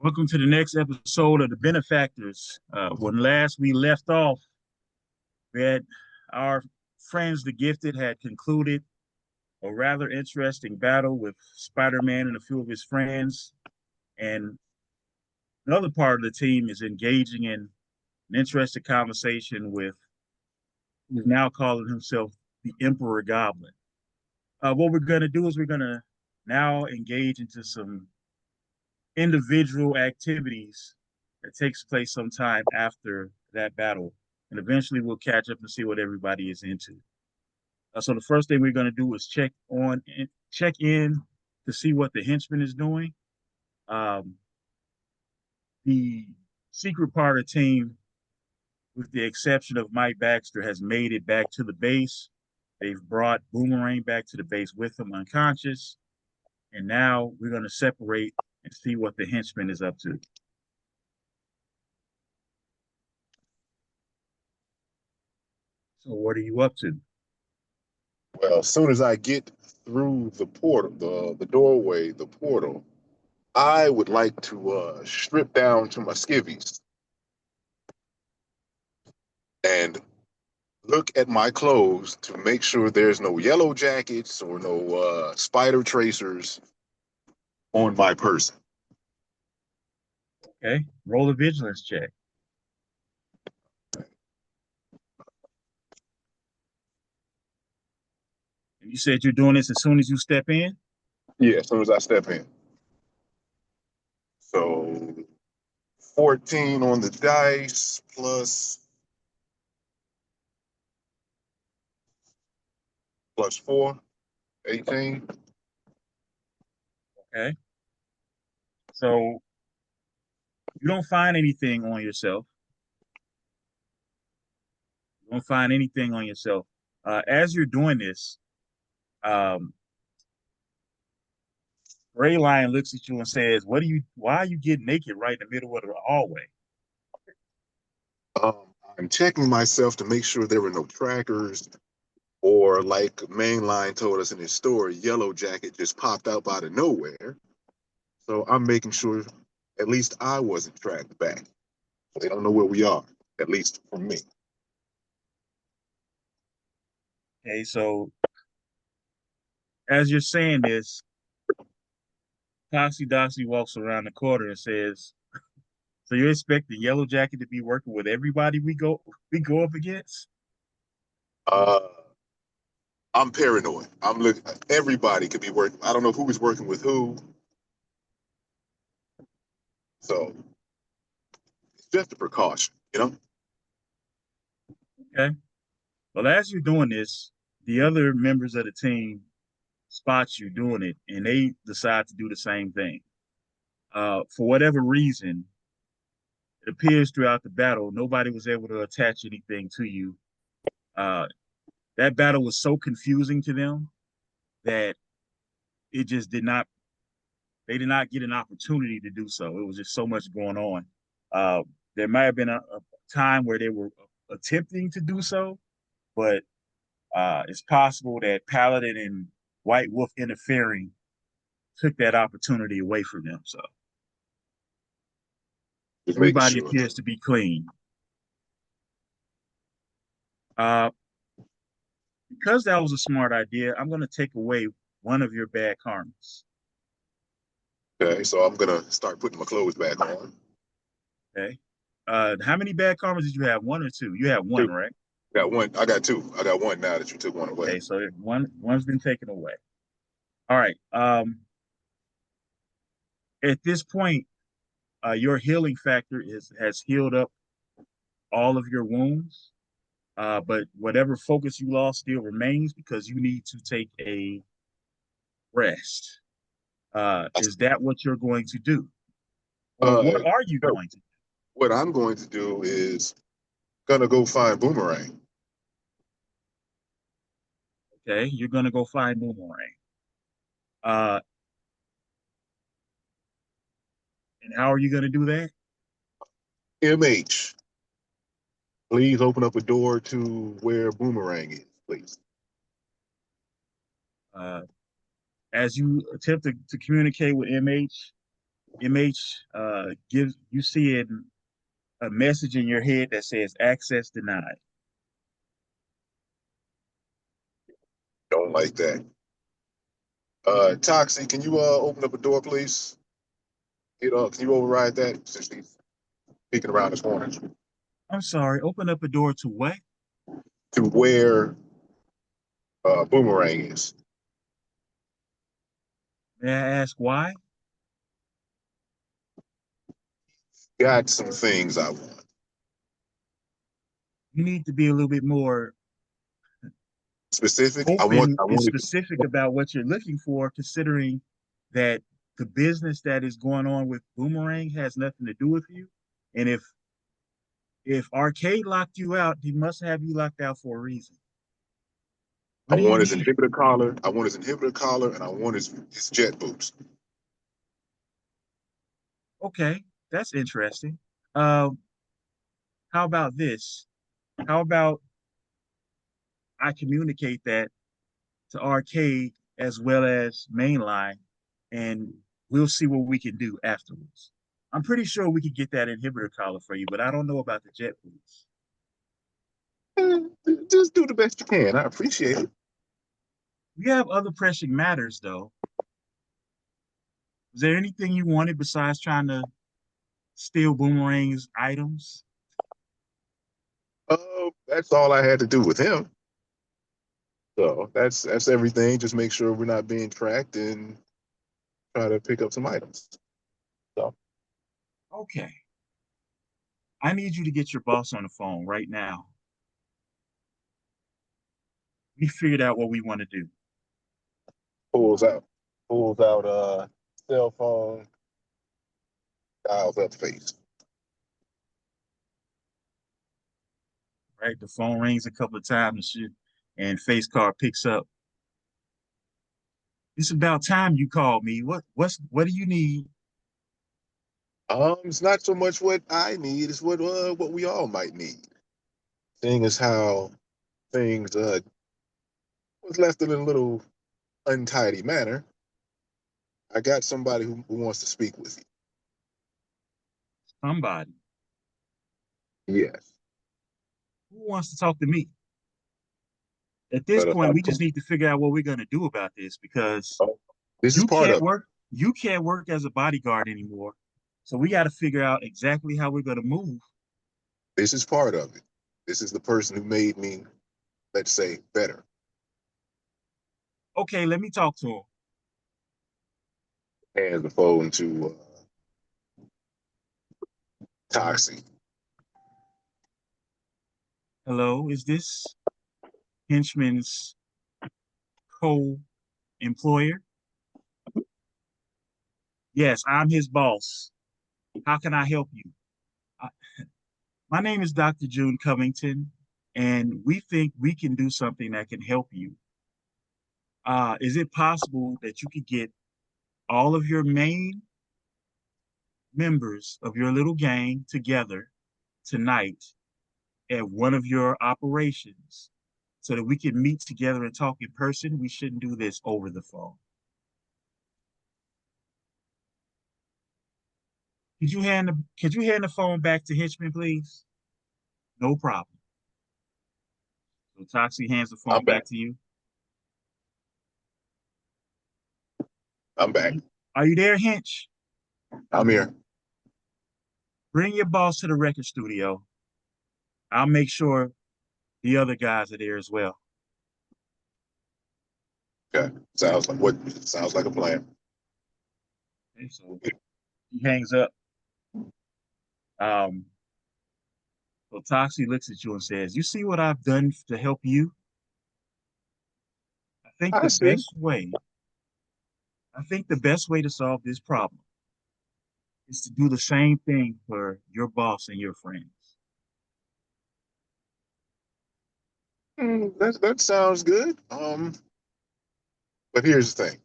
Welcome to the next episode of the Benefactors. When last we left off, we had our friends, the Gifted, had concluded a rather interesting battle with Spider-Man and a few of his friends. And another part of the team is engaging in an interesting conversation with who's now calling himself the Emperor Goblin. What we're going to do is we're going to now engage into some individual activities that takes place sometime after that battle. And eventually we'll catch up and see what everybody is into. So the first thing we're going to do is check in to see what the henchman is doing. Um, the secret part of the team, with the exception of Mike Baxter, has made it back to the base. They've brought Boomerang back to the base with him unconscious. And now we're going to separate and see what the henchman is up to. So what are you up to? Well, as soon as I get through the portal, the doorway, the portal, I would like to strip down to my skivvies and look at my clothes to make sure there's no yellow jackets or no spider tracers on my person. Okay, roll a vigilance check. And you said you're doing this as soon as you step in? Yeah, as soon as I step in. So 14 on the dice plus 4, 18. Okay. So you don't find anything on yourself. You don't find anything on yourself. As you're doing this, um, Gray Lion looks at you and says, why are you getting naked right in the middle of the hallway? I'm checking myself to make sure there were no trackers, or like Mainline told us in his story, Yellow Jacket just popped out out of nowhere. So I'm making sure at least I wasn't tracked back. They don't know where we are, at least for me. Okay, so as you're saying this, Posse Dossy walks around the corner and says, so you expect the Yellow Jacket to be working with everybody we go up against? Uh, I'm paranoid. I'm looking. Everybody could be working. I don't know who is working with who. So it's just a precaution, you know. Okay. Well, as you're doing this, the other members of the team spot you doing it, and they decide to do the same thing. For whatever reason, it appears throughout the battle, nobody was able to attach anything to you. Uh, that battle was so confusing to them that it just did not. They did not get an opportunity to do so. It was just so much going on. Uh, there might have been a time where they were attempting to do so, but it's possible that Paladin and White Wolf interfering took that opportunity away from them. So Just making everybody sure. appears to be clean. Uh, because that was a smart idea, I'm going to take away one of your bad karmas. Okay, so I'm gonna start putting my clothes back on. Okay. How many bad karmas did you have? One or two? You have one, Two. right? Got one. I got two. I got one now that you took one away. Okay, so one's been taken away. All right. At this point, your healing factor has healed up all of your wounds. But whatever focus you lost still remains because you need to take a rest. Is that what you're going to do? Or Uh, what are you going to do? what I'm going to do is gonna go find Boomerang. Okay, you're going to go find Boomerang. Uh, and how are you going to do that? MH, please open up a door to where Boomerang is, please. Uh, as you attempt to communicate with MH, MH gives you see it a message in your head that says access denied. Don't like that. Toxic, can you open up a door, please? Can you override that since he's peeking around this corner I'm sorry, open up a door to what? to where Boomerang is? May I ask why? Got some things I want. You need to be a little bit more Specific. open I and wanted specific about what you're looking for, considering that the business that is going on with Boomerang has nothing to do with you. And if Arcade locked you out, he must have you locked out for a reason. I What do you want his need? inhibitor collar. I want his inhibitor collar, and I want his jet boots. Okay, that's interesting. Um, how about this? How about I communicate that to Arcade as well as Mainline, and we'll see what we can do afterwards. I'm pretty sure we could get that inhibitor collar for you, but I don't know about the jet boots. Eh, just do the best you can. I appreciate it. We have other pressing matters, though. Is there anything you wanted besides trying to steal Boomerang's items? That's all I had to do with him. So that's everything. Just make sure we're not being tracked and try to pick up some items. So Okay. I need you to get your boss on the phone right now. We figured out what we want to do. pulls out, pulls out cell phone, dials up face. Right? The phone rings a couple of times and shit, and face card picks up. It's about time you called me. What do you need? It's not so much what I need; it's what we all might need. Seeing as how things was left in a little untidy manner, I got somebody who wants to speak with Somebody you. Yes, who wants to talk to me. At this but point, we just need to figure out what we're going to do about this because oh, this is you part can't of it. work you can't work as a bodyguard anymore. So we got to figure out exactly how we're going to move. This is part of it. This is the person who made me, let's say, better. Okay, let me talk to him. Hands the phone to Toxic. Hello, is this henchman's co-employer? Yes, I'm his boss. How can I help you? I, my name is Dr. June Covington, and we think we can do something that can help you. Is it possible that you could get all of your main members of your little gang together tonight at one of your operations so that we can meet together and talk in person? We shouldn't do this over the phone. Could you hand the phone back to Hitchman, please? No problem. So Toxie hands the I'm phone back. back to you. I'm back. Are you there, Hinch? I'm here. Bring your boss to the record studio. I'll make sure the other guys are there as well. Okay. Sounds like a plan. Okay, so he hangs up. Um, so Toxie looks at you and says, "You see what I've done to help you? I think I the see. best way, I think the best way to solve this problem is to do the same thing for your boss and your friends." That sounds good. But here's the thing.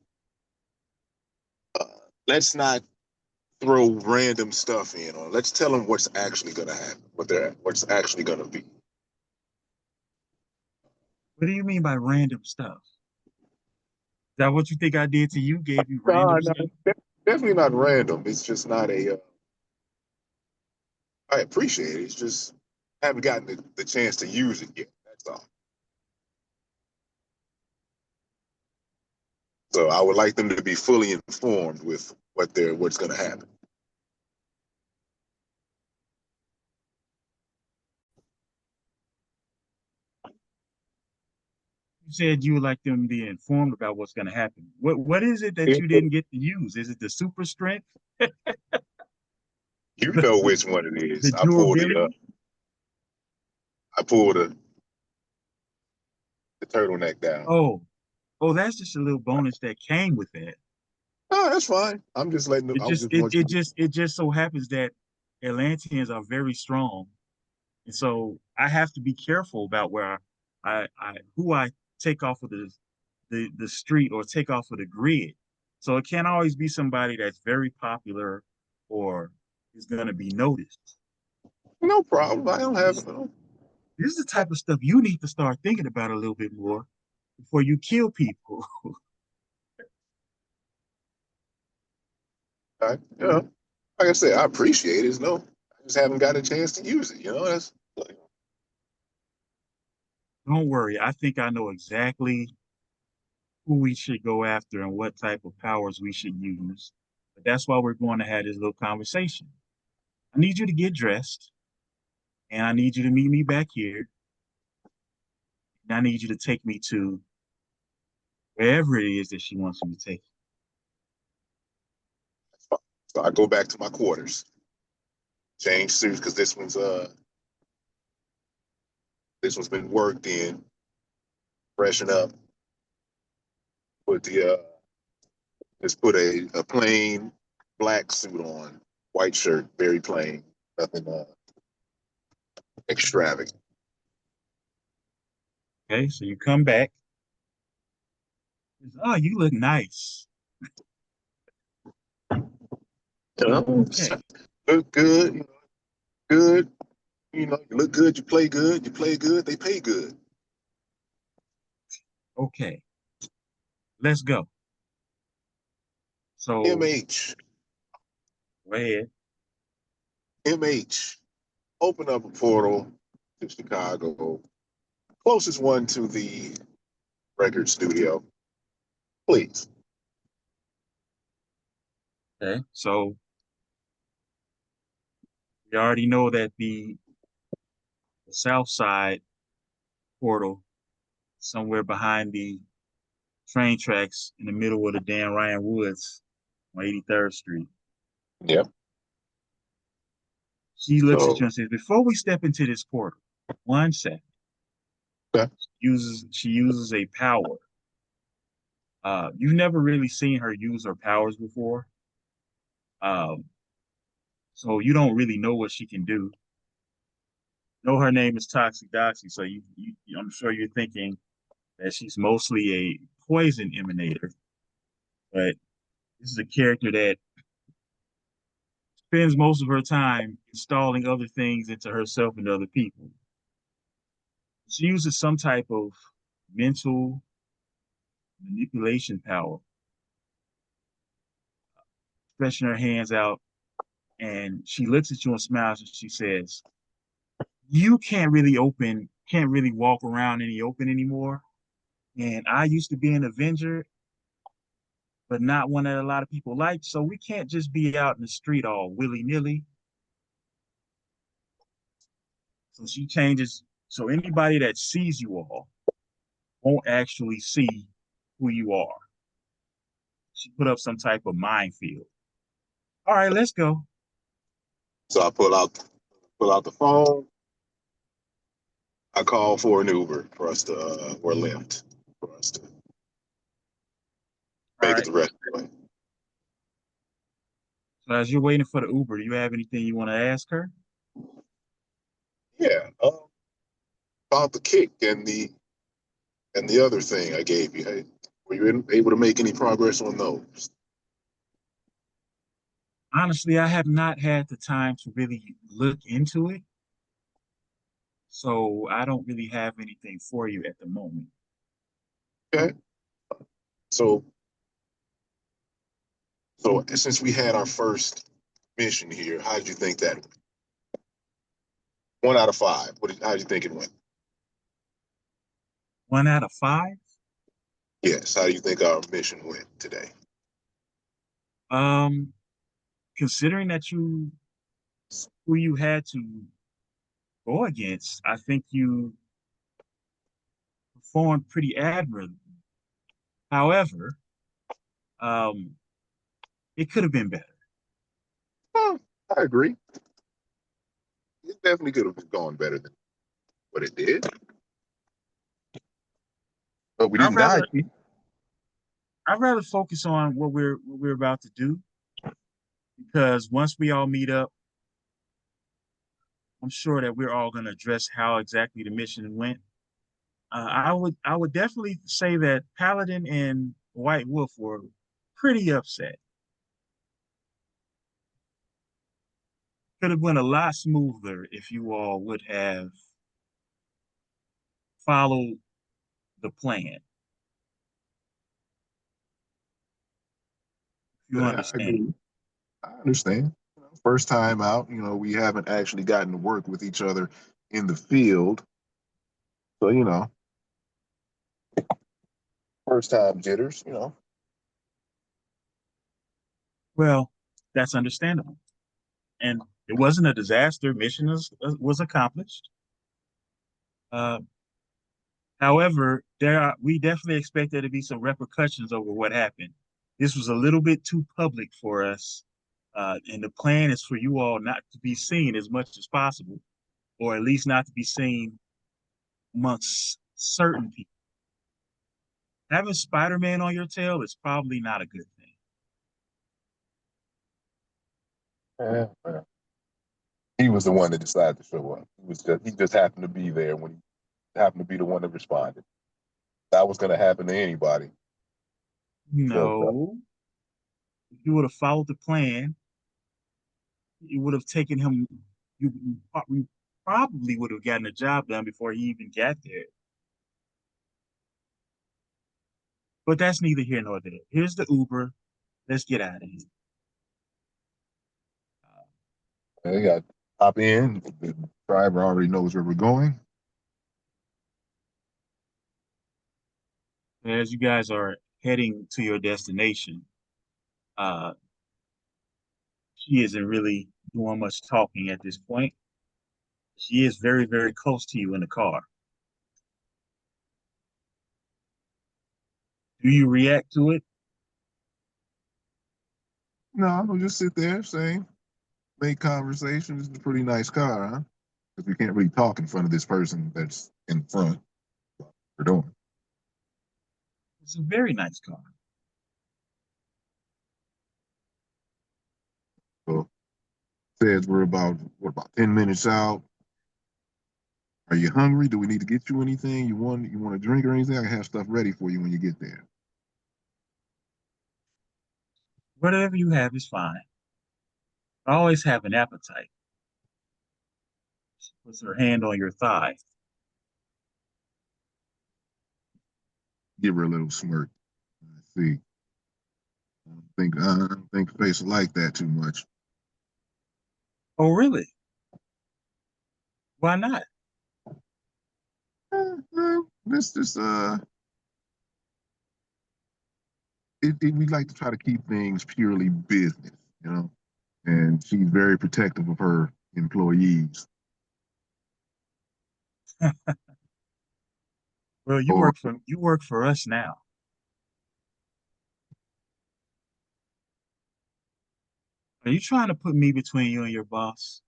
Uh, let's not throw random stuff in on. Let's tell them what's actually gonna happen. What's actually gonna be. What do you mean by random stuff? Is that what you think I did to you? Gave you No, random no, stuff? Definitely not random. It's just not a. I appreciate it. It's just I haven't gotten the chance to use it yet. That's all. So I would like them to be fully informed with what's going to happen. You said you would like them to be informed about what's going to happen. What is it that You you didn't get to use? Is it the super strength, the, know the, which one it the is. durability? I pulled the turtleneck down. Oh, oh, that's just a little bonus that came with that. Oh, that's fine. I'm just letting. It I was just just want you. it just so happens that Atlanteans are very strong, and so I have to be careful about where I who I take off of the street or take off of the grid. So it can't always be somebody that's very popular or is going to be noticed. No problem. I don't have. This, this is the type of stuff you need to start thinking about a little bit more before you kill people. Like I said, I appreciate it. No, I just haven't got a chance to use it. That's Don't worry, I think I know exactly who we should go after and what type of powers we should use. But that's why we're going to have this little conversation. I need you to get dressed, and I need you to meet me back here. And I need you to take me to wherever it is that she wants me to take fine. So I go back to my quarters, change suits because this one's been worked in, freshen up, put the just put a plain black suit on, white shirt, very plain, nothing extravagant. you. Okay, so you come back. Oh, you look nice. Okay, Look good, good. You look good, you play good, they pay good. okay, let's go. So MH, go ahead. MH, open up a portal to Chicago, closest one to the record studio, please. Okay, so we already know that the south side portal, somewhere behind the train tracks in the middle of the Dan Ryan Woods on 83rd Street. Yep. She looks at you So, and says, "Before we step into this portal, one second." okay. She uses a power. You've never really seen her use her powers before, um, so you don't really know what she can do. Know her name is Toxic Doxy, so I'm sure you're thinking that she's mostly a poison emanator, but this is a character that spends most of her time installing other things into herself and other people. She uses some type of mental manipulation power, stretching her hands out, and she looks at you and smiles and she says, "You can't really walk around any open anymore. And I used to be an Avenger, but not one that a lot of people like. So we can't just be out in the street all willy-nilly." So she changes. So anybody that sees you all won't actually see who you are. She put up some type of minefield. All right, let's go. So I pull out the phone. I call for an Uber for us to or Lyft for us to All make it right. the rest of the way. So as you're waiting for the Uber, do you have anything you want to ask her? Yeah. About the kick and the other thing I gave you. Hey, were you able to make any progress on those? Honestly, I have not had the time to really look into it, so I don't really have anything for you at the moment. Okay. So So since we had our first mission here, how did you think that went? 1 out of 5. How did you think it went? 1 out of 5. Yes. How do you think our mission went today? Um, Considering that who you had to go against, I think you performed pretty admirably. However, um, it could have been better. Oh, I agree. It definitely could have gone better than what it did, but we I'd didn't die. rather I'd rather focus on what we're about to do because once we all meet up, I'm sure that we're all going to address how exactly the mission went. I would definitely say that Paladin and White Wolf were pretty upset. Could have went a lot smoother if you all would have followed the plan. If you I understand. agree. I understand. First time out, we haven't actually gotten to work with each other in the field. So, first time jitters. Well, that's understandable. And it wasn't a disaster. Mission was accomplished. Uh, However, we definitely expect there to be some repercussions over what happened. This was a little bit too public for us, and the plan is for you all not to be seen as much as possible, or at least not to be seen amongst certain people. Having Spider-Man on your tail is probably not a good thing. Yeah, well, he was the one that decided to show up. He just happened to be there when he happened to be the one that responded. That was going to happen to anybody. So, No, if you would have followed the plan, it would have taken him. You probably would have gotten the job done before he even got there. But that's neither here nor there. Here's the Uber. Let's get out of here. they got to hop in. The driver already knows where we're going. As you guys are heading to your destination, uh, she isn't really doing much talking at this point. She is very, very close to you in the car. Do you react to it? No, I'll just sit there, say, make conversation. This is a pretty nice car, huh? Because we can't really talk in front of this person that's in front. We're doing. It's a very nice car. So says we're about 10 minutes out. Are you hungry? Do we need to get you anything? You want a drink or anything? I can have stuff ready for you when you get there. Whatever you have is fine. I always have an appetite. She puts her hand on your thigh. Give her a little smirk. Let's see. I don't think face will like that too much. Oh, really? Why not? Let's just we like to try to keep things purely business, you know. And she's very protective of her employees. Well, Or you work for us now. Are you trying to put me between you and your boss?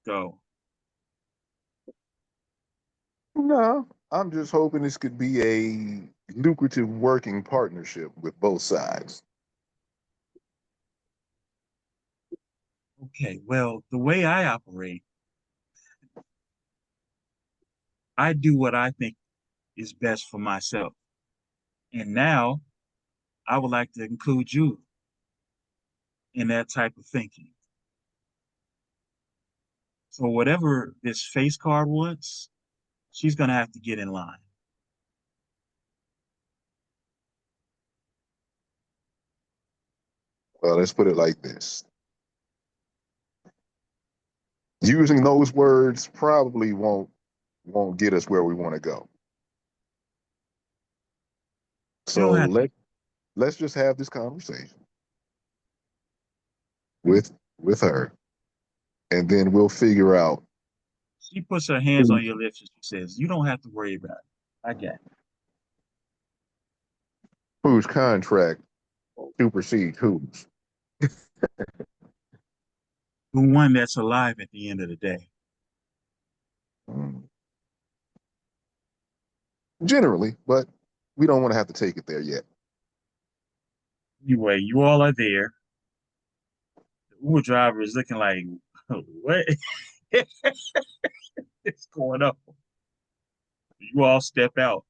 Go. no, I'm just hoping this could be a lucrative working partnership with both sides. Okay. Well, the way I operate, I do what I think is best for myself. And now I would like to include you. in that type of thinking. So whatever this face card wants, she's gonna have to get in line. Well, let's put it like this. Using those words probably won't get us where we want to go. You don't So have to. let's just have this conversation with her, and then we'll figure out She puts her hands on your lips and she says, "You don't have to worry about it. I got it." whose contract supersedes whose. The one that's alive at the end of the day. Mm. Generally, but we don't want to have to take it there yet. Anyway, you all are there. The Uber driver is looking like, what is going on? You all step out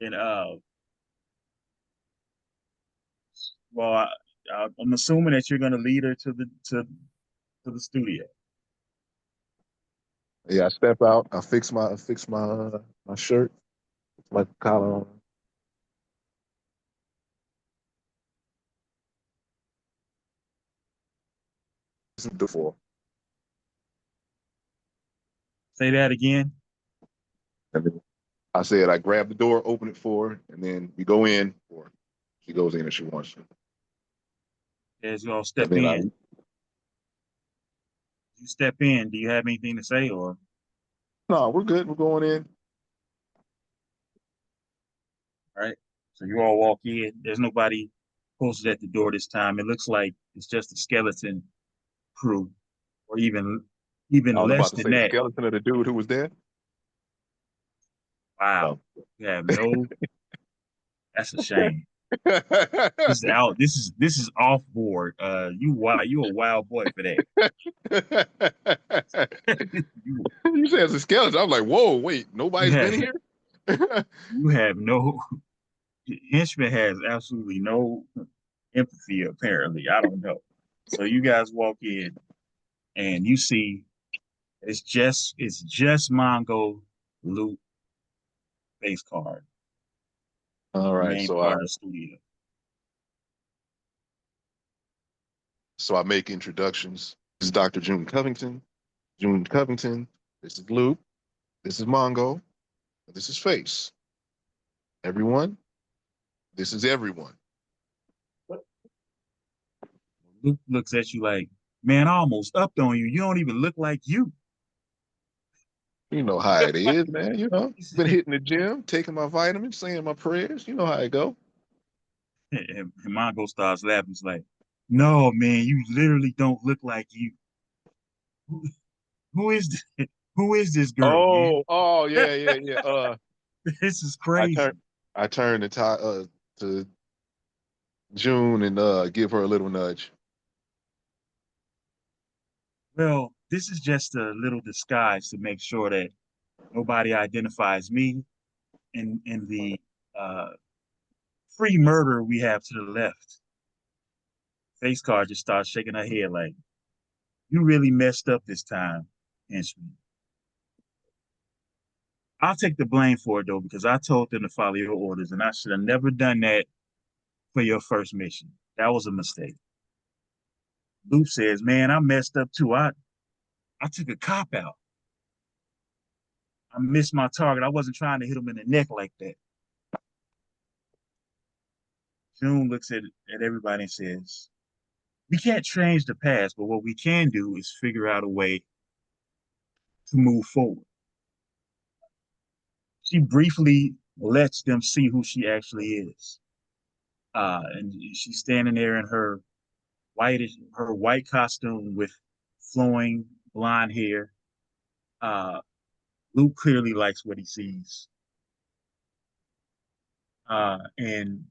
and well, I'm assuming that you're gonna lead her to the studio. Yeah, I step out. I fix my shirt, my collar on. This is before. Say that again. And then I said I grab the door, open it for her, and then we go in, or she goes in if she wants to. As you all And step then in, you step in. Do you have anything to say, or no, we're good. We're going in. all right? So you all walk in. There's nobody posted at the door this time. It looks like it's just a skeleton crew, or I even was less about to than say the that. skeleton of the dude who was dead. Wow, No. you have no. That's a shame. This is out. This is off board. You wild. You a wild boy for that. you You said it's a skeleton. I'm like, whoa, wait, you nobody's been have here? you have no. Henchman has absolutely no empathy. Apparently, I don't know. So you guys walk in and you see it's just Mongo Loot face card, All the right, main part of the studio. so I make introductions. This is Dr. June Covington. June Covington. This is Luke. This is Mongo. This is Face. Everyone, this is everyone. Luke looks at you like, man, I almost upped on you. You don't even look like you. You know how it is, man. You know, He been said, hitting the gym, taking my vitamins, saying my prayers. You know how it go. and Mongo starts laughing. He's like, no, man, you literally don't look like you. Who, who is this? Who is this girl, man? Oh, yeah, yeah, yeah. This is I crazy. turn, I turn to June and give her a little nudge. Well, this is just a little disguise to make sure that nobody identifies me in the uh, free murder we have to the left. Face card just starts shaking her head like, you really messed up this time, henchman. I'll take the blame for it though, because I told them to follow your orders, and I should have never done that for your first mission. That was a mistake. Luke says, man, I messed up too. I took a cop out. I missed my target. I wasn't trying to hit him in the neck like that. June looks at everybody and says, we can't change the past, but what we can do is figure out a way to move forward. She briefly lets them see who she actually is. And she's standing there in her white costume with flowing blonde hair. Uh, Luke clearly likes what he sees. And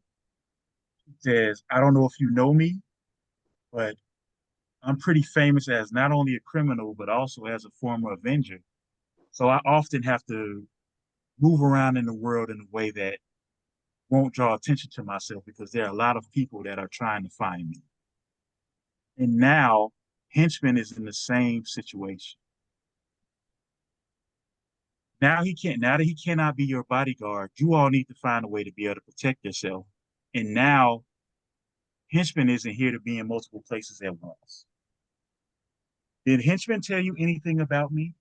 says, I don't know if you know me, but I'm pretty famous as not only a criminal, but also as a former Avenger. So I often have to move around in the world in a way that won't draw attention to myself because there are a lot of people that are trying to find me. And now Henchman is in the same situation. Now that he cannot be your bodyguard, you all need to find a way to be able to protect yourself. And now Henchman isn't here to be in multiple places at once. Did Henchman tell you anything about me?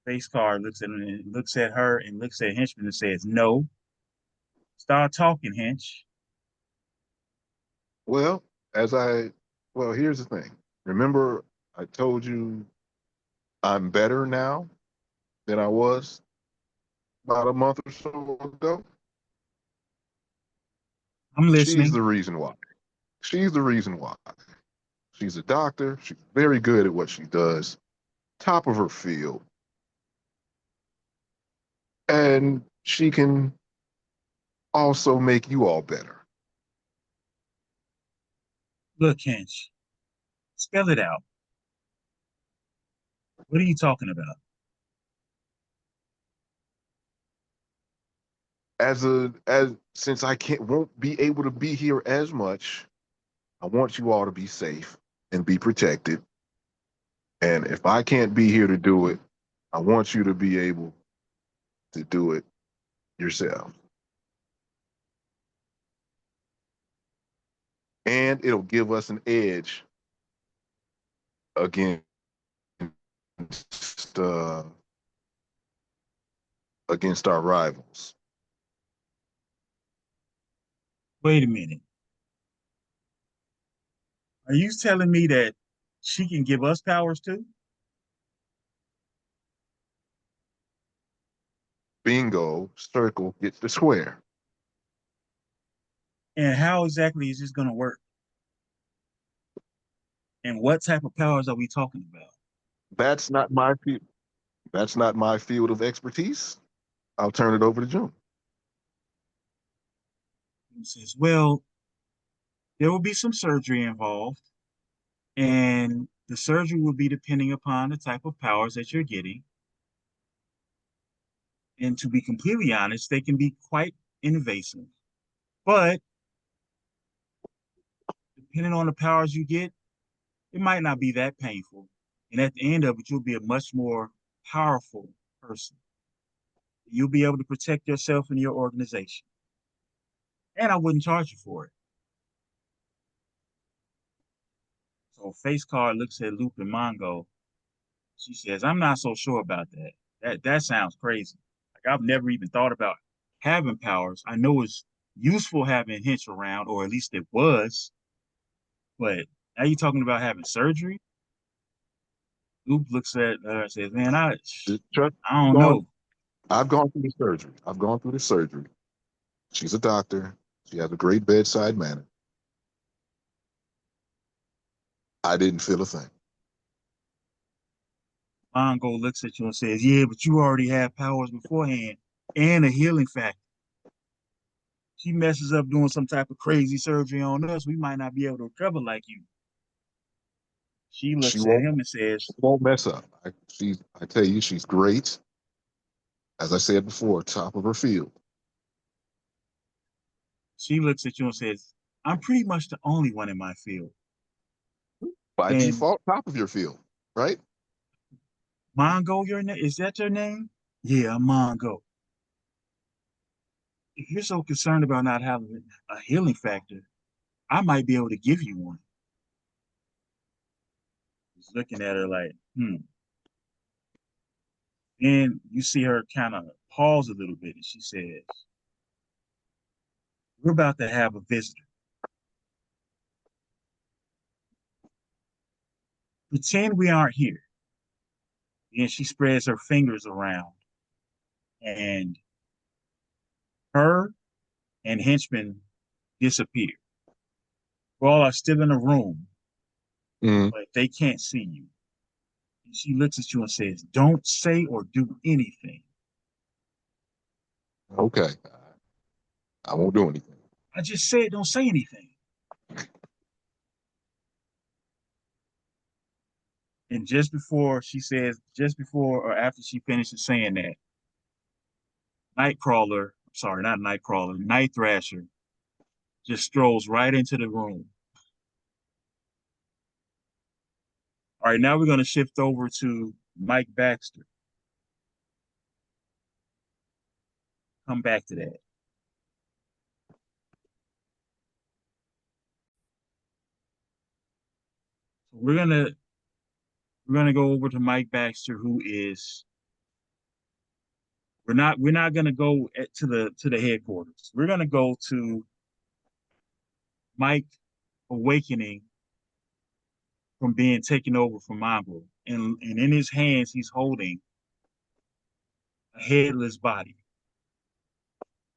Face card looks at her and looks at Henchman and says, "No." Start talking, Hench. Well, as I, well, here's the thing. Remember, I told you I'm better now than I was about a month or so ago. I'm She's listening. the reason why. She's the reason why. She's a doctor. She's very good at what she does, top of her field. And she can also make you all better. Look, Hench, spell it out. What are you talking about? As since I can't won't be able to be here as much, I want you all to be safe and be protected. And if I can't be here to do it, I want you to be able to do it yourself. And it'll give us an edge against uh, against our rivals. Wait a minute. Are you telling me that she can give us powers too? Bingo, circle gets the square. And how exactly is this going to work? And what type of powers are we talking about? That's not my field. That's not my field of expertise. I'll turn it over to June. He says, well, there will be some surgery involved, and the surgery will be depending upon the type of powers that you're getting. And to be completely honest, they can be quite invasive. But depending on the powers you get, it might not be that painful. And at the end of it, you'll be a much more powerful person. You'll be able to protect yourself and your organization. And I wouldn't charge you for it. So Face Card looks at Loop and Mongo. She says, I'm not so sure about that. That sounds crazy. Like I've never even thought about having powers. I know it's useful having Hinch around, or at least it was, but now you're talking about having surgery? Loop looks at her and says, man, Trust, I don't gone, know. I've gone through the surgery. I've gone through the surgery. She's a doctor. She has a great bedside manner. I didn't feel a thing. Mongo looks at you and says, yeah, but you already have powers beforehand and a healing factor. She messes up doing some type of crazy surgery on us, we might not be able to recover like you. She She looks at won't. him and She says, won't mess up. I tell you, she's great. As I said before, top of her field. she looks at you and says, I'm pretty much the only one in my field. By And default, top of your field, right? Mongo, your name is that your name? Yeah, I'm Mongo. If you're so concerned about not having a healing factor, I might be able to give you one. He's looking at her like, hmm. And you see her kind of pause a little bit, and she says, we're about to have a visitor. Pretend we aren't here. And she spreads her fingers around, and her and Henchman disappear. We all are still in a room, Mm, but they can't see you. And she looks at you and says, don't say or do anything. okay, I won't do anything. I just said, don't say anything. And just before or after she finishes saying that, Nightcrawler, sorry, not Nightcrawler, Night Thrasher just strolls right into the room. All right, now we're going to shift over to Mike Baxter. Come back to that. So we're gonna go over to Mike Baxter, who is we're not gonna go to the headquarters. We're gonna go to Mike awakening from being taken over from Mongrel, and in his hands he's holding a headless body.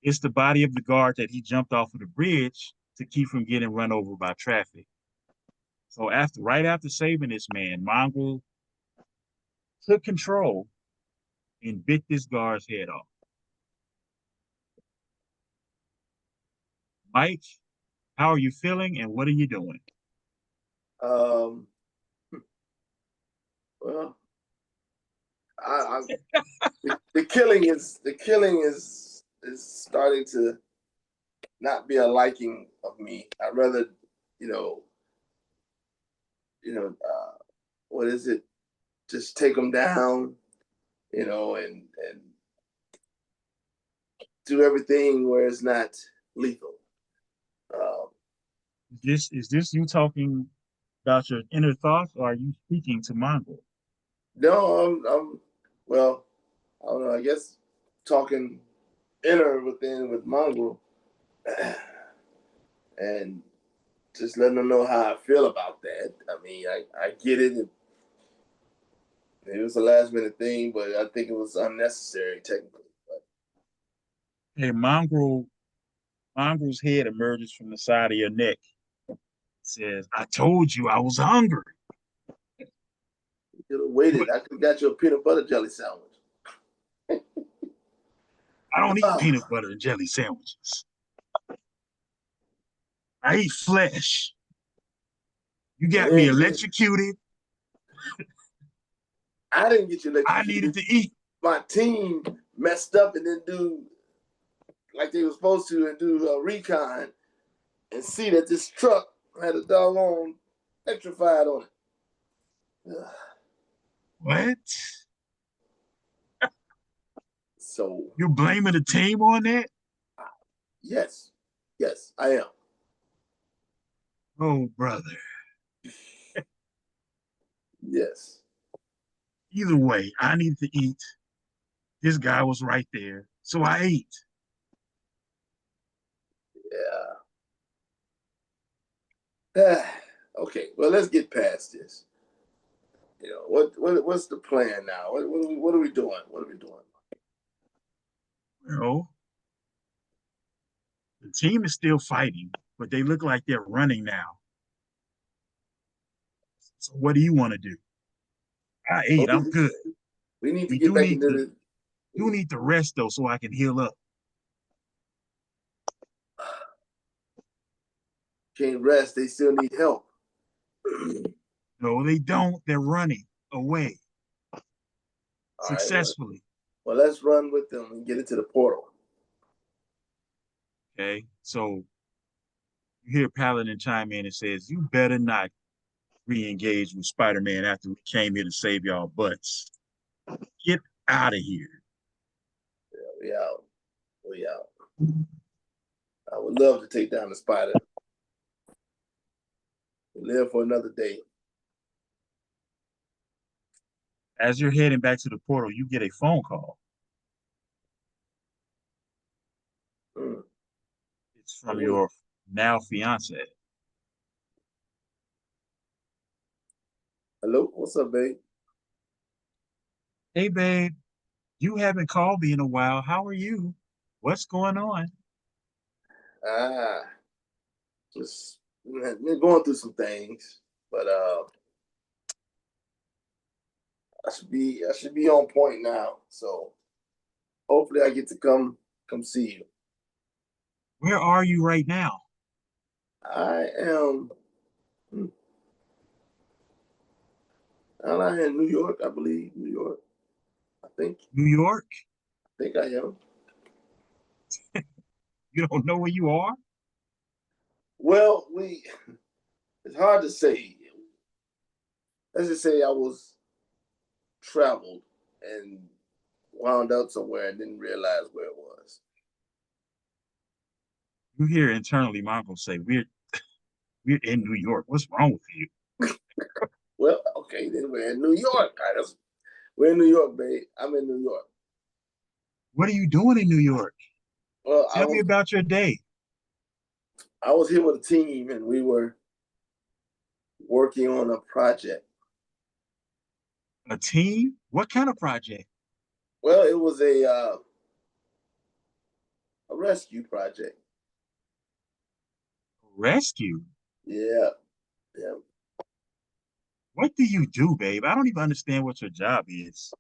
It's the body of the guard that he jumped off of the bridge to keep from getting run over by traffic. So right after saving this man, Mongrel took control and bit this guard's head off. Mike, how are you feeling and what are you doing? Um, well, the killing is starting to not be a liking of me. I'd rather, you know, what is it? Just take them down, and do everything where it's not lethal. Is this you talking about your inner thoughts, or are you speaking to Mongrel? No, well, I don't know. I guess talking inner within with Mongrel, and just letting them know how I feel about that. I mean, I get it. It was a last minute thing, but I think it was unnecessary technically. But Hey, Mongrel's head emerges from the side of your neck. It says, "I told you I was hungry." you could have waited. I could have got you a peanut butter jelly sandwich. I don't eat Oh, peanut butter and jelly sandwiches. I eat flesh. You got me electrocuted. I didn't get you I electrocuted. needed to eat. My team messed up and didn't do like they were supposed to and do a recon and see that this truck had a doggone electrified on it. What? So You're blaming the team on that? yes, I am. Oh, brother. Yes. Either way, I needed to eat. This guy was right there, so I ate. Yeah. Okay. Well, let's get past this. What's the plan now? What are we doing? What are we doing? Well, the team is still fighting, but they look like they're running now. So what do you want to do? I Well, ate. I'm good. we need to We get do back need into to the. do need to rest though, so I can heal up. Can't rest. They still need help. No, they don't. They're running away All right. successfully. Well, let's run with them and get into the portal. Okay, so you hear Paladin chime in and says, "You better not re-engage with Spider-Man after we came here to save y'all butts. Get out of here." Yeah, we out. We out. I would love to take down the spider. Live for another day. As you're heading back to the portal, you get a phone call. Mm. It's from your now fiance. Hello, what's up, babe? "Hey, babe, you haven't called me in a while. How are you? What's going on?" Ah, just been going through some things, but I should be on point now. So hopefully I get to come see you. "Where are you right now?" I am I'm in New York, I believe. New York. I think "New York? I am. You don't know where you are?" Well, it's hard to say. Let's just say I was traveled and wound up somewhere and didn't realize where it was. You hear internally, Mom will say, we're in New York. What's wrong with you? Well, okay, then we're in New York. We're in New York, babe. I'm in New York. What are you doing in New York? Well, Tell me about your day. I was here with a team and we were working on a project. A team? What kind of project? Well, it was a rescue project. Rescue? Yeah, yeah. What do you do, babe? I don't even understand what your job is.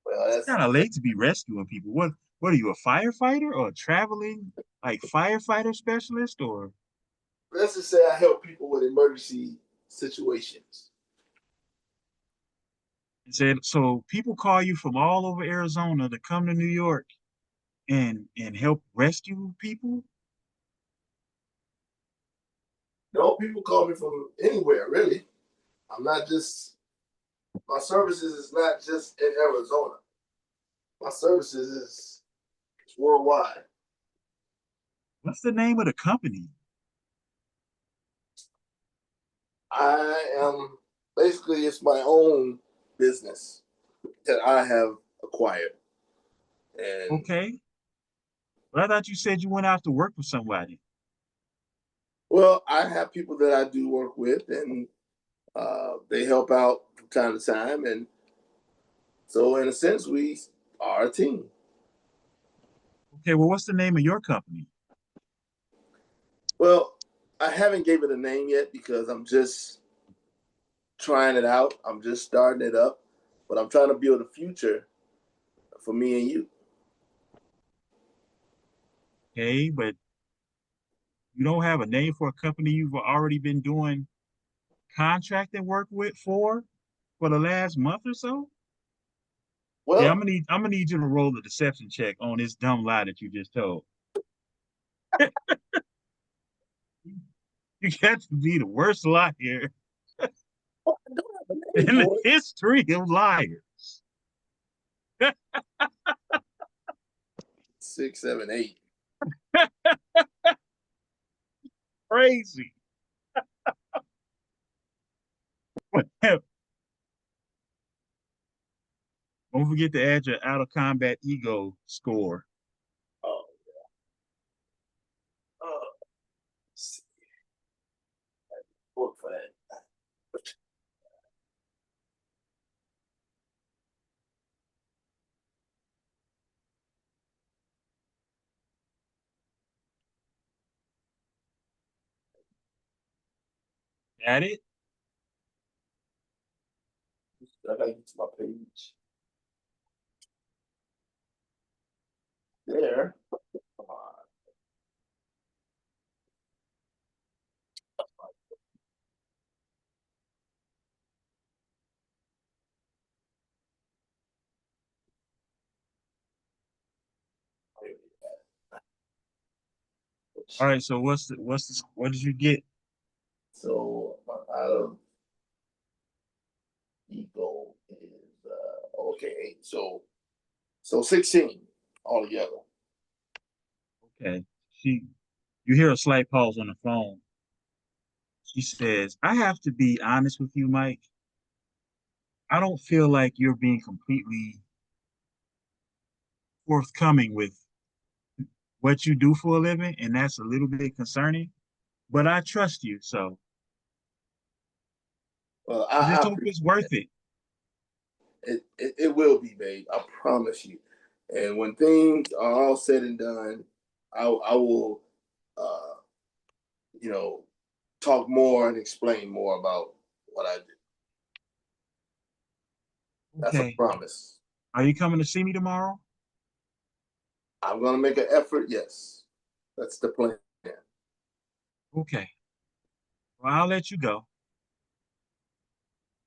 Well, It's that's kind of late to be rescuing people. What are you, a firefighter or a traveling like firefighter specialist or let's just say I help people with emergency situations. said so people call you from all over Arizona to come to New York and help rescue people? No, people call me from anywhere, really. I'm not just my services is not just in Arizona. My services is worldwide. What's the name of the company? I am basically it's my own business that I have acquired. And Okay. But I thought you said you went out to work for somebody. well, I have people that I do work with, and they help out from time to time. And so, in a sense, we are a team. Okay, well, what's the name of your company? Well, I haven't gave it a name yet because I'm just trying it out. I'm just starting it up, but I'm trying to build a future for me and you. Okay, but you don't have a name for a company you've already been doing contracting work with for the last month or so? Yeah, Well, I'm gonna need you to roll the deception check on this dumb lie that you just told. You got to be the worst liar I don't have a name in the for it. history of liars. 6, 7, 8. Crazy. Don't forget to add your out of combat ego score. Oh, uh, work for that. Got it? I gotta get to my page. There. Come on. All right, so what did you get? So out of ego is okay. 8. So 16 altogether. Okay. She you hear a slight pause on the phone. She says, I have to be honest with you, Mike. I don't feel like you're being completely forthcoming with what you do for a living, and that's a little bit concerning. But I trust you, so Well, I just I hope appreciate it's worth it. it will be, babe. I promise you. And when things are all said and done, I will, uh, you know, talk more and explain more about what I do. That's a Okay. promise. Are you coming to see me tomorrow? I'm gonna make an effort. Yes, that's the plan. Okay. Well, I'll let you go.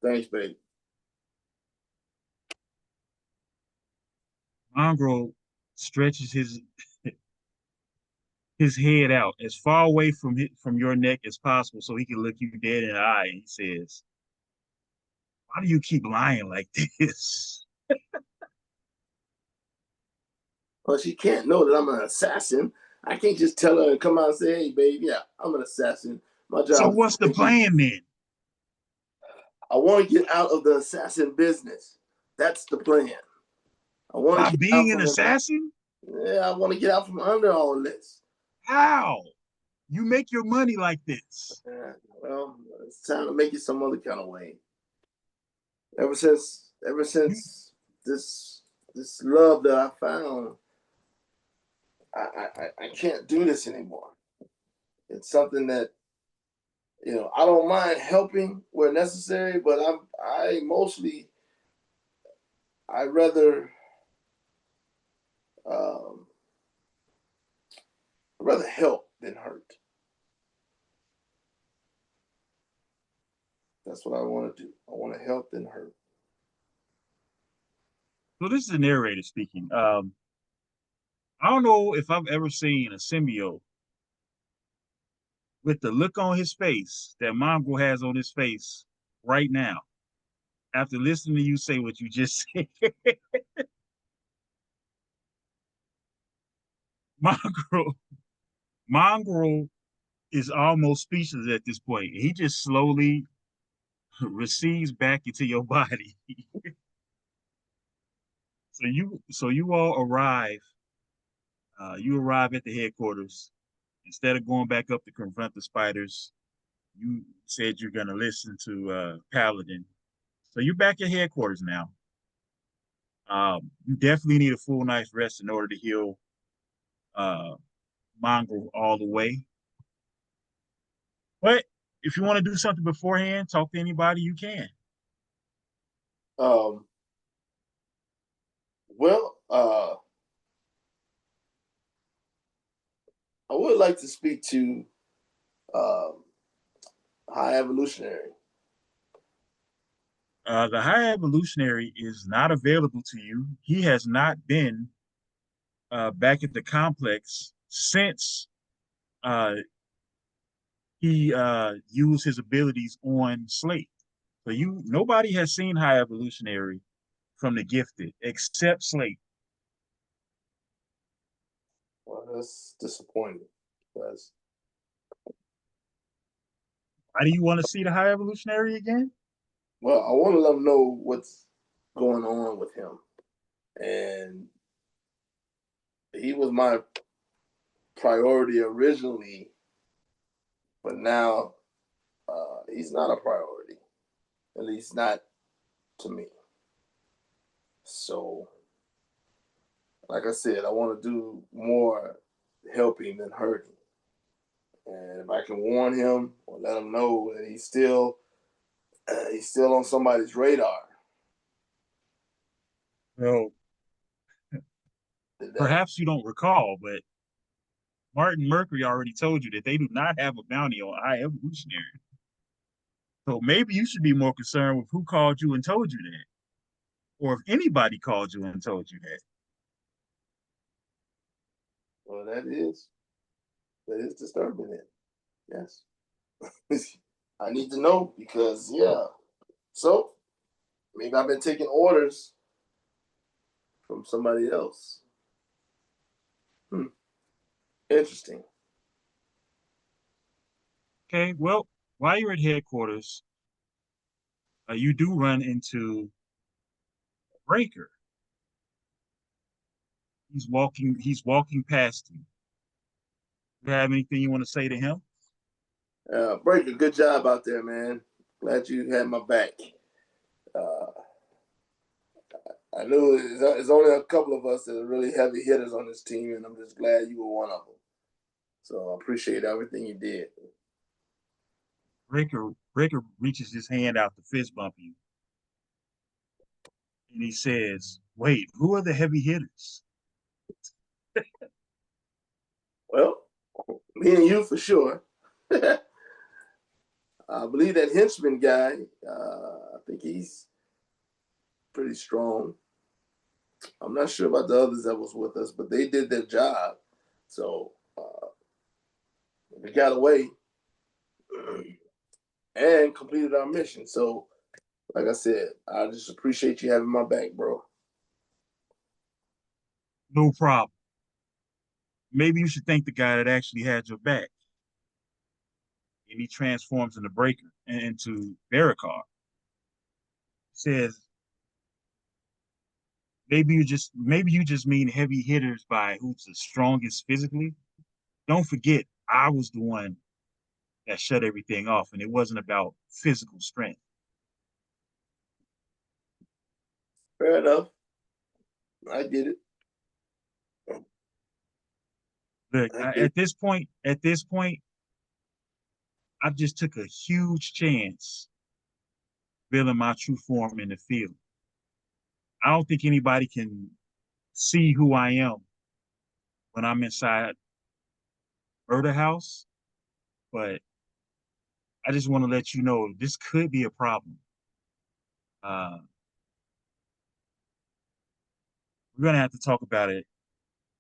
Thanks, babe. Mongrel stretches his head out as far away from your neck as possible so he can look you dead in the eye. And he says, "Why do you keep lying like this?" Well, she can't know that I'm an assassin. I can't just tell her and come out and say, "Hey, babe, yeah, I'm an assassin. My So job is what's to the make you." plan then? I want to get out of the assassin business. That's the plan. I want By to get out being an from. assassin? Yeah, I want to get out from under all this. How? You make your money like this. Yeah, well, it's time to make it some other kind of way. Ever since this love that I found, I can't do this anymore. It's something that I don't mind helping where necessary, but I rather um, rather help than hurt. That's what I want to do. I want to help than hurt. So this is the narrator speaking. I don't know if I've ever seen a symbiote with the look on his face that Mongrel has on his face right now after listening to you say what you just said. Mongrel, Mongrel is almost speechless at this point. He just slowly recedes back into your body. So you all arrive. You arrive at the headquarters. Instead of going back up to confront the spiders, you said you're gonna listen to Paladin. So you're back at headquarters now. You definitely need a full night's rest in order to heal uh, Mongrel all the way. But if you want to do something beforehand, talk to anybody, you can. Um, well, I would like to speak to um, High Evolutionary. The High Evolutionary is not available to you. He has not been back at the complex since uh, he used his abilities on Slate. So nobody has seen High Evolutionary from the Gifted except Slate. Well, that's disappointing because Why do you want to see the High Evolutionary again? well, I want to let them know what's going on with him, and he was my priority originally, but now he's not a priority, at least not to me. So, like I said, I want to do more helping than hurting. And if I can warn him or let him know that he's still on somebody's radar, Well, that perhaps you don't recall, but Martin Mercury already told you that they do not have a bounty on High Evolutionary. So maybe you should be more concerned with who called you and told you that, or if anybody called you and told you that. well, that is disturbing. It yes, I need to know because yeah. So maybe I've been taking orders from somebody else. Hmm. Interesting. Okay, well, while you're at headquarters, you do run into Breaker. He's walking past you. You have anything you want to say to him? Breaker, good job out there, man. Glad you had my back. Uh, I knew it's only a couple of us that are really heavy hitters on this team, and I'm just glad you were one of them. So I appreciate everything you did. Breaker reaches his hand out to fist bump you, and he says, "Wait, who are the heavy hitters?" Well, me and you for sure. I believe that henchman guy. I think he's pretty strong. I'm not sure about the others that was with us, but they did their job. So we got away and completed our mission. So, like I said, I just appreciate you having my back, bro. No problem. Maybe you should thank the guy that actually had your back. And he transforms into Breaker into Barricard. Says maybe you just mean heavy hitters by who's the strongest physically. Don't forget, I was the one that shut everything off, and it wasn't about physical strength. Fair enough. I get it. Look, at this point, I just took a huge chance building my true form in the field. I don't think anybody can see who I am when I'm inside Murder House, but I just want to let you know this could be a problem. We're gonna have to talk about it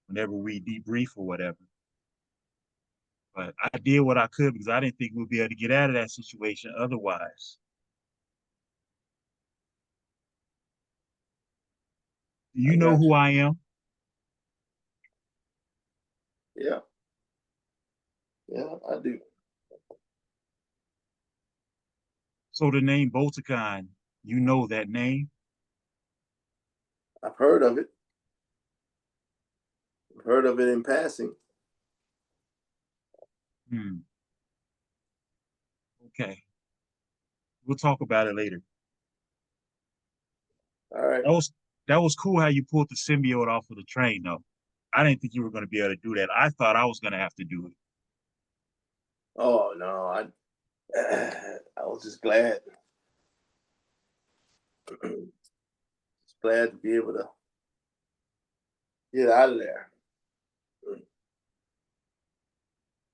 whenever we debrief or whatever. But I did what I could because I didn't think we'd be able to get out of that situation otherwise. Do you know who I am? Yeah. Yeah, I do. So the name Bolticon, you know that name? I've heard of it. I've heard of it in passing. Okay. We'll talk about it later. All right. That was cool how you pulled the symbiote off of the train, though. I didn't think you were going to be able to do that. I thought I was going to have to do it. Oh no, I was just glad. Just glad to be able to get out of there.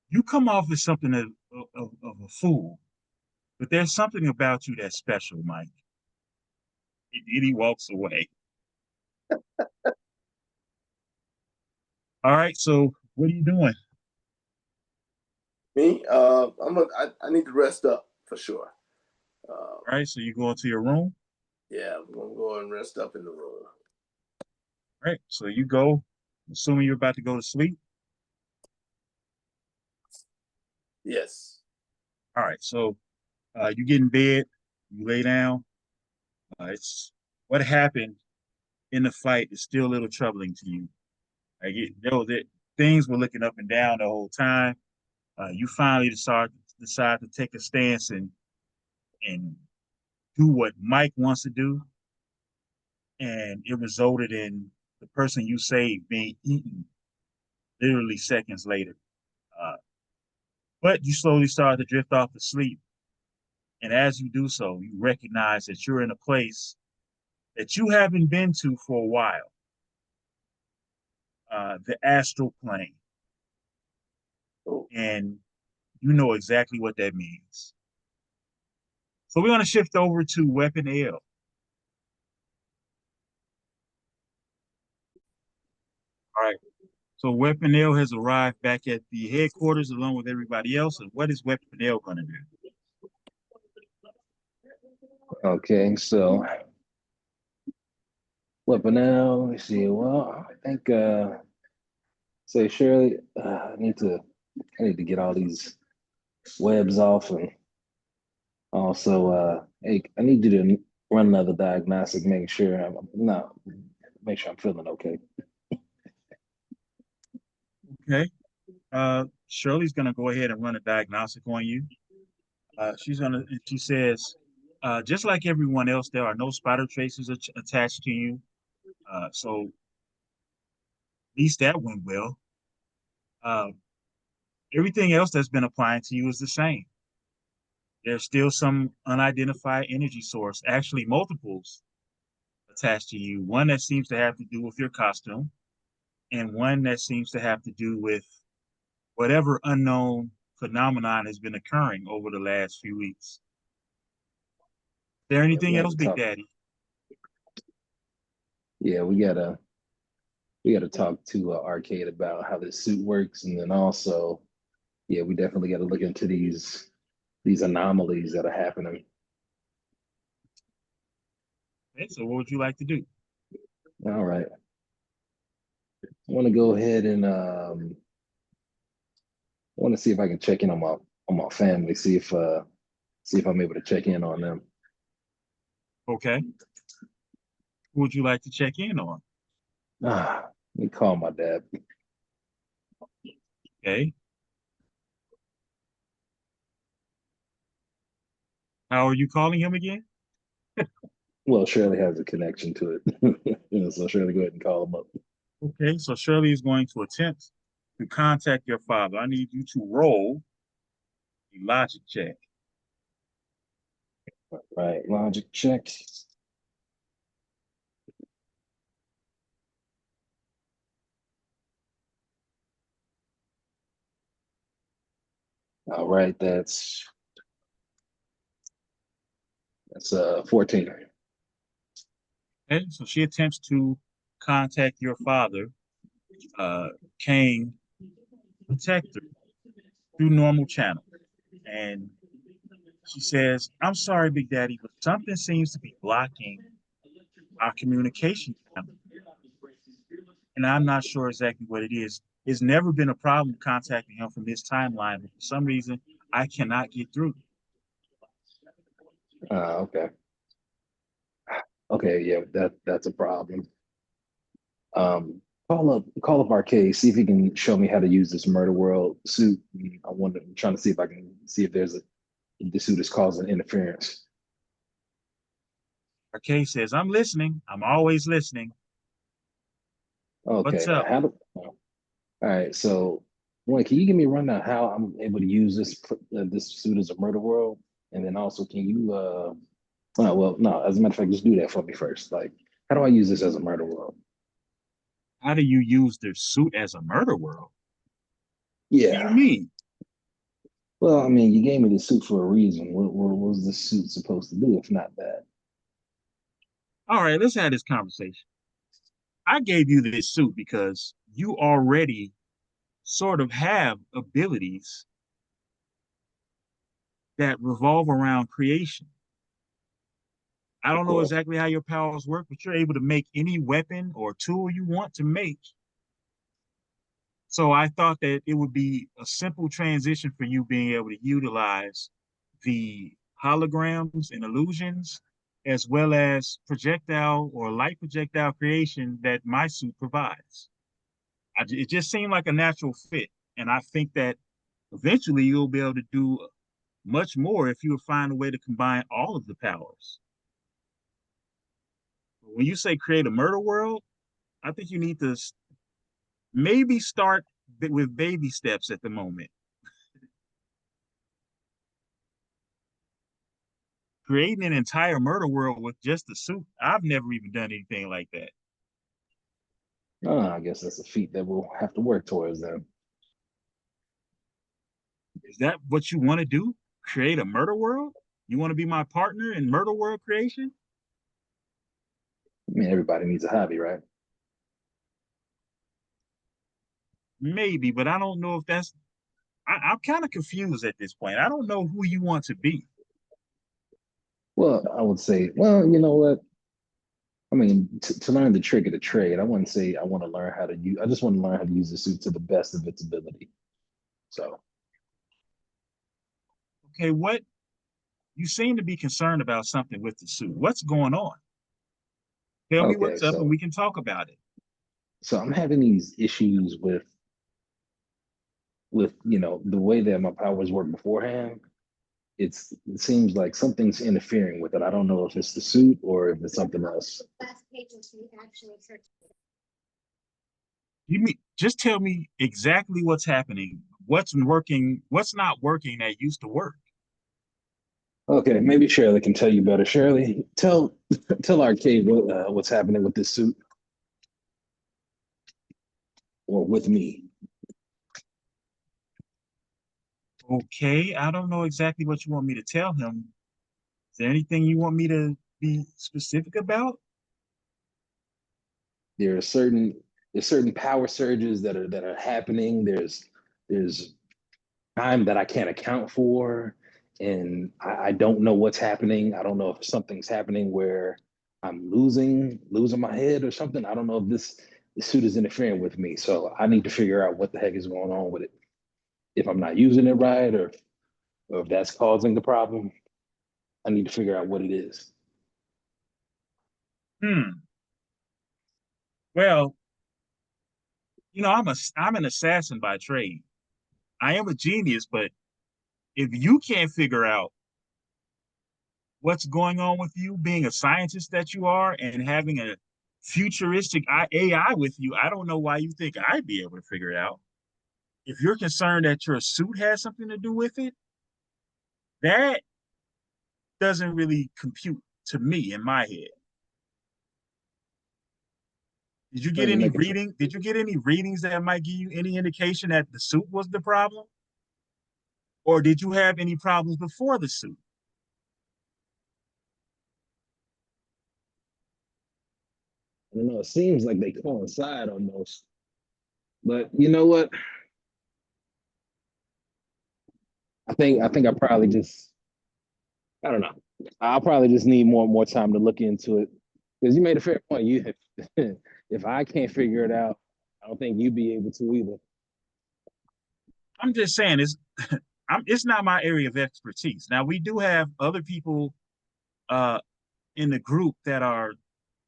You come off as something of a fool, but there's something about you that's special, Mike. And he walks away. All right, so what are you doing? Me, I need to rest up for sure. All right, so you go into your room. Yeah, I'm gonna go and rest up in the room. All right, so you go, assuming you're about to go to sleep. Yes. All right, so you get in bed, you lay down. It's what happened in the fight is still a little troubling to you. Like that things were looking up and down the whole time. You finally decide to take a stance and do what Mike wants to do, and it resulted in the person you saved being eaten literally seconds later. Uh, but you slowly start to drift off to sleep, and as you do so, you recognize that you're in a place that you haven't been to for a while. The astral plane. Oh. And you know exactly what that means. So we're going to shift over to Weapon L. All right. So Weapon L has arrived back at the headquarters along with everybody else. And what is Weapon L going to do? Okay, so Weapon L, let me see. Well, I think say Shirley, I need to get all these webs off, and also hey, I need you to run another diagnostic, make sure I'm feeling okay. Okay. Shirley's going to go ahead and run a diagnostic on you. She says, just like everyone else, there are no spider traces attached to you. So at least that went well. Everything else that's been applying to you is the same. There's still some unidentified energy source, actually multiples attached to you. One that seems to have to do with your costume, and one that seems to have to do with whatever unknown phenomenon has been occurring over the last few weeks. Is there anything else, Big Daddy? Yeah, we gotta talk to Arcade about how this suit works, and then also Yeah, we definitely got to look into these anomalies that are happening. Okay, so what would you like to do? All right. I want to go ahead and I want to see if I can check in on my family, see if I'm able to check in on them. Okay. Who would you like to check in on? Let me call my dad. Okay. How are you calling him again? Well, Shirley has a connection to it. So Shirley, go ahead and call him up. Okay, so Shirley is going to attempt to contact your father. I need you to roll a logic check. Right, logic check. All right, that's 14. Okay, so she attempts to contact your father, Kane Protector, through normal channel. And she says, I'm sorry, Big Daddy, but something seems to be blocking our communication channel. And I'm not sure exactly what it is. It's never been a problem contacting him from this timeline, but for some reason, I cannot get through. Okay. Okay, yeah, that's a problem. Call up Arcade, see if he can show me how to use this Murder World suit. I'm trying to see if I can see if the suit is causing interference. Arcade says, I'm listening. I'm always listening. Okay, What's up? all right, so one, can you give me a rundown how I'm able to use this suit as a Murder World? And then also, can you well, no, as a matter of fact, just do that for me first. Like, how do I use this as a Murder World? How do you use their suit as a murder world? What do you Yeah. mean? Well, I mean, you gave me the suit for a reason. What was the suit supposed to do if not that? All right, let's have this conversation. I gave you this suit because you already sort of have abilities that revolve around creation. I Of don't know course. exactly how your powers work, but you're able to make any weapon or tool you want to make. So I thought that it would be a simple transition for you being able to utilize the holograms and illusions, as well as projectile or light projectile creation that my suit provides. It just seemed like a natural fit. And I think that eventually you'll be able to do much more if you find a way to combine all of the powers. When you say create a murder world, I think you need to maybe start with baby steps at the moment. Creating an entire murder world with just a suit, I've never even done anything like that. I guess that's a feat that we'll have to work towards then. Is that what you want to do? Create a murder world? You want to be my partner in murder world creation? I mean, everybody needs a hobby, right? Maybe, but I don't know if that's. I'm kind of confused at this point. I don't know who you want to be. Well, I would say, well, you know what? I mean, to learn the trick of the trade, I wouldn't say I want to learn how to use. I just want to learn how to use the suit to the best of its ability. So, Okay, what you seem to be concerned about something with the suit. What's going on? Tell me okay, what's up and we can talk about it. so I'm having these issues with the way that my powers work beforehand. It seems like something's interfering with it. I don't know if it's the suit or if it's something else. You mean just tell me exactly what's happening, what's working, what's not working that used to work. Okay, maybe Shirley can tell you better. Shirley, tell Arcade what's happening with this suit or with me. Okay, I don't know exactly what you want me to tell him. Is there anything you want me to be specific about? There are certain power surges that are happening. There's time that I can't account for, and I don't know what's happening. I don't know if something's happening where I'm losing my head or something. I don't know if the suit is interfering with me. So I need to figure out what the heck is going on with it. If I'm not using it right, or if that's causing the problem, I need to figure out what it is. Well, I'm an assassin by trade. I am a genius, but if you can't figure out what's going on with you, being a scientist that you are, and having a futuristic AI with you, I don't know why you think I'd be able to figure it out. If you're concerned that your suit has something to do with it, that doesn't really compute to me in my head. Did you get You're any making reading? Did you get any readings that might give you any indication that the suit was the problem? Or did you have any problems before the suit? I don't know. It seems like they coincide almost. But you know what? I think I probably just I don't know. I'll probably just need more time to look into it. Because you made a fair point. You if I can't figure it out, I don't think you'd be able to either. I'm just saying it's not my area of expertise. Now we do have other people uh, in the group that are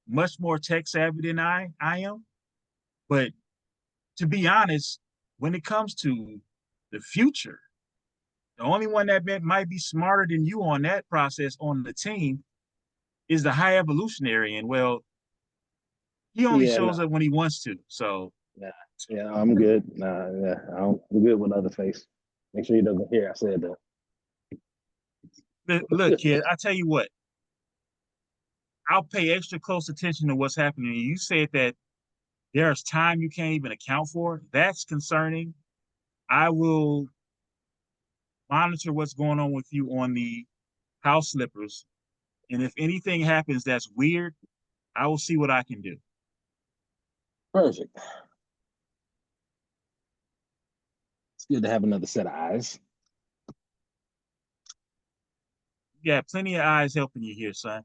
much more tech savvy than I am. But to be honest, when it comes to the future, the only one that might be smarter than you on that process on the team is the high evolutionary. And well, he only Yeah, shows no, up when he wants to. So nah, yeah, I'm good. Nah, yeah, I'm good with other face. Make sure he doesn't hear I said look, that. kid, I tell you what, I'll pay extra close attention to what's happening. You said that there's time you can't even account for. That's concerning. I will monitor what's going on with you on the house slippers. And if anything happens that's weird, I will see what I can do. Perfect. It's good to have another set of eyes. You got plenty of eyes helping you here, son.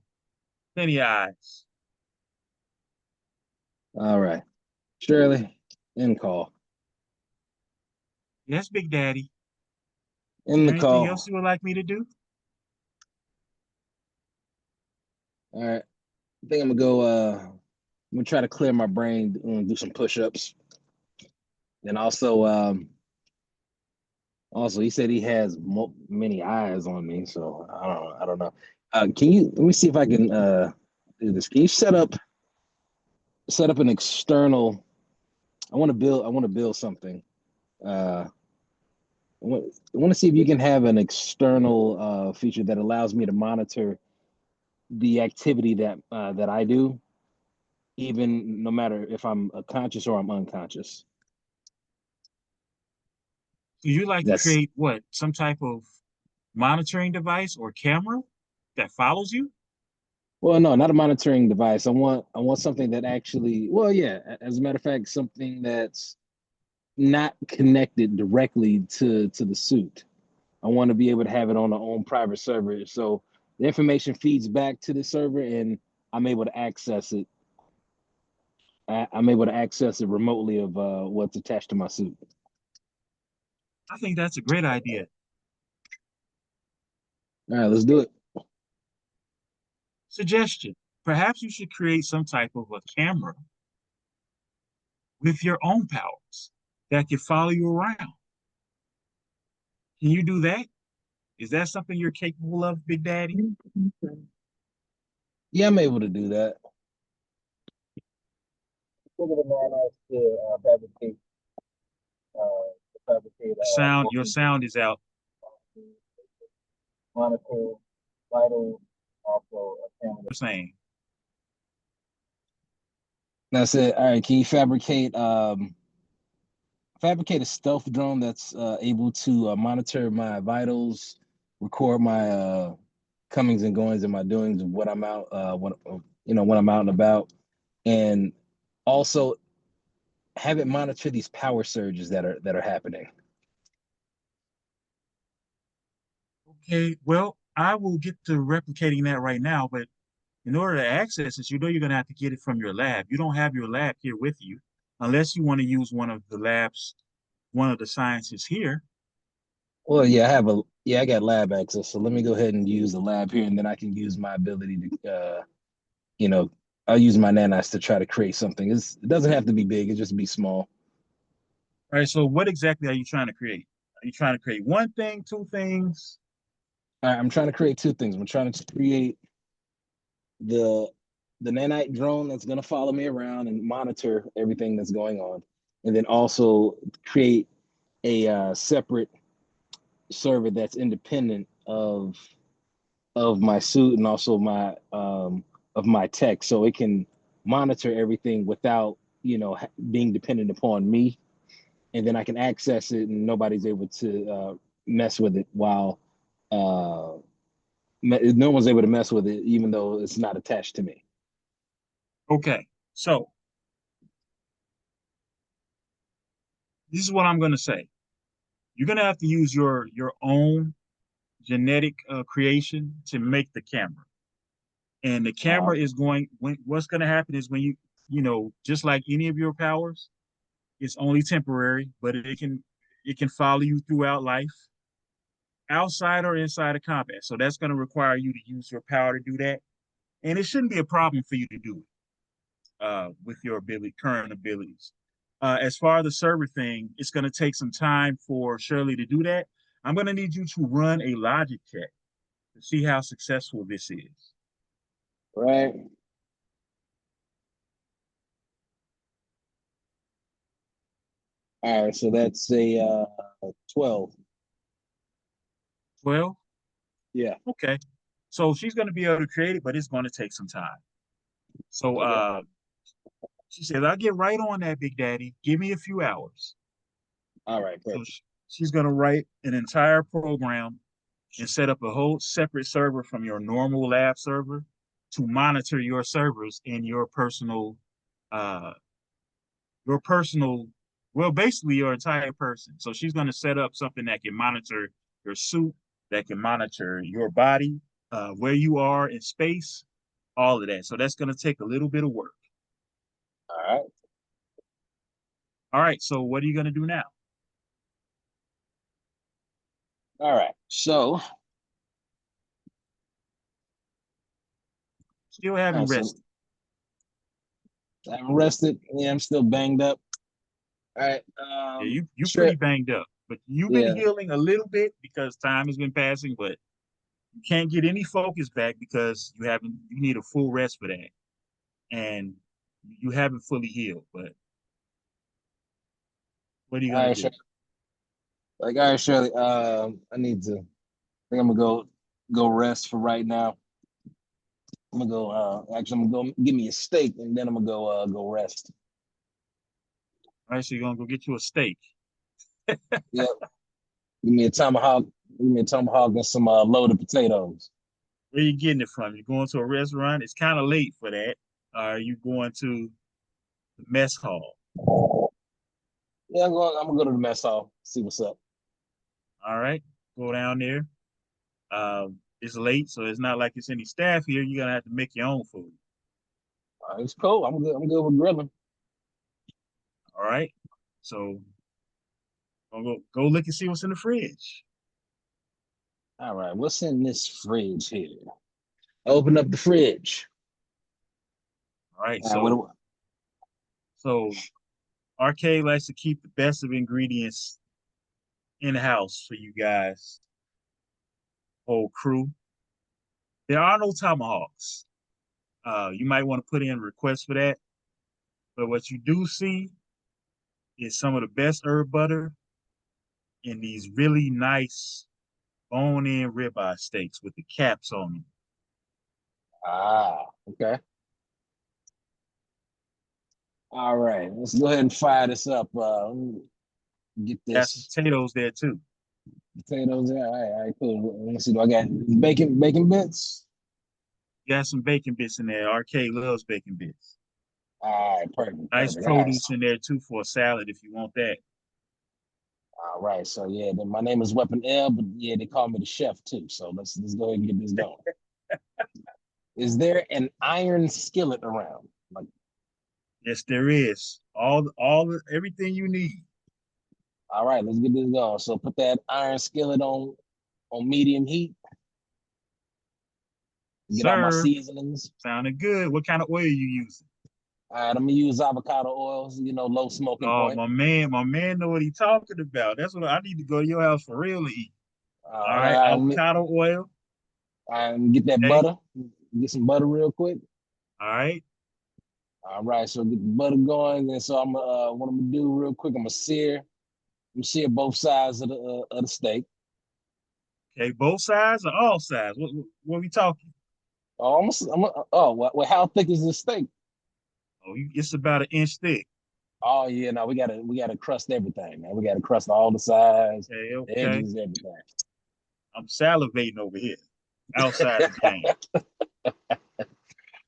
Plenty of eyes. All right. Shirley, end call. Yes, Big Daddy. Is In there the anything else call. you would like me to do? All right. I think I'm gonna try to clear my brain and do some push-ups. And also he said he has many eyes on me, so I don't know. Can you let me see if I can do this? Can you set up an external? I want to build something. Uh, I want to see if you can have an external feature that allows me to monitor the activity that I do, even no matter if I'm conscious or I'm unconscious. So you like to That's create what? Some type of monitoring device or camera that follows you? Well, no, not a monitoring device. I want something that actually, well, yeah, as a matter of fact, something that's not connected directly to the suit. I want to be able to have it on our own private server. So the information feeds back to the server and I'm able to access it. I'm able to access it remotely of what's attached to my suit. I think that's a great idea. All right, let's do it. Suggestion. Perhaps you should create some type of a camera with your own powers that can follow you around. Can you do that? Is that something you're capable of, Big Daddy? Yeah, I'm able to do that. Look at the man has to fabricate Your sound is out. monitor vital, also a camera. You're saying. That's it. All right, can you fabricate a stealth drone that's able to monitor my vitals, record my comings and goings and my doings of what I'm out when I'm out and about, and also have it monitor these power surges that are happening. Okay, well, I will get to replicating that right now, but in order to access it, you're going to have to get it from your lab. You don't have your lab here with you, unless you want to use one of the labs, one of the scientists here. Well, yeah, I got lab access. So let me go ahead and use the lab here, and then I can use my ability to, you know, I'll use my nanites to try to create something. It doesn't have to be big; it just be small. All right, so what exactly are you trying to create? Are you trying to create one thing, two things? All right, I'm trying to create two things. I'm trying to create the the nanite drone that's going to follow me around and monitor everything that's going on, and then also create a separate server that's independent of my suit and also my of my tech, so it can monitor everything without being dependent upon me, and then I can access it and nobody's able to mess with it while no one's able to mess with it even though it's not attached to me. Okay, so this is what I'm going to say. You're going to have to use your own genetic creation to make the camera. And the camera is going, what's going to happen is when just like any of your powers, it's only temporary, but it can follow you throughout life, outside or inside of combat. So that's going to require you to use your power to do that. And it shouldn't be a problem for you to do it with your current abilities. As far as the server thing, it's going to take some time for Shirley to do that. I'm going to need you to run a logic check to see how successful this is. Right. All right, so that's a 12. 12? Yeah. Okay. So she's going to be able to create it, but it's going to take some time. So Okay. she says, I'll get right on that, Big Daddy. Give me a few hours. All right, So perfect. she's going to write an entire program and set up a whole separate server from your normal lab server to monitor your servers in uh, your personal, well, basically your entire person. So she's going to set up something that can monitor your suit, that can monitor your body, where you are in space, all of that. So that's going to take a little bit of work. All right. All right. So what are you going to do now? All right. So, Still all haven't right, so rested. I'm rested. Yeah, I'm still banged up. All right. Yeah, you Sure. pretty banged up, but you've been Yeah. healing a little bit because time has been passing, but you can't get any focus back because you need a full rest for that. And you haven't fully healed, but what are you All gonna right, do? Shirley. Like, all right, Shirley. I need to. I think I'm gonna go rest for right now. I'm gonna go. Actually, I'm gonna go give me a steak, and then I'm gonna go rest. All right, so you're gonna go get you a steak. Yep. Give me a tomahawk. Give me a tomahawk and some loaded potatoes. Where are you getting it from? You going to a restaurant? It's kind of late for that. Are you going to the mess hall? Yeah, I'm gonna go to the mess hall. See what's up. All right, go down there. It's late, so it's not like it's any staff here. You're gonna have to make your own food. It's cool. I'm good. I'm good with grilling. All right, so go look and see what's in the fridge. All right. What's in this fridge here? Open up the fridge. All right, All right. What do so Arcade likes to keep the best of ingredients in house for you guys, whole crew. There are no tomahawks. You might want to put in requests for that. But what you do see is some of the best herb butter in these really nice bone-in ribeye steaks with the caps on them. Okay. All right. Let's go ahead and fire this up. Get Got some this potatoes there too. potatoes there. All right, cool. Let's see. Do I got bacon bits? Got some bacon bits in there. Arcade loves bacon bits. All right, perfect, Nice perfect. All right. produce in there too for a salad if you want that. All right. So yeah, then my name is Weapon L, but yeah, they call me the chef too. So let's go ahead and get this going. Is there an iron skillet around? Like, Yes, there is. Everything you need. all right, let's get this going. So put that iron skillet on medium heat. Get all my Sir, seasonings. sounded good. What kind of oil you using? All right, I'm gonna use avocado oils, low smoking Oh, point. my man know what he talking about. That's what I need to go to your house for real to eat. All right, All right, avocado oil. get that Okay. butter. Get some butter real quick. All right. All right, so get the butter going, and so what I'm gonna do real quick. I'm gonna sear both sides of the steak. Okay, both sides or all sides? What we talking? Oh, well, how thick is this steak? Oh, it's about an inch thick. Oh yeah, no, we gotta crust everything, man. We gotta crust all the sides, Okay, the okay. edges, everything. I'm salivating over here, outside the game.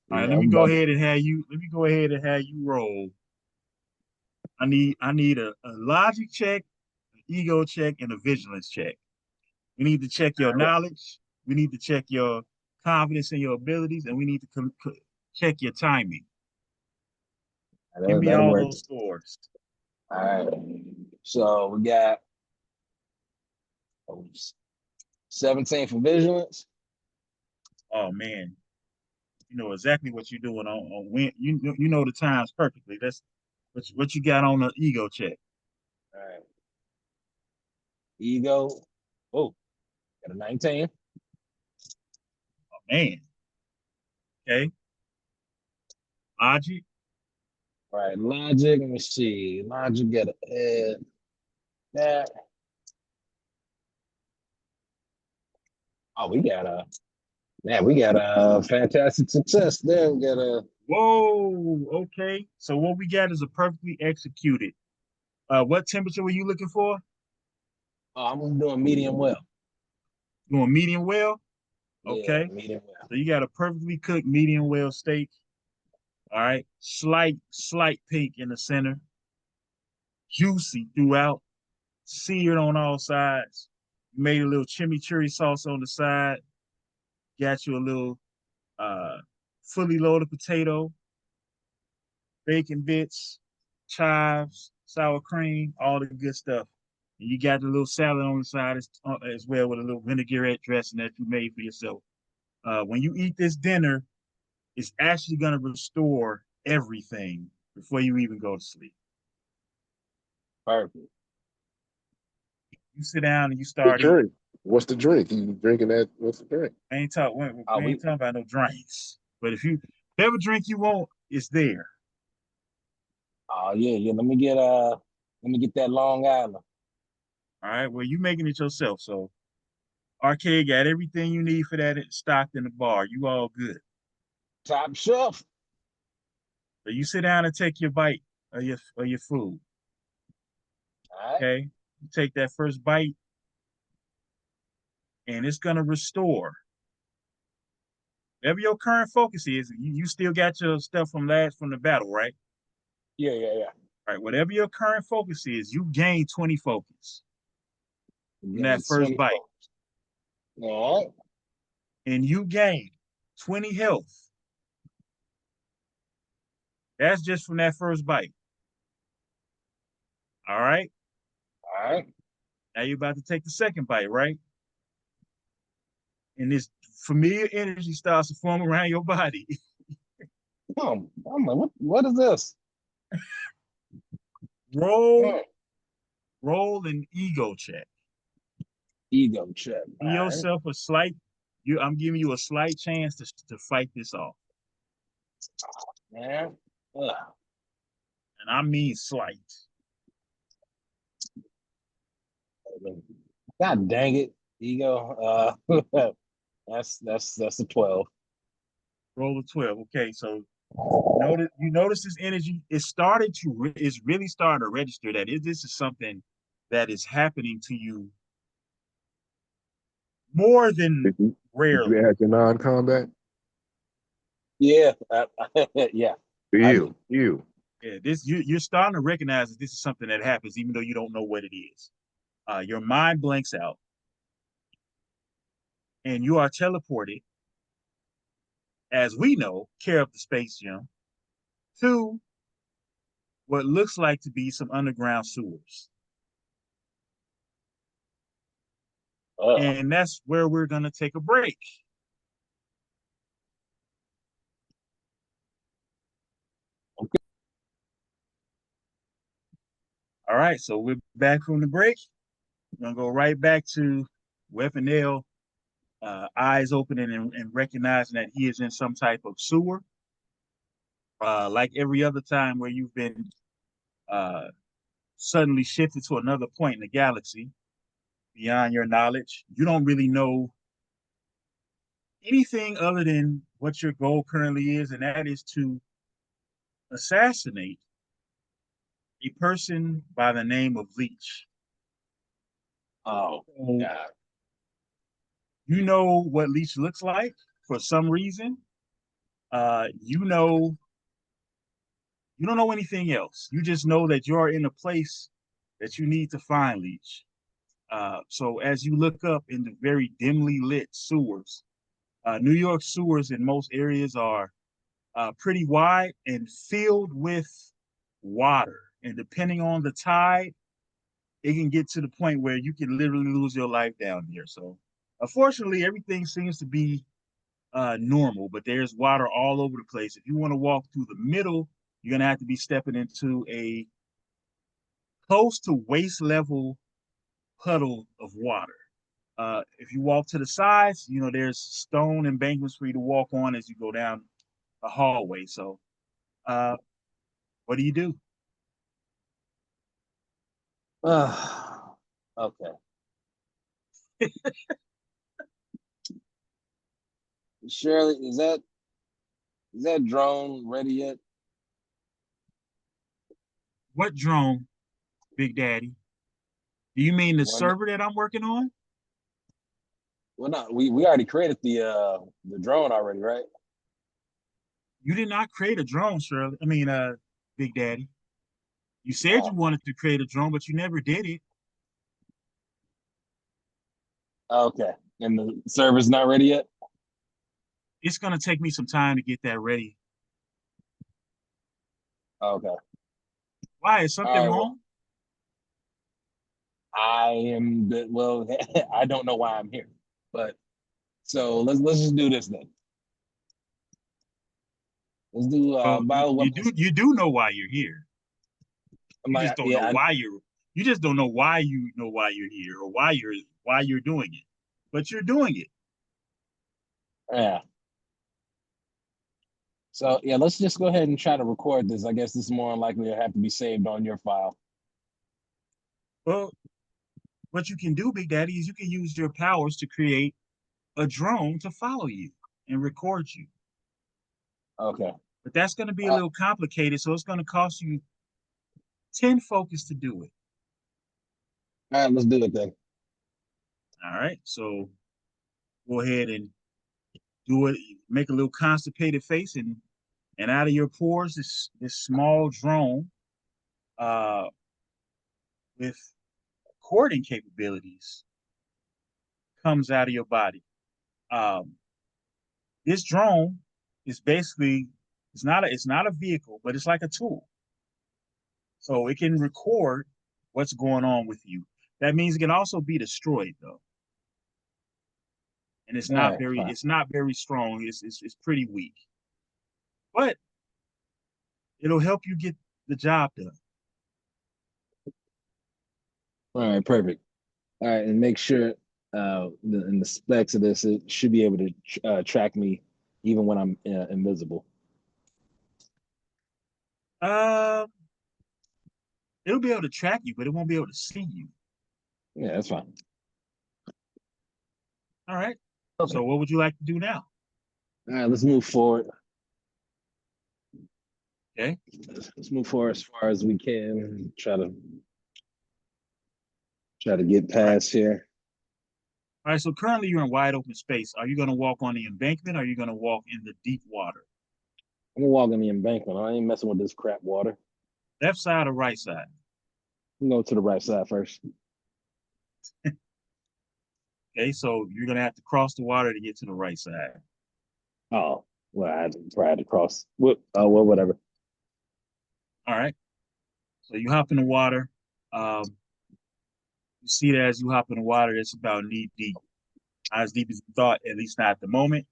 All right, Yeah, let me I'm go about to. ahead and have you. Let me go ahead and have you roll. I need a logic check, an ego check, and a vigilance check. We need to check your knowledge. We need to check your confidence in your abilities, and we need to check your timing. Give me That'll all work. those scores. All right. So we got 17 for vigilance. Oh man, you know exactly what you're doing on when you know the times perfectly. That's what you got on the ego check. All right. Ego. Oh, got a 19. Oh man. Okay. Logic. All right. Logic. Let me see. Logic got a that. Oh, we got a fantastic success there. We got a Whoa. Okay. So what we got is a perfectly executed. What temperature were you looking for? I'm doing medium well. Doing medium well. Yeah, Okay. medium well. So you got a perfectly cooked medium well steak. All right. Slight pink in the center. Juicy throughout. Seared on all sides. Made a little chimichurri sauce on the side. Got you a little uh fully loaded potato, bacon bits, chives, sour cream, all the good stuff. And you got the little salad on the side as well with a little vinaigrette dressing that you made for yourself. When you eat this dinner, it's actually going to restore everything before you even go to sleep. Perfect. You sit down and you The start eating. drink. What's the drink? You drinking that? What's the drink? We ain't talking about no drinks. But if you whatever drink you want, it's there. Oh yeah. Let me get that Long Island. All right. Well, you making it yourself. So Arcade got everything you need for that stocked in the bar. You all good. Top shelf. So you sit down and take your bite of your food. All right. Okay. You take that first bite, and it's gonna restore. Whatever your current focus is, you still got your stuff from the battle, right? Yeah. All right. Whatever your current focus is, you gain 20 focus from Give that me first 20 bite. folks. All right. And you gain 20 health. That's just from that first bite. All right. All right. Now you're about to take the second bite, right? And this familiar energy starts to form around your body. I'm like, what is this? roll, Hmm. roll an ego check. Ego check. Give All right. yourself a slight. I'm giving you a slight chance to fight this off, Man. Ugh. and I mean slight. God dang it. Ego. That's a 12. Roll a 12. Okay, so you notice this energy. It's really starting to register that this is something that is happening to you more than Did rarely. you add your non-combat? Yeah. Yeah. I do. You. Yeah, you're starting to recognize that this is something that happens, even though you don't know what it is. your mind blanks out, and you are teleported, as we know, care of the space gem, to what looks like to be some underground sewers. Oh, And that's where we're going to take a break. okay. All right, so we're back from the break. We're going to go right back to Weapon L, eyes opening and recognizing that he is in some type of sewer. Like every other time where you've been uh, suddenly shifted to another point in the galaxy beyond your knowledge, you don't really know anything other than what your goal currently is, and that is to assassinate a person by the name of Leech. Oh, So God. you know what Leech looks like for some reason. You know, you don't know anything else. You just know that you're in a place that you need to find Leech. So as you look up in the very dimly lit sewers, New York sewers in most areas are pretty wide and filled with water. And depending on the tide, it can get to the point where you can literally lose your life down here. So, unfortunately, everything seems to be normal, but there's water all over the place. If you want to walk through the middle, you're going to have to be stepping into a close to waist level puddle of water. If you walk to the sides, you know, there's stone embankments for you to walk on as you go down a hallway. So, uh, what do you do? Okay. Shirley, is that drone ready yet? What drone, Big Daddy? Do you mean the Well, server that I'm working on? well, not we already created the drone already, right? You did not create a drone, Shirley. Big Daddy. You said you Oh, wanted to create a drone, but you never did it. okay. And the server's not ready yet? It's gonna take me some time to get that ready. Okay. Why? Is All something right. Well, wrong? I am well, I don't know why I'm here. But so let's just do this then. Let's do Well, bioweapons. you do know why you're here. I'm You just like, don't know yeah, why you're. You just don't know why you're here or why you're doing it. But you're doing it. yeah. So yeah, let's just go ahead and try to record this. I guess this is more likely to have to be saved on your file. Well, what you can do, Big Daddy, is you can use your powers to create a drone to follow you and record you. Okay. But that's going to be a Uh, little complicated, so it's going to cost you 10 focus to do it. all right, let's do it then. All right. So go ahead and do it. Make a little constipated face, and out of your pores, this small drone uh, with recording capabilities comes out of your body. Um, this drone is basically it's not a vehicle, but it's like a tool. So it can record what's going on with you. That means it can also be destroyed though. And All right, fine. it's not very strong. It's pretty weak. But it'll help you get the job done. All right, perfect. All right, and make sure in the specs of this, it should be able to track me even when I'm invisible. Uh it'll be able to track you, but it won't be able to see you. Yeah, that's fine. All right. Okay. So what would you like to do now? All right, let's move forward. Okay. Let's move forward as far as we can. Try to get All right. past here. All right. So currently you're in wide open space. Are you going to walk on the embankment or are you going to walk in the deep water? I'm gonna walk in the embankment. I ain't messing with this crap water. Left side or right side? I'm going to the right side first. Okay, so you're gonna have to cross the water to get to the right side. Oh, well, I had to cross. Whoop. Oh, well, whatever. All right. So you hop in the water. You see that as you hop in the water, it's about knee deep. Not as deep as you thought, at least not at the moment.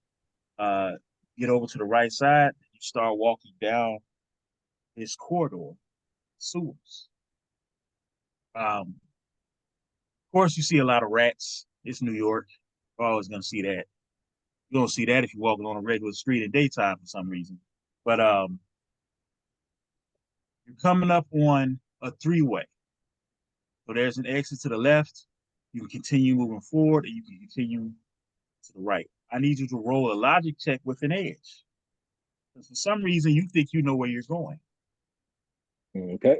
Uh, get over to the right side. You start walking down this corridor, sewers. Of course, you see a lot of rats. It's New York. You're always gonna see that. You don't see that if you're walking on a regular street in daytime for some reason. But you're coming up on a three-way. So there's an exit to the left. You can continue moving forward, and you can continue to the right. I need you to roll a logic check with an edge. Because for some reason, you think you know where you're going. Okay.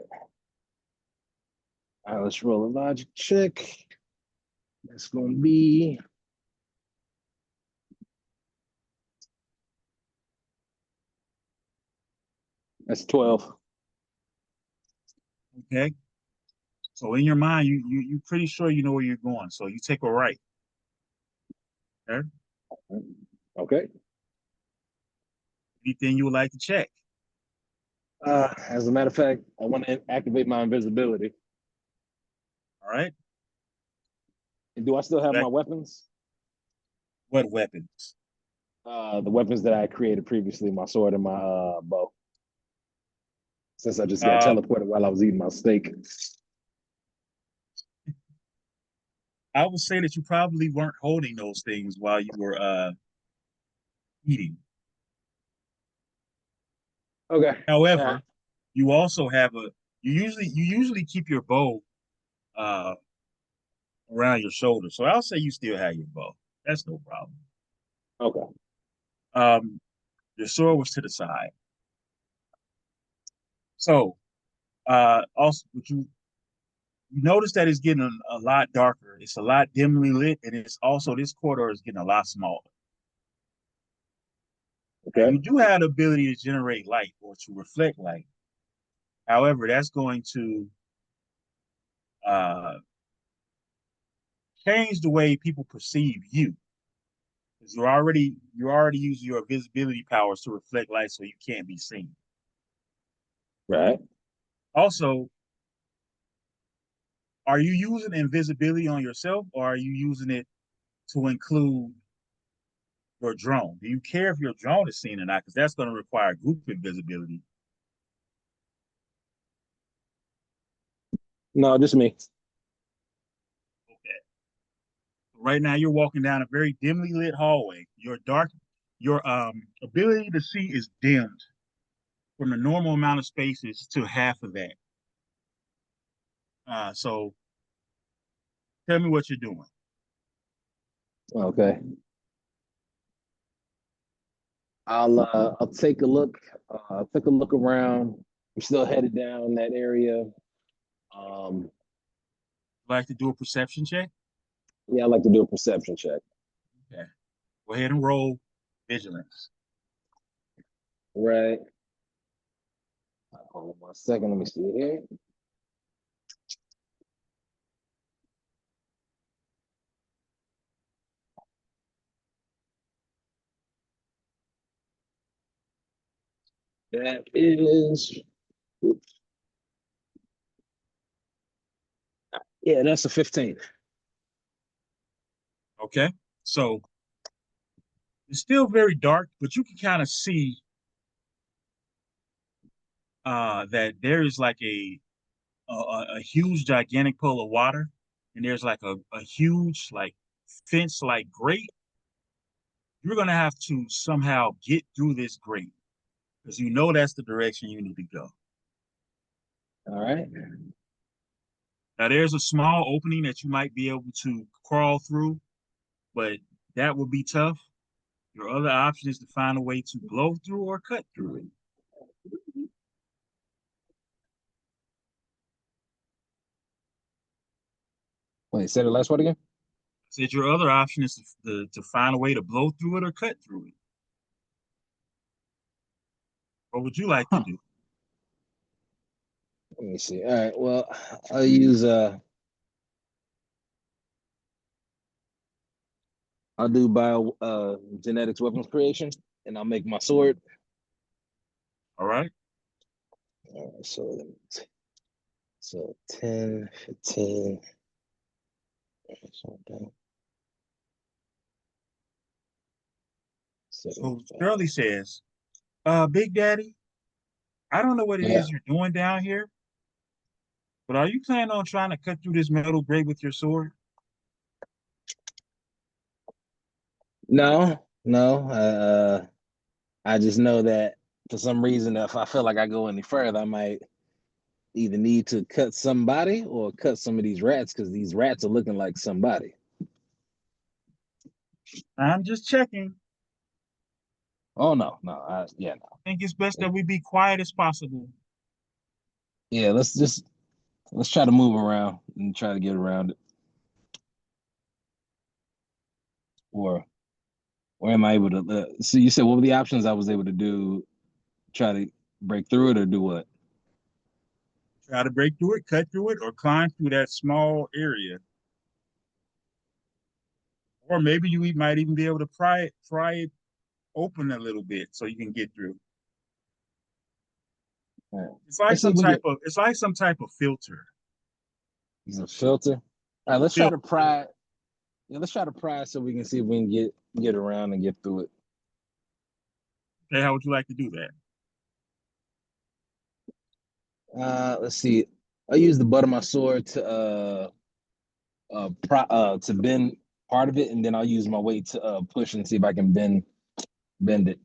All right, let's roll a logic check. That's going to be that's 12. Okay. So in your mind, you're pretty sure you know where you're going. So you take a right. Okay. Okay. Anything you would like to check? As a matter of fact, I want to activate my invisibility. All right. And do I still have Back, my weapons? what weapons? The weapons that I created previously, my sword and my bow. Since I just got Um, teleported while I was eating my steak. I would say that you probably weren't holding those things while you were eating. Okay. However, you also have a you usually keep your bow uh around your shoulder. So I'll say you still have your bow. That's no problem. Okay. Um, your sword was to the side. So also would you notice that it's getting a lot darker. It's a lot dimly lit, and it's also this corridor is getting a lot smaller. Now, Okay. you do have the ability to generate light or to reflect light. However, that's going to uh, change the way people perceive you. Because you're already using your visibility powers to reflect light so you can't be seen. Right. Also, are you using invisibility on yourself or are you using it to include your drone? Do you care if your drone is seen or not? Because that's going to require group invisibility. No, just me. Okay. Right now, you're walking down a very dimly lit hallway. Your ability to see is dimmed from the normal amount of spaces to half of that. So tell me what you're doing. Okay. I'll take a look. I'll take a look around. I'm still headed down that area. Um, Like to do a perception check? yeah, I like to do a perception check. Okay. Go ahead and roll vigilance. Right. Hold on 1 second. Let me see here. That is, oops. Yeah, that's a 15. Okay. So it's still very dark, but you can kind of see that there is like a huge gigantic pool of water, and there's like a huge like fence like grate. You're gonna have to somehow get through this grate because you know that's the direction you need to go. All right. Now there's a small opening that you might be able to crawl through, but that would be tough. Your other option is to find a way to blow through or cut through it. Wait, say the last one again? Said your other option is to find a way to blow through it or cut through it. What would you like to Huh. do? Let me see. All right. Well, I'll use I'll do bio genetics weapons creation, and I'll make my sword. All right. All right, so 10, 15. So 75. Shirley says, Big Daddy, I don't know what it Yeah. is you're doing down here, but are you planning on trying to cut through this metal grate with your sword? No, no. I just know that for some reason, if I feel like I go any further, I might either need to cut somebody or cut some of these rats because these rats are looking like somebody. I'm just checking. Oh no, no, no. I think it's best that we be quiet as possible. Yeah, let's try to move around and try to get around it. Or am I able to? So you said what were the options I was able to do? Try to break through it or do what? Try to break through it, cut through it, or climb through that small area. Or maybe you might even be able to pry it open a little bit so you can get through. Right. It's like Let's see if we get some type of filter. It's a filter. All right, let's try Fil- to pry. Yeah, let's try to pry so we can see if we can get around and get through it. Okay, how would you like to do that? Let's see. I use the butt of my sword to bend part of it, and then I'll use my weight to push and see if I can bend it.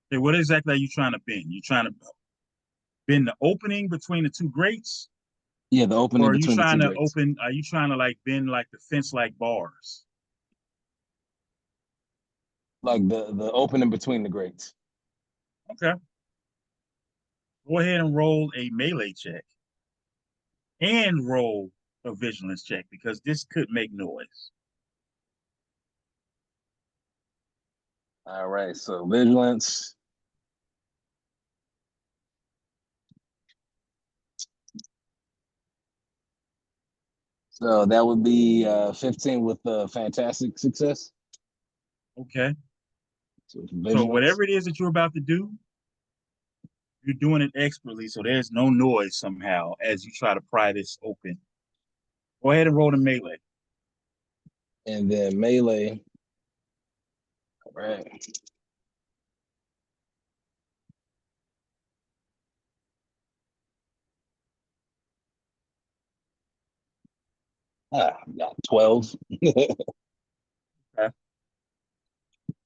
Okay, what exactly are you trying to bend? You trying to bend the opening between the two grates? Yeah, the opening Or are you between the trying two to grates, like bend like the fence like bars? like the opening between the grates. Okay. Go ahead and roll a melee check and roll a vigilance check because this could make noise. All right, so vigilance. So that would be 15 with fantastic success. Okay. So So vigilance. whatever it is that you're about to do, you're doing it expertly, so there's no noise somehow as you try to pry this open. Go ahead and roll the melee. And then melee. All right. Got 12. Okay.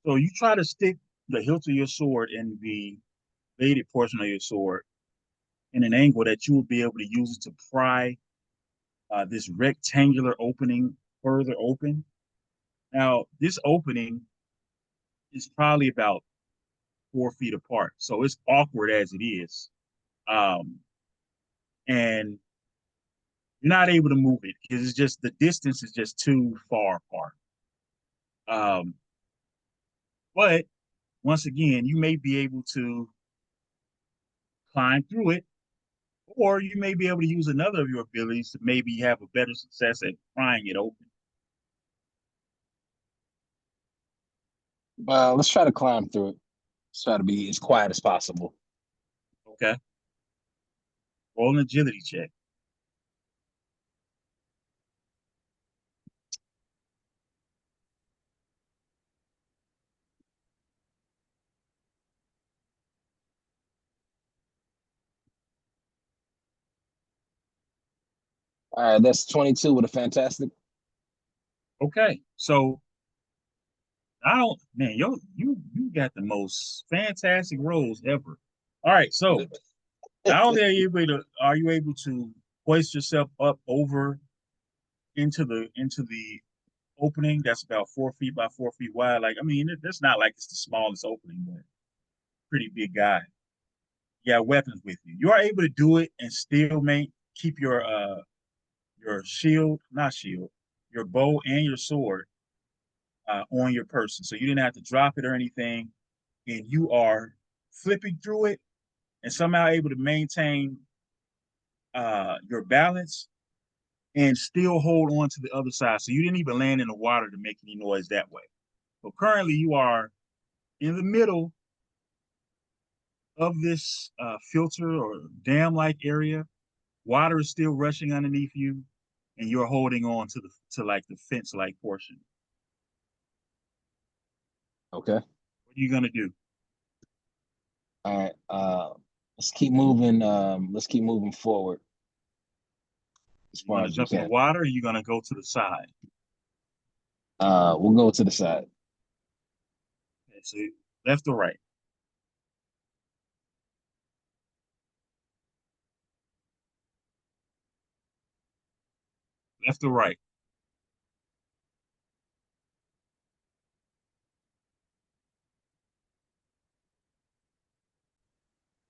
So you try to stick the hilt of your sword in the bladed portion of your sword in an angle that you will be able to use it to pry this rectangular opening further open. Now, this opening is probably about 4 feet apart, so it's awkward as it is, um, and you're not able to move it because it's just the distance is just too far apart. Um, but once again, you may be able to climb through it, or you may be able to use another of your abilities to maybe have a better success at prying it open. Let's try to climb through it. Let's try to be as quiet as possible. Okay. Roll an agility check. All right, that's 22 with a fantastic. Okay. So I don't, man, you got the most fantastic rolls ever. All right. So not only are you able to hoist yourself up over into the opening that's about 4 feet by 4 feet wide. Like, I mean, it's not like it's the smallest opening, but pretty big guy. You got weapons with you. You are able to do it and still keep your shield, not shield, your bow and your sword on your person. So you didn't have to drop it or anything, and you are flipping through it and somehow able to maintain your balance and still hold on to the other side. So you didn't even land in the water to make any noise that way. So currently you are in the middle of this filter or dam-like area. Water is still rushing underneath you, and you're holding on to the fence-like portion. Okay. What are you gonna do? All right. Let's keep moving. Let's keep moving forward as You far gonna as we jump in the can. water, or you gonna go to the side? We'll go to the side. Okay, so left or right? Left or right?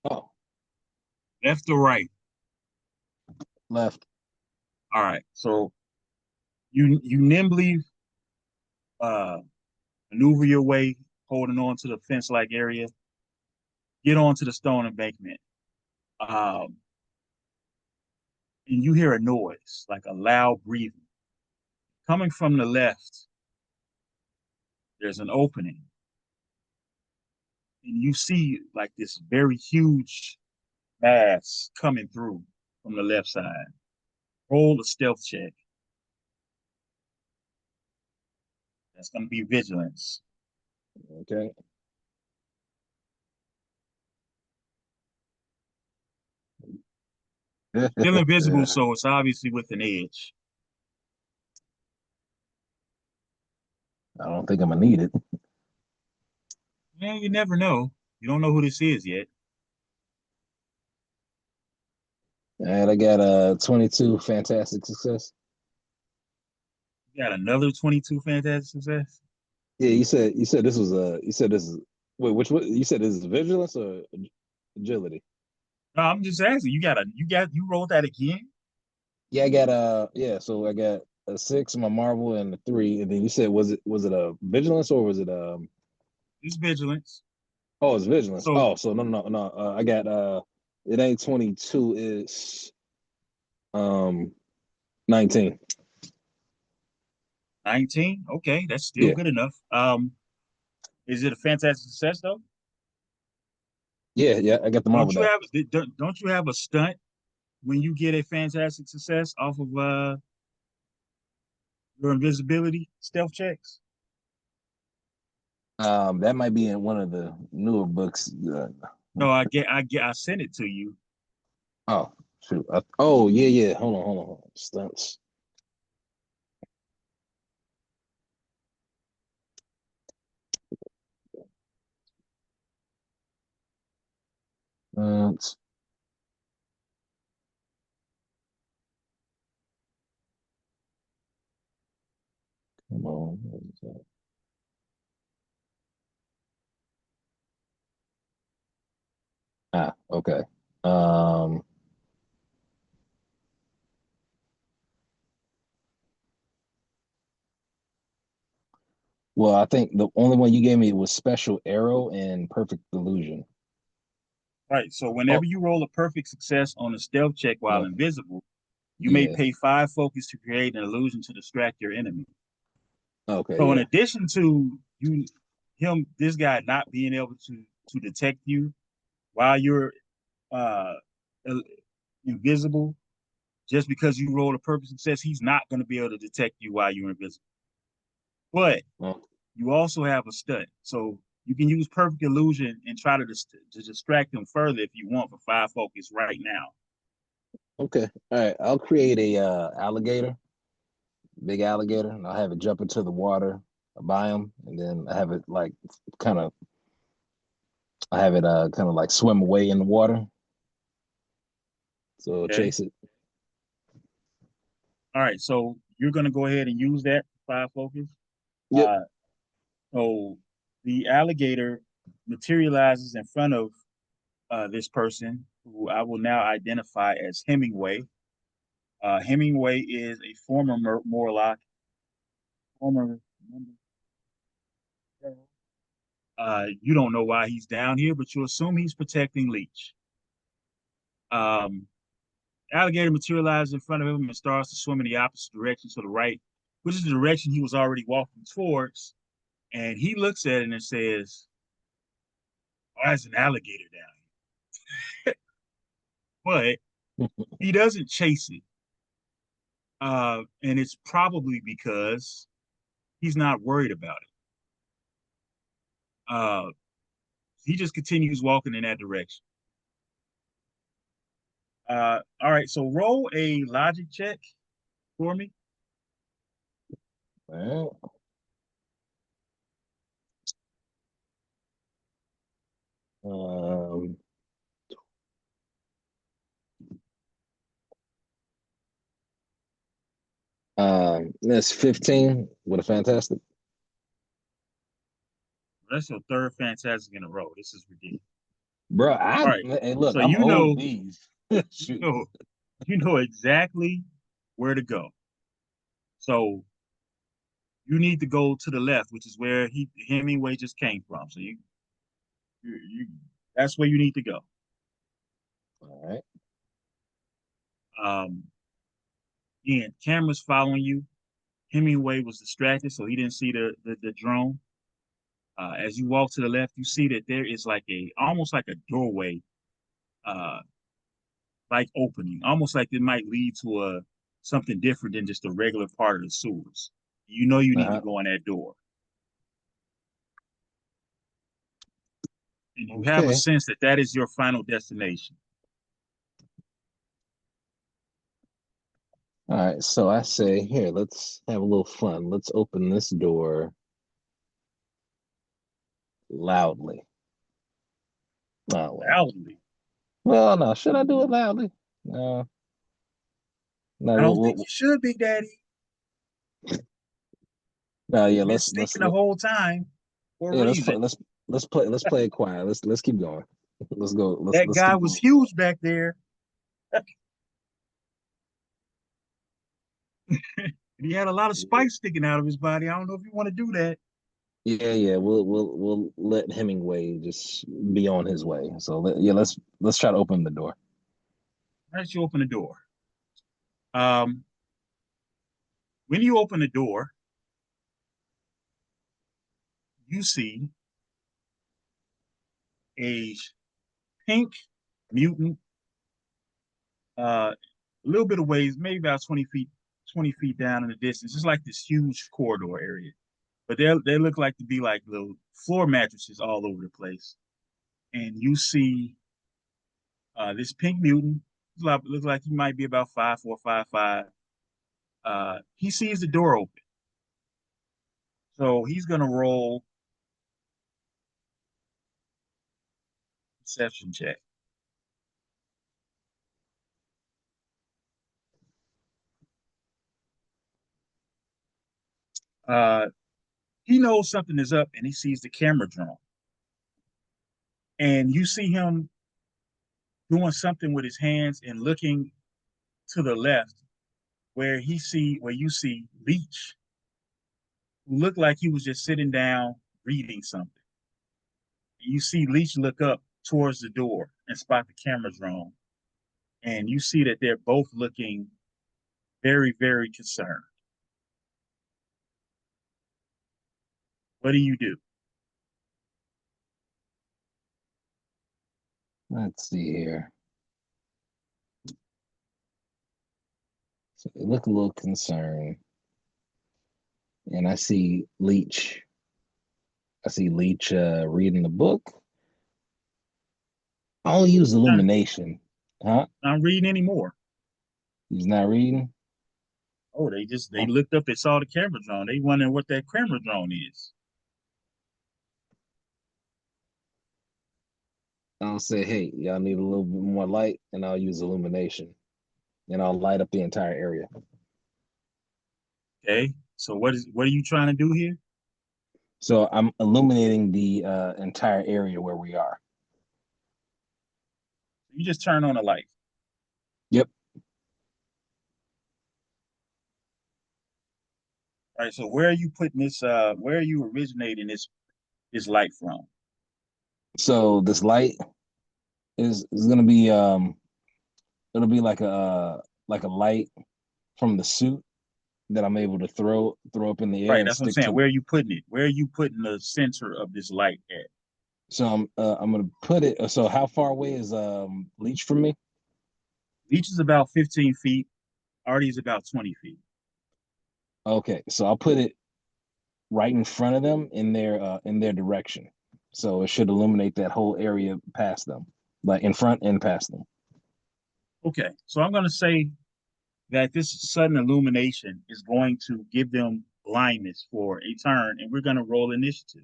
Oh, Left or right? left. All right. So you nimbly uh, maneuver your way, holding on to the fence-like area. Get onto the stone embankment, um, and you hear a noise, like a loud breathing coming from the left. There's an opening, and you see like this very huge mass coming through from the left side. Roll a stealth check. That's going to be vigilance. Okay. Still invisible, so it's obviously with an edge. I don't think I'm gonna need it. Yeah, you never know. You don't know who this is yet. And I got a 22 fantastic success. You got another 22 fantastic success. Yeah, you said this was you said this is wait, which one you said this is vigilance or agility? No, I'm just asking. You rolled that again. Yeah, I got yeah, so I got a 6, my marvel, and a 3, and then you said was it a vigilance or was it It's vigilance. oh it's vigilance. So Oh, so no, I got it ain't 22, it's um 19. 19. Okay, that's still Yeah. good enough. Is it a fantastic success though? Yeah, I got the marvel Don't you die. have don't you have a stunt when you get a fantastic success off of your invisibility stealth checks? That might be in one of the newer books. No, I sent it to you. Oh, shoot. Oh, yeah. Hold on. Stunts. Stunts. Come on. What is that? Okay. Um, well, I think the only one you gave me was special arrow and perfect illusion. Right. So whenever Oh, you roll a perfect success on a stealth check while okay. invisible, you may Yeah. pay 5 focus to create an illusion to distract your enemy. Okay, So in yeah. addition to this guy not being able to detect you while you're uh invisible, just because you rolled a perfect success, he's not going to be able to detect you while you're invisible. But Oh, you also have a stunt, so you can use perfect illusion and try to distract him further if you want for 5 focus right now. okay. All right. I'll create a alligator, big alligator, and I'll have it jump into the water by him, and then I have it like kind of I have it kind of like swim away in the water. So Okay. chase it. All right. So you're going to go ahead and use that 5 focus. Yep. Uh, so the alligator materializes in front of this person, who I will now identify as Hemingway. Hemingway is a former Morlock, former member. You don't know why he's down here, but you assume he's protecting Leech. Um, Alligator materializes in front of him and starts to swim in the opposite direction to the right, which is the direction he was already walking towards. And he looks at it and says, "Oh, there's an alligator down here." But he doesn't chase it. And it's probably because he's not worried about it. He just continues walking in that direction. All right, so roll a logic check for me. All right. That's 15 with a fantastic. That's your third fantastic in a row. This is ridiculous. Bro, All right, hey, look, so I'm you old know, these. you Shoot. know, you know exactly where to go. So you need to go to the left, which is where Hemingway just came from. So you that's where you need to go. All right. Um, Again, cameras following you. Hemingway was distracted, so he didn't see the drone. As you walk to the left, you see that there is like almost like a doorway, uh, like opening, almost like it might lead to something different than just a regular part of the sewers. You know you need to Uh-huh. go in that door, and you have a Okay. sense that that is your final destination. All right. So I say, here, let's have a little fun. Let's open this door loudly. Oh, well. Loudly. Well, no. Should I do it loudly? No. No. I don't think you should, Big Daddy. No. Yeah. You've been Let's sneaking the whole time for a yeah. Let's play. reason. Let's play it quiet. Let's keep going. Let's go. That Let's guy keep was going. huge back there. He had a lot of spikes sticking out of his body. I don't know if you want to do that. Yeah, yeah, we'll let Hemingway just be on his way. So yeah, let's try to open the door. As you open the door. Um, when you open the door, you see a pink mutant, a little bit of ways, maybe about 20 feet down in the distance. It's like this huge corridor area. But they look like to be like little floor mattresses all over the place. And you see this pink mutant, looks like he might be about 5'4", 5'5". He sees the door open. So he's gonna roll perception check. Uh, he knows something is up and he sees the camera drone. And you see him doing something with his hands and looking to the left where you see Leach, who looked like he was just sitting down reading something. You see Leach look up towards the door and spot the camera drone. And you see that they're both looking very, very concerned. What do you do? Let's see here. So they look a little concerned, and I see Leach. I see Leach reading the book. I'll use Not, illumination. Huh? not reading anymore. He's not reading. Oh, they looked up, they saw the camera drone. They wondering what that camera drone is. I'll say, hey, y'all need a little bit more light, and I'll use illumination, and I'll light up the entire area. Okay. So what are you trying to do here? So I'm illuminating the entire area where we are. You just turn on the light. Yep. All right. So where are you putting this? Where are you originating this light from? So this light is gonna be it'll be like a light from the suit that I'm able to throw up in the air Right, and that's what I'm stick saying. to. Where are you putting it? Where are you putting the center of this light at? So I'm gonna put it. So how far away is Leech from me? Each is about 15 feet. Artie is about 20 feet. Okay, so I'll put it right in front of them in their direction. So it should illuminate that whole area past them, like in front and past them. Okay, so I'm going to say that this sudden illumination is going to give them blindness for a turn, and we're going to roll initiative.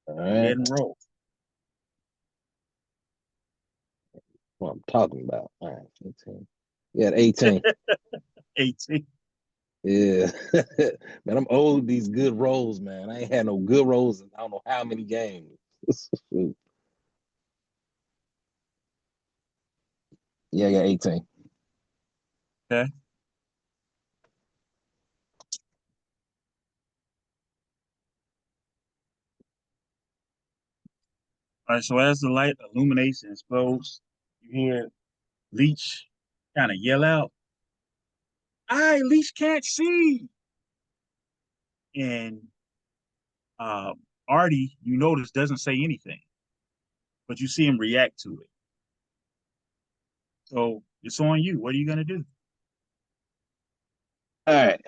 All Go ahead right, and roll. what I'm talking about. All right, 15. Yeah, 18. 18. Yeah, man, I'm owed these good rolls, man. I ain't had no good rolls in I don't know how many games. Yeah, I got 18. Okay. All right, so as the light illumination explodes, you hear Leech kind of yell out, Leech can't see. And uh, Artie, you notice, doesn't say anything, but you see him react to it. So it's on you. What are you going to do? All right.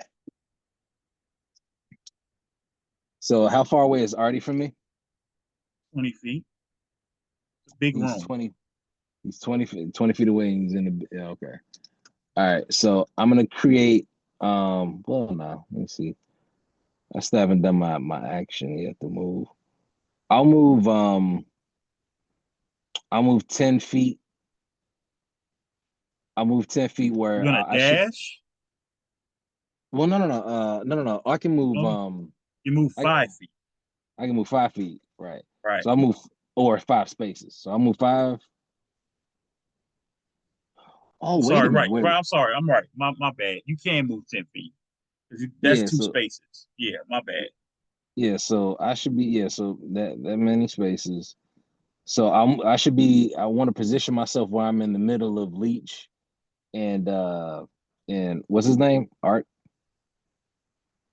So how far away is Artie from me? 20 feet. It's a big He's room. 20. He's 20 feet away. And he's in the yeah, okay. All right. So I'm gonna create. Well, no. Let me see. I still haven't done my action yet to move. I'll move. I'll move 10 feet. I'll move 10 feet You're where going to I should. dash. Well, no, no, no. No, no, no. I can move. No, you move I 5 feet. I can move 5 feet. Right. Right. So I'll move or 5 spaces. So I'll move five. Oh, I'm wait sorry. a minute. Right. Wait. Right. I'm sorry. I'm right. My bad. You can move 10 feet. That's Yeah. two So spaces. Yeah, my bad. yeah. So I should be. Yeah. So that many spaces. So I should be. I want to position myself where I'm in the middle of Leech and what's his name? Art.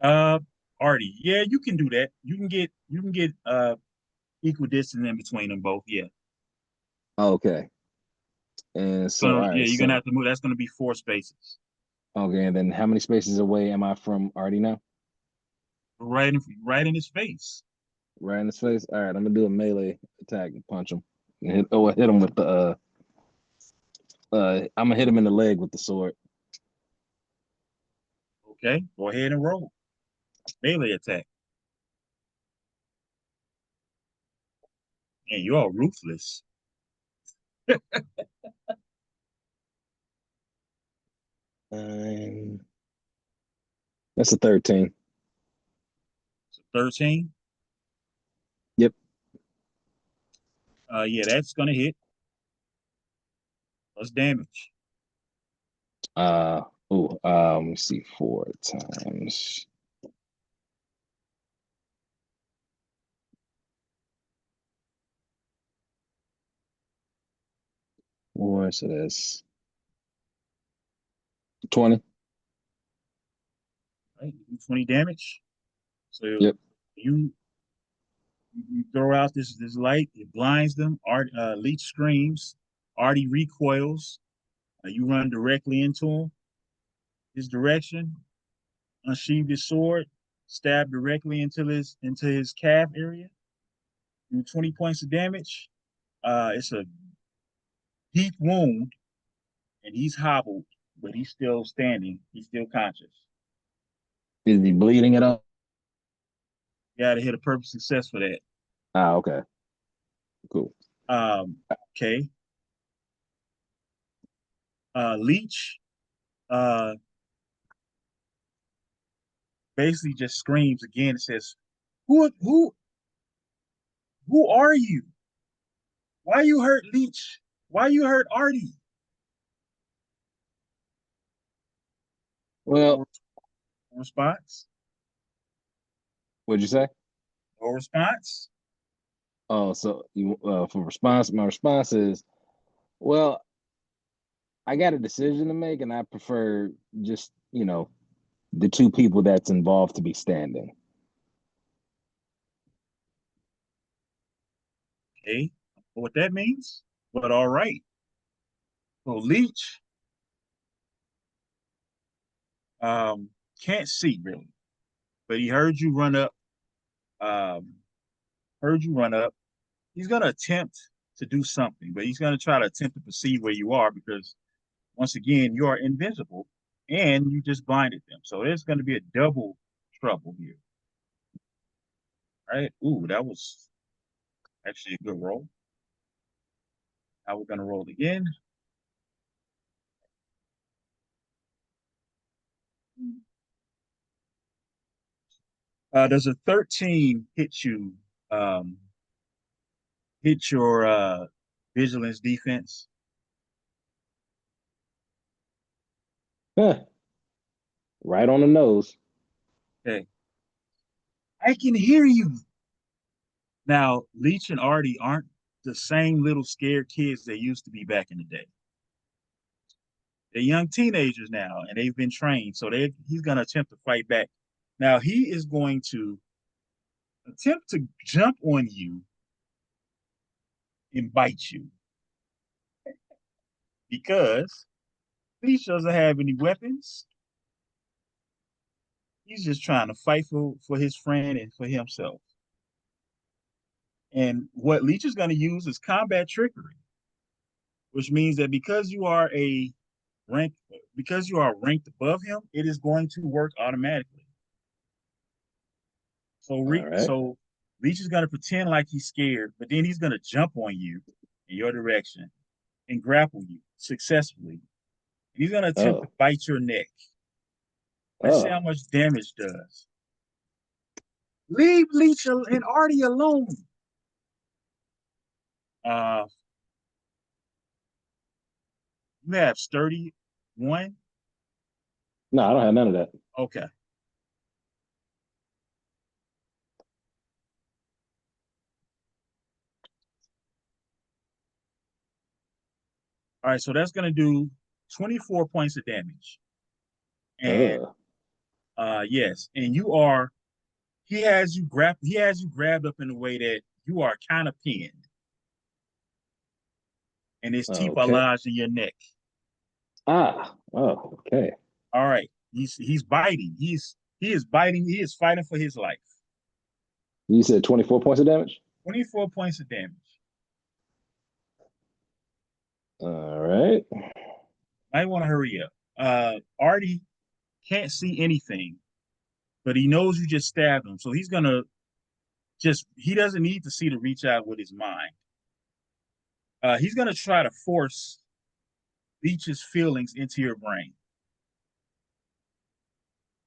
Uh, Artie. Yeah, you can do that. You can get equal distance in between them both. Yeah. Okay. And so all Yeah, right. you're gonna So have to move. That's gonna be 4 spaces. okay. And then how many spaces away am I from Artie now? Right in his face. Right in his face. All right. I'm gonna do a melee attack and punch him. And hit him with the I'm gonna hit him in the leg with the sword. Okay. Go ahead and roll. Melee attack. And you're ruthless. Um, that's a 13. So 13. Yep. Yeah, that's gonna hit. Plus damage. Uh let me see 4 times. Four, so that's 20. Right? 20 damage. So Yep. you you throw out this light, it blinds them. Leech screams. Artie recoils. You run directly into him. His direction, unsheathe his sword, stab directly into his calf area. Do 20 points of damage. It's a deep wound, and he's hobbled, but he's still standing. He's still conscious. Is he bleeding at all? You got to hit a perfect success for that. Ah, okay. Cool. Um, okay. Leech uh, basically just screams again and says, "Who who are you? Why you hurt Leech? Why you hurt Artie?" Well, No response. what'd you say? No response. Oh, so you for response, my response is, well, I got a decision to make, and I prefer just the two people that's involved to be standing. Okay, what that means? But all right. So Leech can't see really, but he heard you run up. Um, heard you run up. He's gonna attempt to do something, but he's gonna try to attempt to perceive where you are because once again you are invisible and you just blinded them. So there's gonna be a double trouble here. All right. Ooh, that was actually a good roll. Now we're gonna roll again. Does a 13 um, hit your vigilance defense? Huh, right on the nose. Okay. I can hear you. Now, Leech and Artie aren't the same little scared kids they used to be back in the day. They're young teenagers now, and they've been trained. So he's going to attempt to fight back. Now, he is going to attempt to jump on you and bite you because Leech doesn't have any weapons. He's just trying to fight for his friend and for himself. And what Leech is going to use is combat trickery, which means that rank because you are ranked above him, it is going to work automatically. All right. So Leech is going to pretend like he's scared, but then he's going to jump on you in your direction and grapple you successfully. He's going to attempt to bite your neck. Let's see how much damage does. Leave Leech and Artie alone. You have sturdy one. No, I don't have none of that. Okay. All right, so that's going to do 24 points of damage. And yes, and he has you grabbed up in a way that you are kind of pinned. And his teeth are lodged in your neck. Okay. All right. He's biting. He is biting. He is fighting for his life. You said 24 points of damage? 24 points of damage. All right. I want to hurry up. Artie can't see anything, but he knows you just stabbed him. So he's gonna he doesn't need to see to reach out with his mind. He's gonna try to force Leech's feelings into your brain.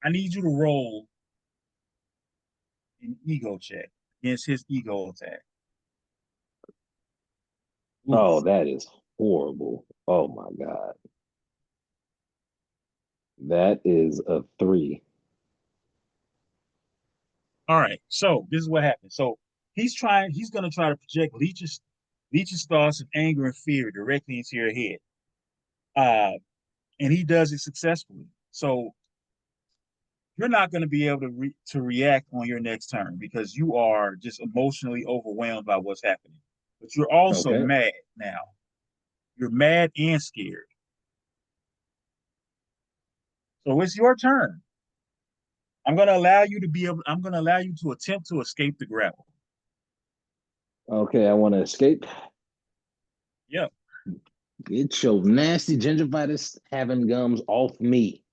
I need you to roll an ego check against his ego attack. Oof. Oh, that is horrible. Oh my God. That is a 3. All right. So this is what happened. So he's gonna try to project Leech's thoughts of anger and fear directly into your head. And he does it successfully. So you're not going to be able to react on your next turn because you are just emotionally overwhelmed by what's happening. But you're also mad now. You're mad and scared. So it's your turn. I'm going to allow you to attempt to escape the grapple. Okay, I want to escape. Yep. Get your nasty gingivitis having gums off me.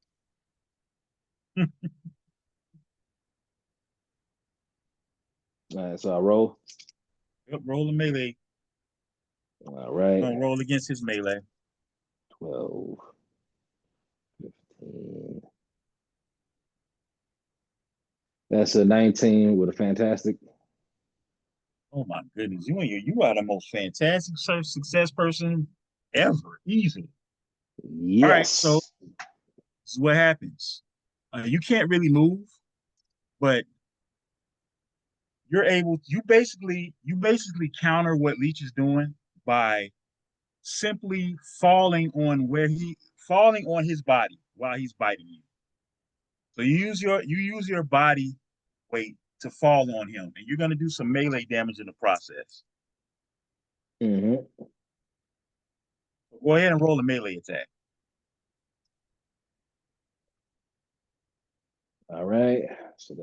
All right, so I roll. Yep, roll a melee. All right. Gonna roll against his melee. 12, 15. That's a 19 with a fantastic. Oh my goodness, you are the most fantastic success person ever. Easily. Yes. All right, so this is what happens. You can't really move, but you basically counter what Leech is doing by simply falling on his body while he's biting you. So you use your body weight to fall on him, and you're going to do some melee damage in the process. Mm-hmm. Go ahead and roll a melee attack. All right. So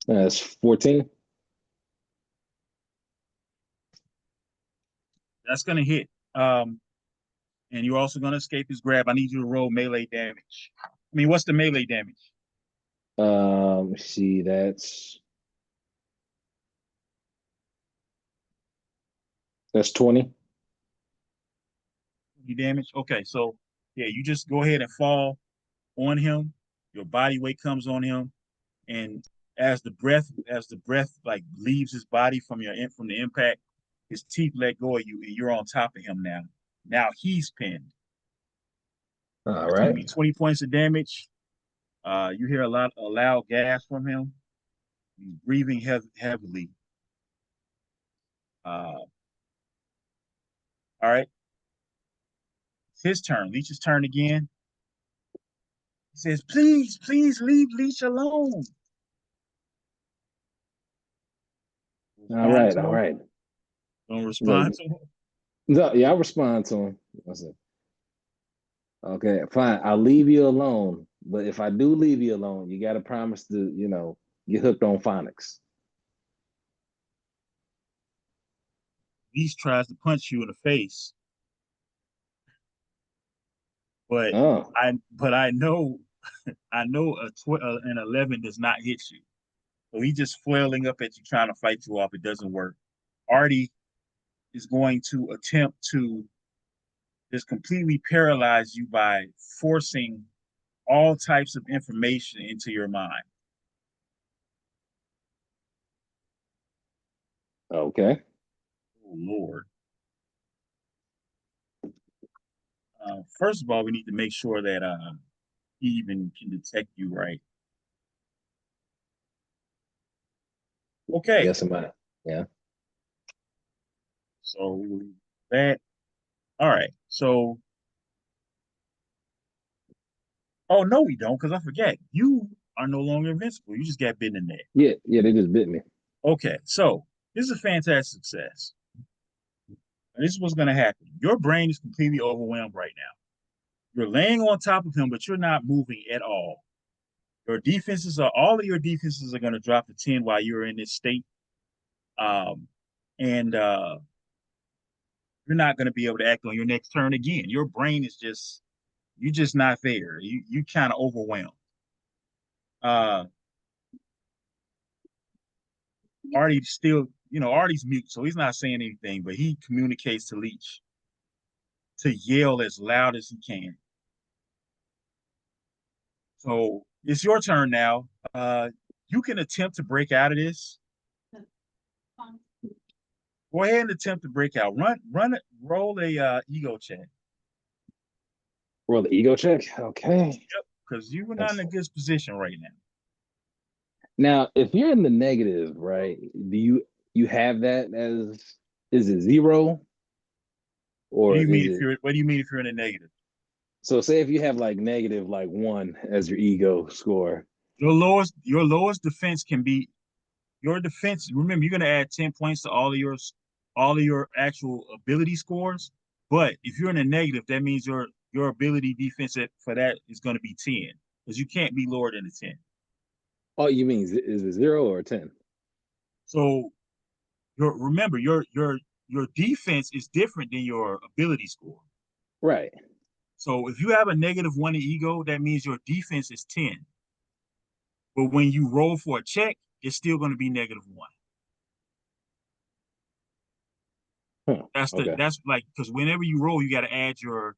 that's 14. That's going to hit. And you're also going to escape his grab. I need you to roll melee damage. I mean, what's the melee damage? See, that's 20. Damage. Okay, so yeah, you just go ahead and fall on him. Your body weight comes on him, and as the breath like leaves his body from the impact, his teeth let go of you, and you're on top of him now. Now he's pinned. All It's going to be right. 20 points of damage. You hear a loud gas from him. He's breathing heavily. All right, it's his turn. Leech's turn again. He says, "Please, please leave Leech alone." All Respond right. to All him. right. Don't Look, respond to him. no, yeah, I'll respond to him. I said, okay, fine. I'll leave you alone. But if I do leave you alone, you got to promise to, get hooked on phonics. Leech tries to punch you in the face, but Oh, I know an 11 does not hit you. So he's just flailing up at you, trying to fight you off. It doesn't work. Artie is going to attempt to just completely paralyze you by forcing all types of information into your mind. okay. Oh, Lord. First of all, we need to make sure that he even can detect you right. Okay. Yes, am I? Yeah. So that, all right. So, oh, no, we don't, because I forget. You are no longer invincible. You just got bitten in the neck. Yeah, yeah, they just bit me. Okay. So, this is a fantastic success. And this is what's going to happen. Your brain is completely overwhelmed right now. You're laying on top of him, but you're not moving at all. All of your defenses are going to drop to 10 while you're in this state. And you're not going to be able to act on your next turn again. Your brain is you're just not there. You kind of overwhelmed. Uh, Artie's mute, so he's not saying anything, but he communicates to Leech to yell as loud as he can. So it's your turn now. You can attempt to break out of this. Go ahead and attempt to break out. Roll a ego check. Roll the ego check. Okay. Yep, because you are not in a good position right now. Now, if you're in the negative, right? Do you have that as, is it 0 What do or you is mean it? what do you mean if you're in a negative? So say if you have like negative like 1 as your ego score. Your lowest defense can be your defense. Remember, you're going to add 10 points to all of your actual ability scores. But if you're in a negative, that means your ability defense for that is going to be 10 because you can't be lower than a 10. Oh, you mean is it 0 or 10? So remember your defense is different than your ability score. Right. So if you have a -1 in ego, that means your defense is 10. But when you roll for a check, it's still going to be -1. Huh. Okay. That's like because whenever you roll, you got to add your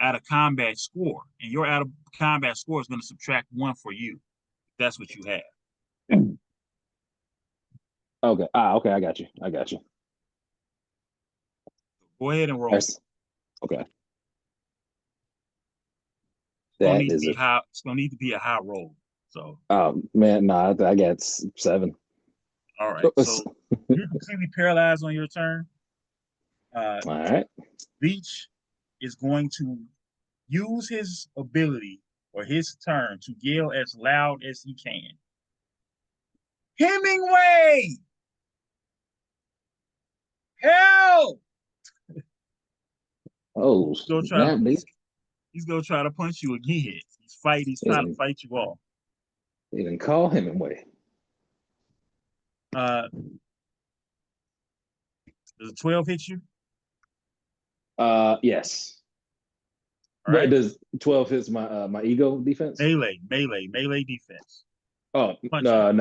out of combat score, and your out of combat score is going to subtract 1 for you. That's what you have. Okay. Okay. I got you. I got you. Go ahead and roll. That's okay. It's gonna That need to is be a. high. It's gonna need to be a high roll. So, Oh man, no, I got 7. All right. So you're completely paralyzed on your turn. All right. Leech is going to use his ability or his turn to yell as loud as he can. Hemingway! Help! Oh, He's gonna try to snap, dude. he's gonna try to punch you again. He's trying to fight you off. They didn't call Hemingway. Does a 12 hit you? Yes. All But right. does 12 hits my my ego defense? Melee defense. Oh, Punching.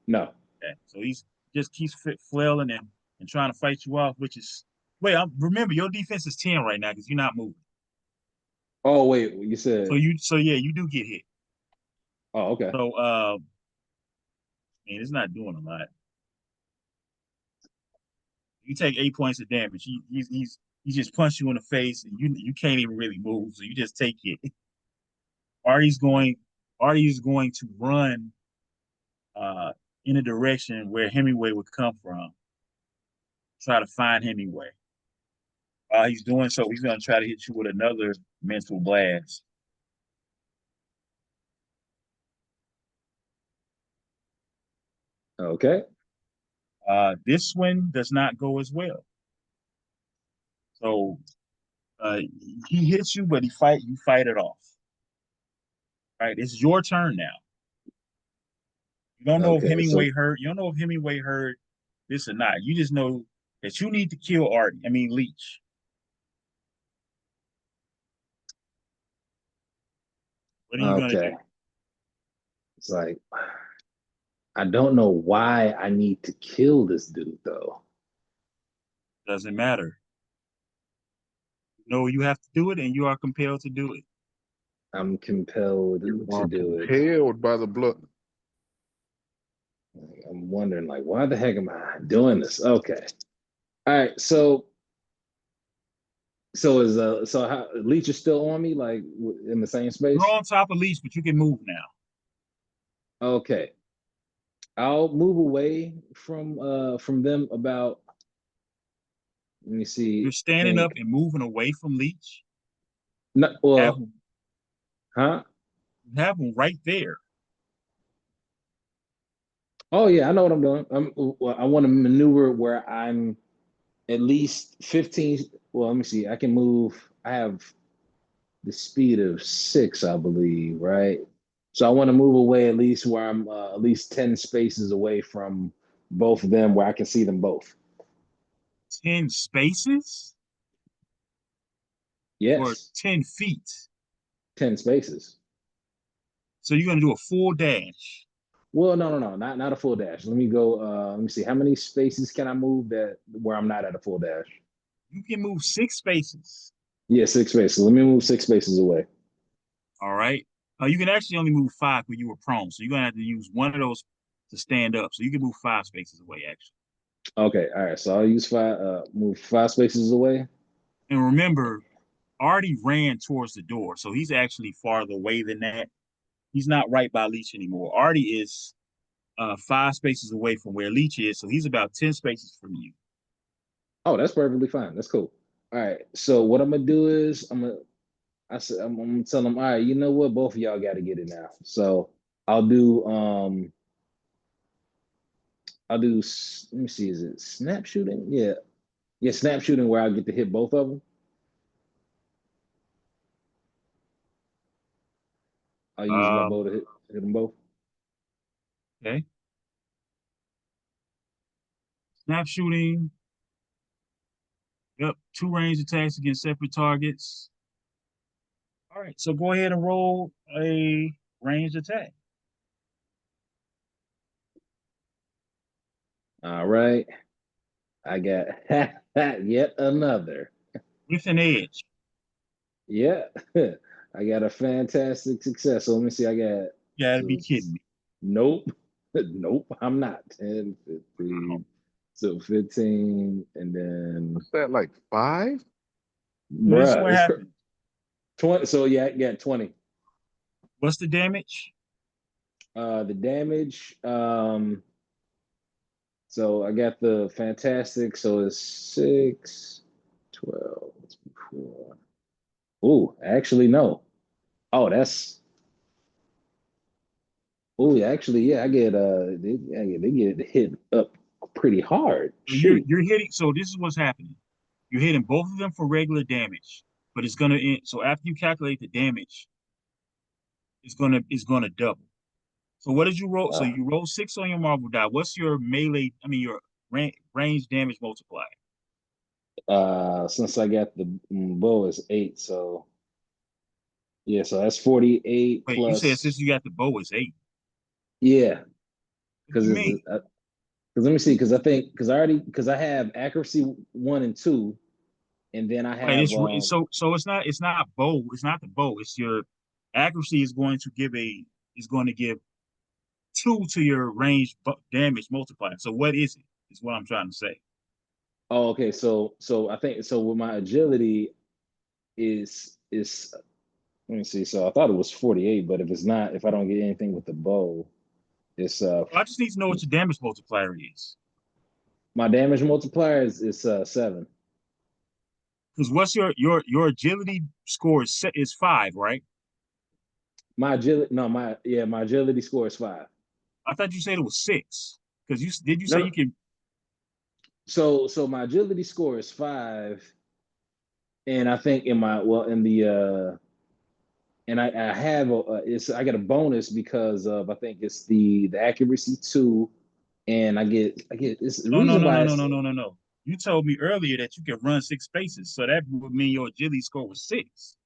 no. Okay. So he's just keeps flailing and trying to fight you off, which is remember your defense is 10 right now because you're not moving. Oh, wait, you said So yeah, you do get hit. oh, okay. So it's not doing a lot. You take 8 points of damage. He just punched you in the face, and you can't even really move, so you just take it. Artie's going to run in a direction where Hemingway would come from. Try to find Hemingway. He's doing so. He's going to try to hit you with another mental blast. Okay. This one does not go as well. So he hits you, but you fight it off. All right, it's your turn now. You don't know if Hemingway heard. You don't know if Hemingway heard this or not. You just know that you need to kill Leech. What are you gonna do? It's like I don't know why I need to kill this dude though. Doesn't matter. You have to do it, and you are compelled to do it. I'm compelled to do it. Compelled by the blood. I'm wondering, like, why the heck am I doing this? Okay. All right. So how Leech is still on me, like in the same space? You're on top of Leech, but you can move now. Okay. I'll move away from them about. Let me see. You're standing up and moving away from Leech. No, well, huh? You have him right there. Oh yeah, I know what I'm doing. I want to maneuver where I'm at least 15. Well, let me see. I can move. I have the speed of 6, I believe, right? So I want to move away at least where I'm at least 10 spaces away from both of them, where I can see them both. 10 spaces? Yes. Or 10 feet? 10 spaces. So you're gonna do a full dash? Well, no, not a full dash. Let me go. Let me see. How many spaces can I move that where I'm not at a full dash? You can move 6 spaces. Yeah, 6 spaces. Let me move 6 spaces away. All right. You can actually only move 5 when you were prone. So you're gonna have to use one of those to stand up. So you can move 5 spaces away, actually. Okay, all right. So I'll use move 5 spaces away. And remember, Artie ran towards the door, so he's actually farther away than that. He's not right by Leech anymore. Artie is 5 spaces away from where Leech is, so he's about 10 spaces from you. Oh, that's perfectly fine. That's cool. All right. So what I'm gonna do is I'm gonna tell them, all right, you know what? Both of y'all got to get it now. So I'll do let me see, is it snap shooting? Yeah, snap shooting where I get to hit both of them. I'll use my bow to hit them both. Okay. Snap shooting. Yep, 2 range attacks against separate targets. All right, so go ahead and roll a ranged attack. All right. I got yet another. With an edge. Yeah. I got a fantastic success. So let me see. I got. You gotta be kidding me. Nope. Nope, I'm not. 10, 15. So 15, and then. What's that, like 5? This is what happened. 20. So yeah, 20. What's the damage? The damage, So I got the fantastic. So it's 6, 12, 4. Oh, actually, no. Oh, that's. Oh, actually, yeah. They get hit up pretty hard. So you're Shoot. you're hitting. So this is what's happening. You're hitting both of them for regular damage, but it's gonna end. So after you calculate the damage, it's gonna double. So what did you roll? So Uh, you roll 6 on your marble die. What's your melee? I mean your range damage multiplier. since I got the bow is 8, so yeah, so that's 48 Wait, you said since plus. you got the bow, it's 8. Yeah, What do because you it's mean? because let me see, because I have accuracy 1 and 2, and then I Right. have So it's not bow. It's not the bow. It's your accuracy is going to give 2 to your range damage multiplier. So what is it? Is what I'm trying to say. oh, okay, so I think so with my agility is let me see, so I thought it was 48, but if it's not, if I don't get anything with the bow, it's I just need to know what your damage multiplier is. my damage multiplier is 7. Because what's your agility score is 5, right? My agility, no, my agility score is 5. I thought you said it was 6. Because you No, say no, you can? so my agility score is 5, and I think in my well in the and I have it's I get a bonus because of I think it's the accuracy 2, and I get it's the No, no, reason no, why no, no, it's no, no, no, no. You told me earlier that you can run 6 spaces, so that would mean your agility score was 6.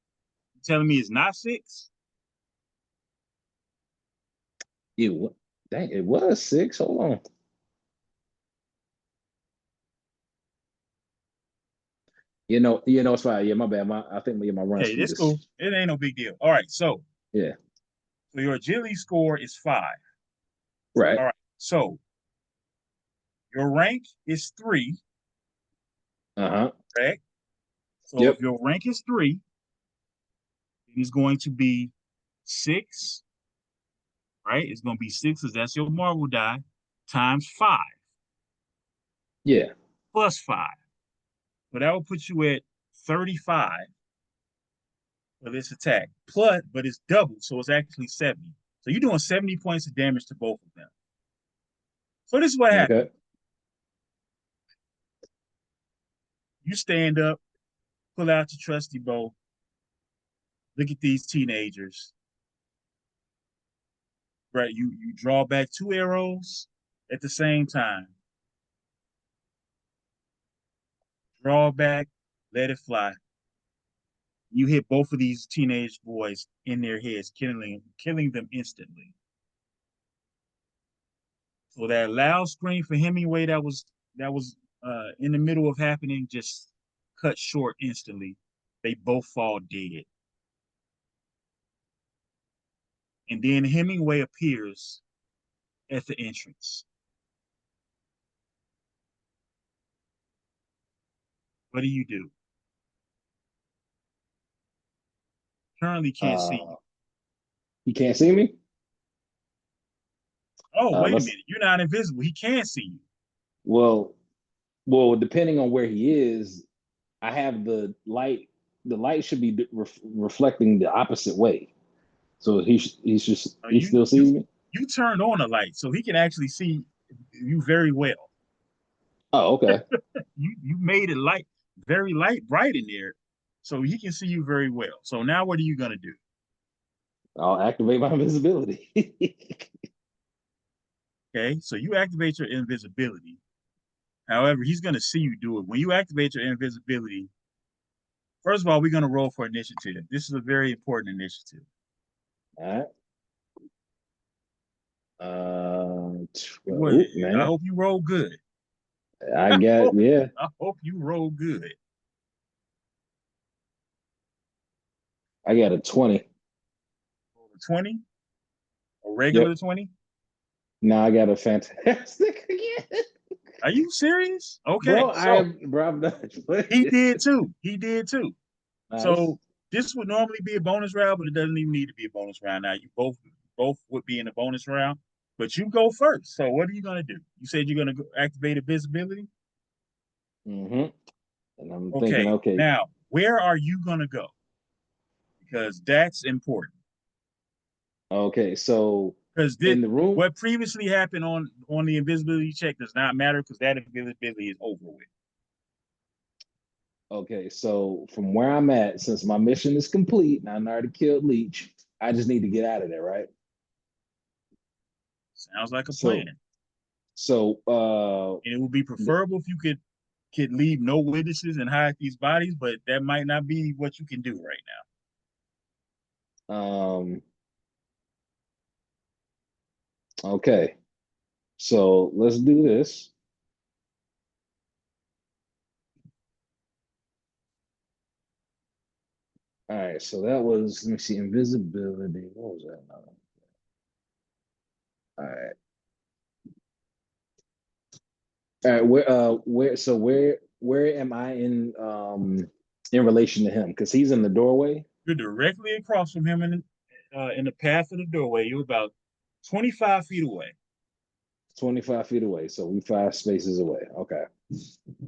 You telling me it's not 6? it dang, it was 6. Hold on. It's fine. Yeah, my bad. I think my run Okay, speed that's cool. is It ain't no big deal. All right, yeah. so your agility score is 5. Right. All right, so your rank is 3, Uh-huh. correct? So if Yep. your rank is 3, it is going to be 6, right? It's going to be 6 because that's your marble die times 5 Yeah. plus 5. So that will put you at 35 for this attack. Plus, but it's double, so it's actually 70. So you're doing 70 points of damage to both of them. So this is what happened. Okay. You stand up, pull out your trusty bow, look at these teenagers. Right, you draw back 2 arrows at the same time. Draw back, let it fly. You hit both of these teenage boys in their heads, killing them instantly. So that loud scream for Hemingway that was in the middle of happening just cut short instantly. They both fall dead. And then Hemingway appears at the entrance. What do you do? Currently can't see you. Uh you can't see me? Oh, wait a Let's minute. You're not invisible. He can see you. well depending on where he is, I have the light should be reflecting the opposite way. So he You still sees you me? you turned on a light, so he can actually see you very well. Oh, okay. You made it light, very light, bright in there, so he can see you very well. So now what are you gonna do? I'll activate my invisibility. Okay, so you activate your invisibility. However, he's gonna see you do it. When you activate your invisibility, first of all, we're gonna roll for initiative. This is a very important initiative. All right. What? I Man. hope you roll good. I got, yeah, I hope you roll good. I got a 20. 20, a Yep. regular 20. Now I got a fantastic again. Are you serious? Okay, Bro, so I'm not he playing. did too. He did too. Nice. So this would normally be a bonus round, but it doesn't even need to be a bonus round now. You both would be in a bonus round. But you go first. So what are you gonna do? You said you're gonna activate invisibility. Mm-hmm. And I'm thinking, Okay. okay, Now, where are you gonna go? Because that's important. okay. So Because in the room, what previously happened on the invisibility check does not matter because that invisibility is over with. okay. So from where I'm at, since my mission is complete and I already killed Leech, I just need to get out of there, right? Sounds like a So, plan. so And it would be preferable if you could leave no witnesses and hide these bodies, but that might not be what you can do right um, okay. So let's do this. All right. So that was, let me see, invisibility. What was that now? All right. All right. Where am I in relation to him? Because he's in the doorway. You're directly across from him in the path of the doorway. You're about 25 feet away. 25 feet away. So we 5 spaces away. Okay.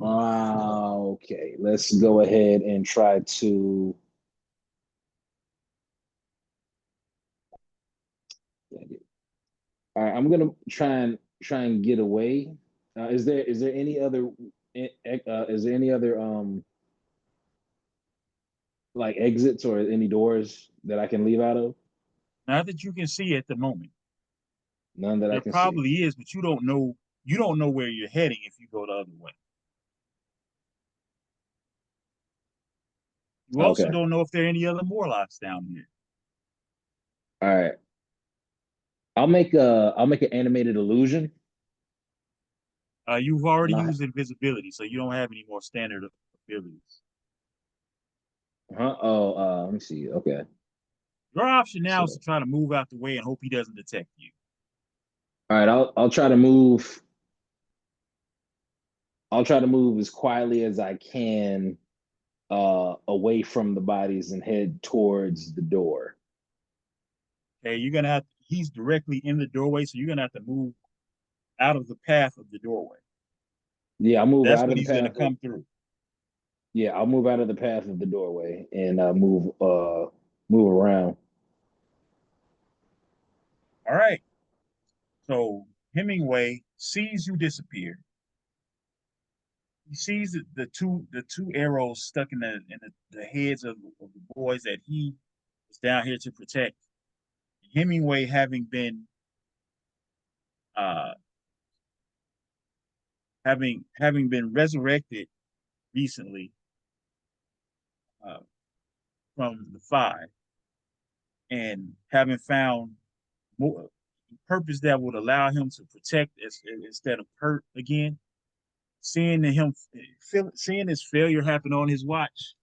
Okay. Let's go ahead and try to. All right. I'm gonna try and get away. Is there any other is there any other like exits or any doors that I can leave out of? Not that you can see at the moment. None that I There can see. probably is, but you don't know where you're heading if you go the other way. You also Okay. don't know if there are any other Morlocks down here. All right. I'll make an animated illusion. You've And already I used invisibility, so you don't have any more standard abilities. huh? Oh, let me see. Okay. Your option now is to So try to move out the way and hope he doesn't detect you. all right, I'll try to move. I'll try to move as quietly as I can away from the bodies and head towards the door. Okay, he's directly in the doorway, so you're gonna have to move out of the path of the doorway. Yeah, I'll move That's out what of the he's gonna path of come through. yeah, I'll move out of the path of the doorway and move around. All right. So Hemingway sees you disappear. He sees the two arrows stuck in the heads of the boys that he was down here to protect. Hemingway uh having been resurrected recently uh, from the five and having found more purpose that would allow him to protect instead of hurt again. Seeing his failure happen on his watch,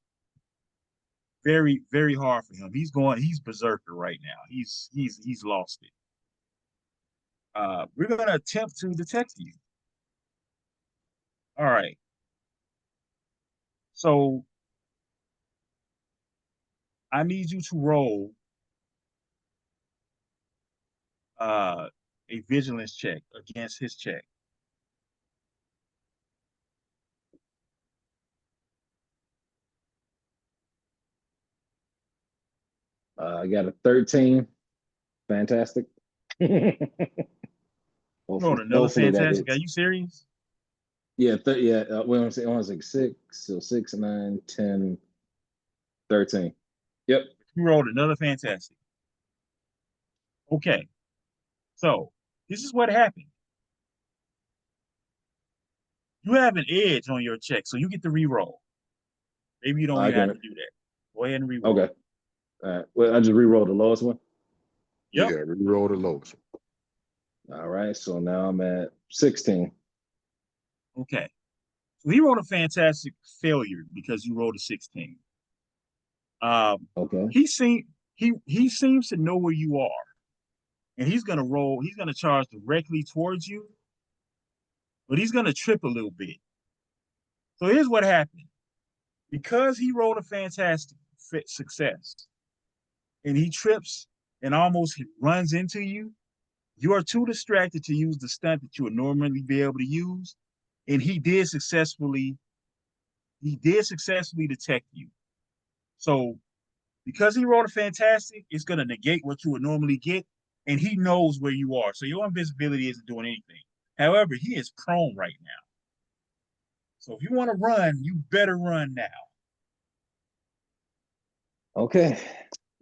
very very hard for him. He's berserker right now. He's lost it. We're gonna attempt to detect you. All right. So I need you to roll uh, a vigilance check against his check. I got a 13. Fantastic. Roll another Hopefully that fantastic. Are hits. you serious? Yeah, yeah. Well, I was like 6, so 6, 9, 10, 13. Yep. You rolled another fantastic. Okay. So this is what happened. You have an edge on your check, so you get to re-roll. Maybe you don't I even have can. to do that. Go ahead and re-roll. Okay. All right. Well, I just re-rolled the lowest one. Yep. Yeah, reroll the lowest. All right. So now I'm at 16. Okay. So he rolled a fantastic failure because you rolled a 16. Um, Okay. he seem he seems to know where you are, and he's gonna roll. He's gonna charge directly towards you, but he's gonna trip a little bit. So here's what happened: because he rolled a fantastic success, and he trips and almost runs into you. You are too distracted to use the stunt that you would normally be able to use, and he did successfully detect you. So because he rolled a fantastic, it's going to negate what you would normally get, and he knows where you are. So your invisibility isn't doing anything. However, he is prone right now. So if you want to run, you better run now. Okay,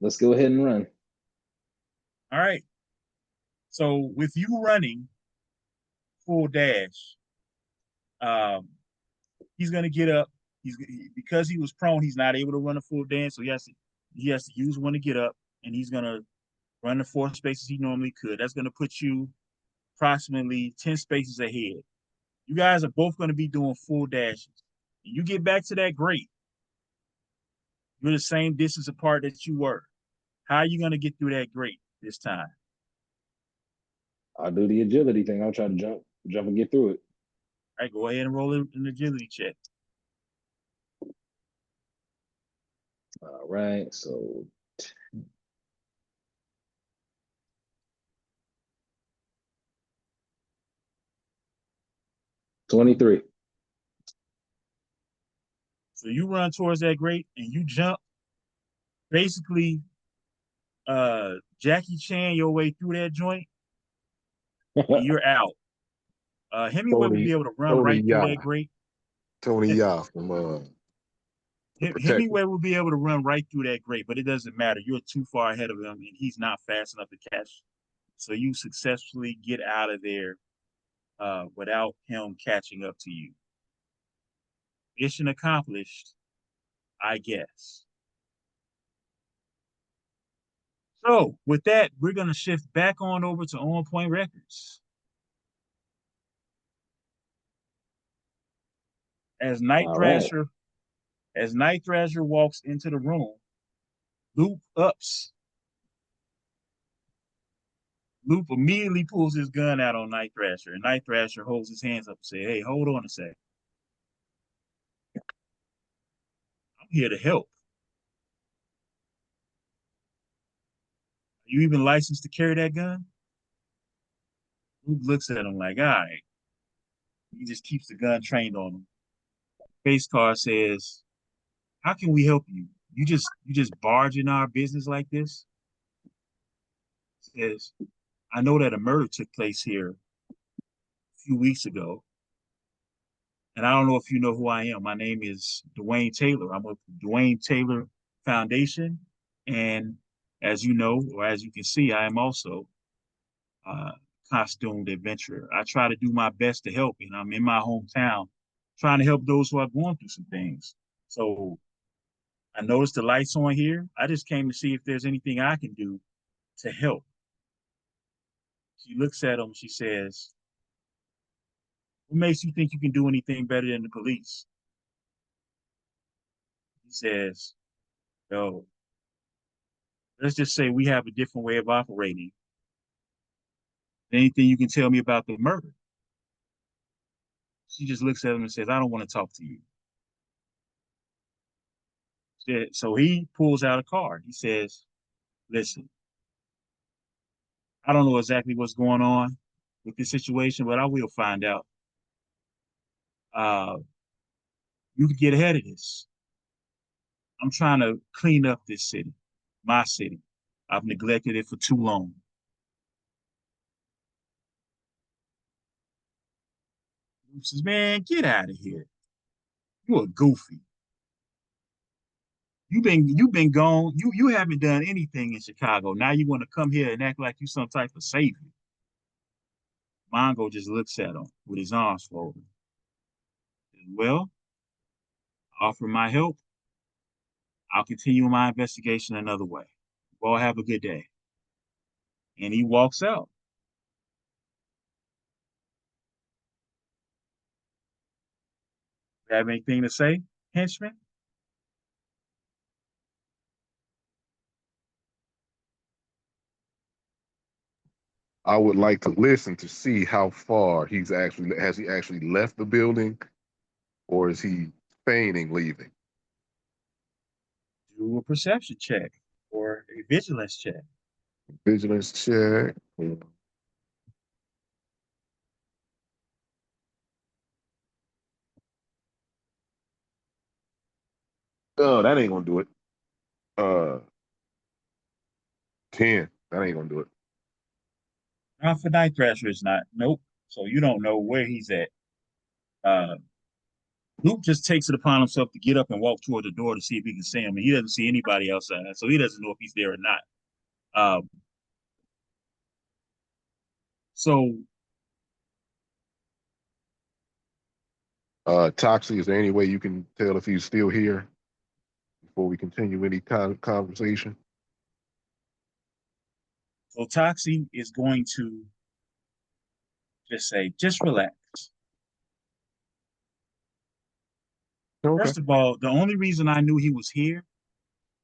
let's go ahead and run. All right. So with you running full dash, um, he's going to get up. Because he was prone, he's not able to run a full dance, so he has to use one to get up, and he's going to run the 4 spaces he normally could. That's going to put you approximately 10 spaces ahead. You guys are both going to be doing full dashes. You get back to that, great. You're the same distance apart that you were. How are you going to get through that great this time? I'll do the agility thing. I'll try to jump and get through it. All right, go ahead and roll an agility check. All right, so 23. So you run towards that grate and you jump, basically Jackie Chan your way through that joint, and you're out. Hemingway will be Tony able to run Tony right through Ya that grate. Tony Ya from the Protector. Hemingway will be able to run right through that grate, but it doesn't matter. You're too far ahead of him, and he's not fast enough to catch. So you successfully get out of there without him catching up to you. Mission accomplished, I guess. So with that, we're gonna shift back on over to On Point Records. As Night All right. Thrasher, as Night Thrasher walks into the room, Loop ups. Loop immediately pulls his gun out on Night Thrasher, and Night Thrasher holds his hands up and says, "Hey, hold on a sec. I'm here to help. Are you even licensed to carry that gun?" Loop looks at him like, "All right." He just keeps the gun trained on him. Face Car says, "How can we help you? You just barge in our business like this?" Says, "I know that a murder took place here a few weeks ago, and I don't know if you know who I am. My name is Dwayne Taylor. I'm with Dwayne Taylor Foundation, and as you know, or as you can see, I am also a costumed adventurer. I try to do my best to help, and I'm in my hometown trying to help those who are going through some things. So I noticed the lights on here. I just came to see if there's anything I can do to help." She looks at him. She says, "What makes you think you can do anything better than the police?" He says, "Yo, let's just say we have a different way of operating. Anything you can tell me about the murder?" She just looks at him and says, "I don't want to talk to you." So he pulls out a card. He says, "Listen, I don't know exactly what's going on with this situation, but I will find out. Uh, you can get ahead of this. I'm trying to clean up this city, my city. I've neglected it for too long." He says, "Man, get out of here. You're a goofy. You've been gone. You haven't done anything in Chicago. Now you want to come here and act like you some type of savior." Mongo just looks at him with his arms folded. "Well, offer my help. I'll continue my investigation another way. Well, have a good day." And he walks out. Have anything to say, henchman? I would like to listen to see how far has he actually left the building, or is he feigning leaving? Do a perception check or a vigilance check. Vigilance check. Oh, that ain't gonna do it. Uh, 10. That ain't gonna do it. For Night Thrasher, it's not. Nope. So you don't know where he's at. Uh, Luke just takes it upon himself to get up and walk toward the door to see if he can see him, and he doesn't see anybody outside, so he doesn't know if he's there or not. Um, so Toxic, is there any way you can tell if he's still here before we continue any conversation? so Toxie is going to just say, just relax. Okay. First of all, the only reason I knew he was here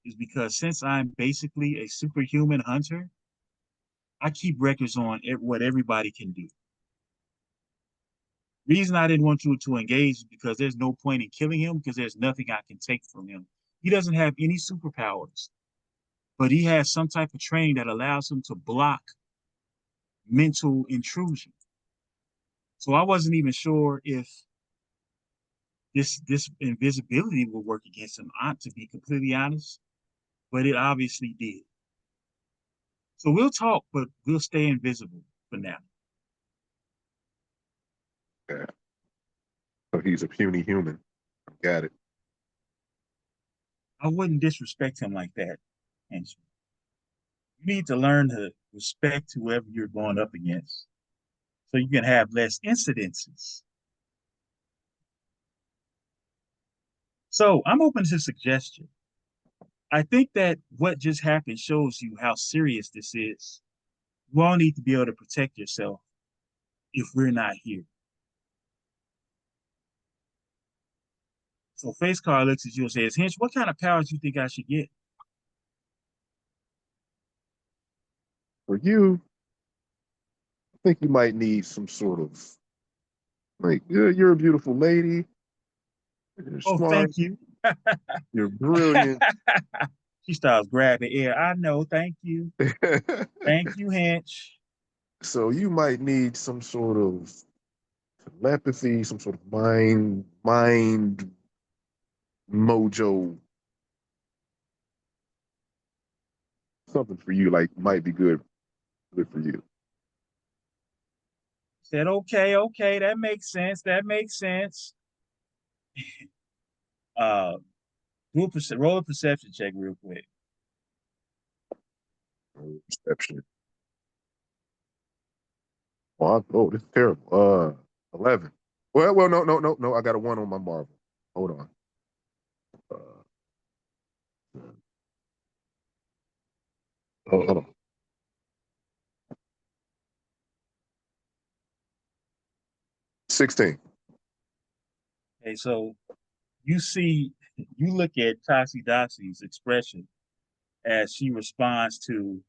is because since I'm basically a superhuman hunter, I keep records on what everybody can do. Reason I didn't want you to engage is because there's no point in killing him because there's nothing I can take from him. He doesn't have any superpowers, but he has some type of training that allows him to block mental intrusion. So I wasn't even sure if this invisibility would work against him, to be completely honest, but it obviously did. So we'll talk, but we'll stay invisible for now. Yeah. So he's a puny human. Got it. I wouldn't disrespect him like that. And you need to learn to respect whoever you're going up against so you can have less incidences. So I'm open to suggestion. I think that what just happened shows you how serious this is. You all need to be able to protect yourself if we're not here. So Face Card looks at you and says, Hinch, what kind of powers do you think I should get? For you, I think you might need some sort of like you're a beautiful lady. You're Oh, smart. thank you. You're brilliant. She starts grabbing air. I know. Thank you. Thank you, Hinch. So you might need some sort of telepathy, some sort of mind mojo, something for you like might be good for you. Said, okay, okay, that makes sense. That makes sense. Uh, roll a perception check real quick. Perception. This is terrible. 11. No. I got a 1 on my Marvel. Hold on. Uh, hold on. 16. Okay, so you look at Toxie Doxie's expression as she responds to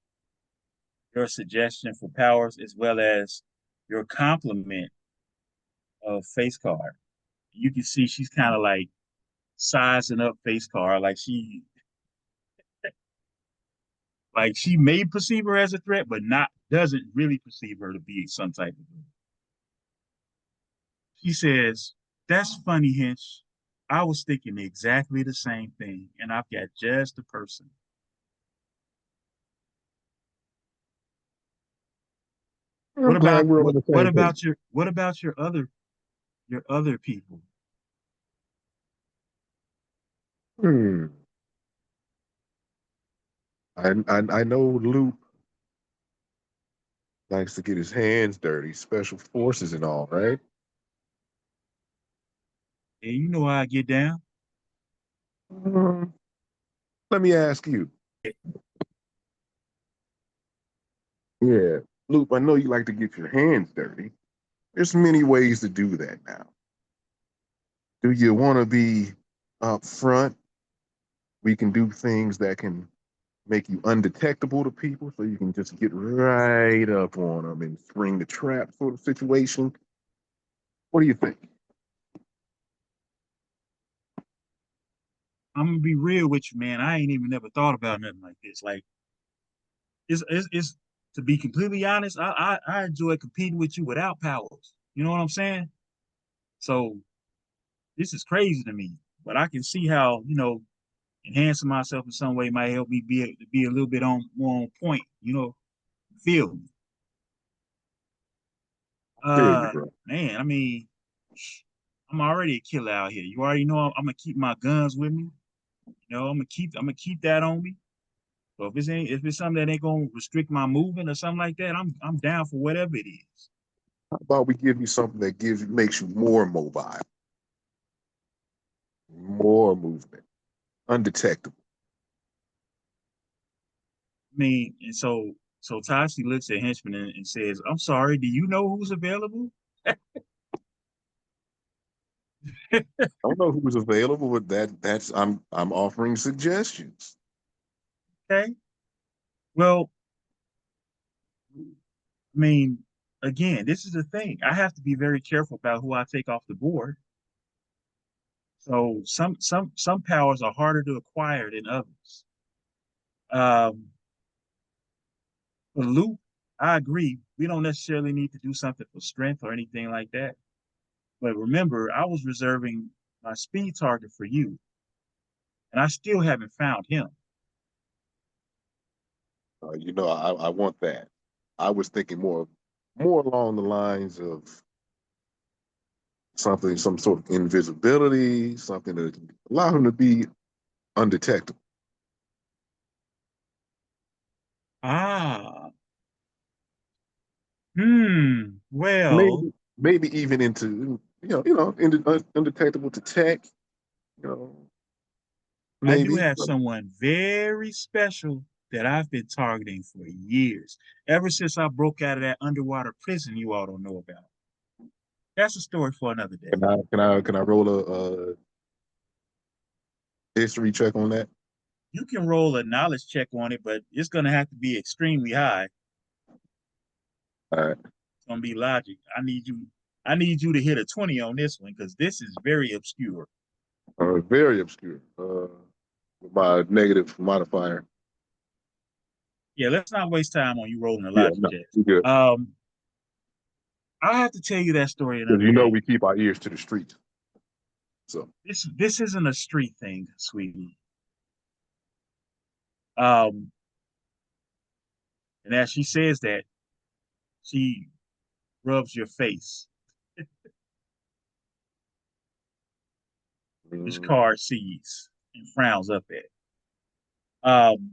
your suggestion for powers as well as your compliment of Face Card. You can see she's kind of like sizing up Face Card, like she may perceive her as a threat, but not doesn't really perceive her to be some type of threat. She says, "That's funny, Hinch. I was thinking exactly the same thing, and I've got just the person." I'm glad we're on the What same page. about your other people? Hmm. I know Luke likes to get his hands dirty, special forces and all, right? And you know how I get down. Um, let me ask you. Yeah, Luke, I know you like to get your hands dirty. There's many ways to do that now. Do you want to be up front? We can do things that can make you undetectable to people so you can just get right up on them and spring the trap sort of situation. What do you think? I'm gonna be real with you, man. I ain't even never thought about nothing like this. Like, it's to be completely honest. I enjoy competing with you without powers. You know what I'm saying? So this is crazy to me, but I can see how enhancing myself in some way might help me be a little bit more on point, feel me. Feel you, bro. Man, I mean, I'm already a killer out here. You already know I'm gonna keep my guns with me. I'm gonna keep that on me. So if it's something that ain't gonna restrict my movement or something like that, I'm down for whatever it is. How about we give you something that makes you more mobile, more movement, undetectable. I mean, and so Tashi looks at Henchman and says, "I'm sorry, do you know who's available?" I don't know who's available, but that's I'm offering suggestions. Okay. Well, I mean, again, this is the thing. I have to be very careful about who I take off the board. So some powers are harder to acquire than others. Um, for Luke, I agree. We don't necessarily need to do something for strength or anything like that. But remember, I was reserving my speed target for you, and I still haven't found him. I want that. I was thinking more along the lines of something, some sort of invisibility, something to allow him to be undetectable. Ah, well, Maybe even into undetectable to tech. You know, I do maybe. have someone very special that I've been targeting for years, ever since I broke out of that underwater prison you all don't know about. That's a story for another day. Can I roll a history check on that? You can roll a knowledge check on it, but it's going to have to be extremely high. All right. It's going to be logic. I need you to hit a 20 on this one because this is very obscure. Very obscure. With my negative modifier. Yeah, let's not waste time on you rolling a Yeah, logic no, check. we good. I'll have to tell you that story Because another day. we keep our ears to the street. So This isn't a street thing, sweetie. Um, and as she says that, she rubs your face. This mm, card sees and frowns up at. Um,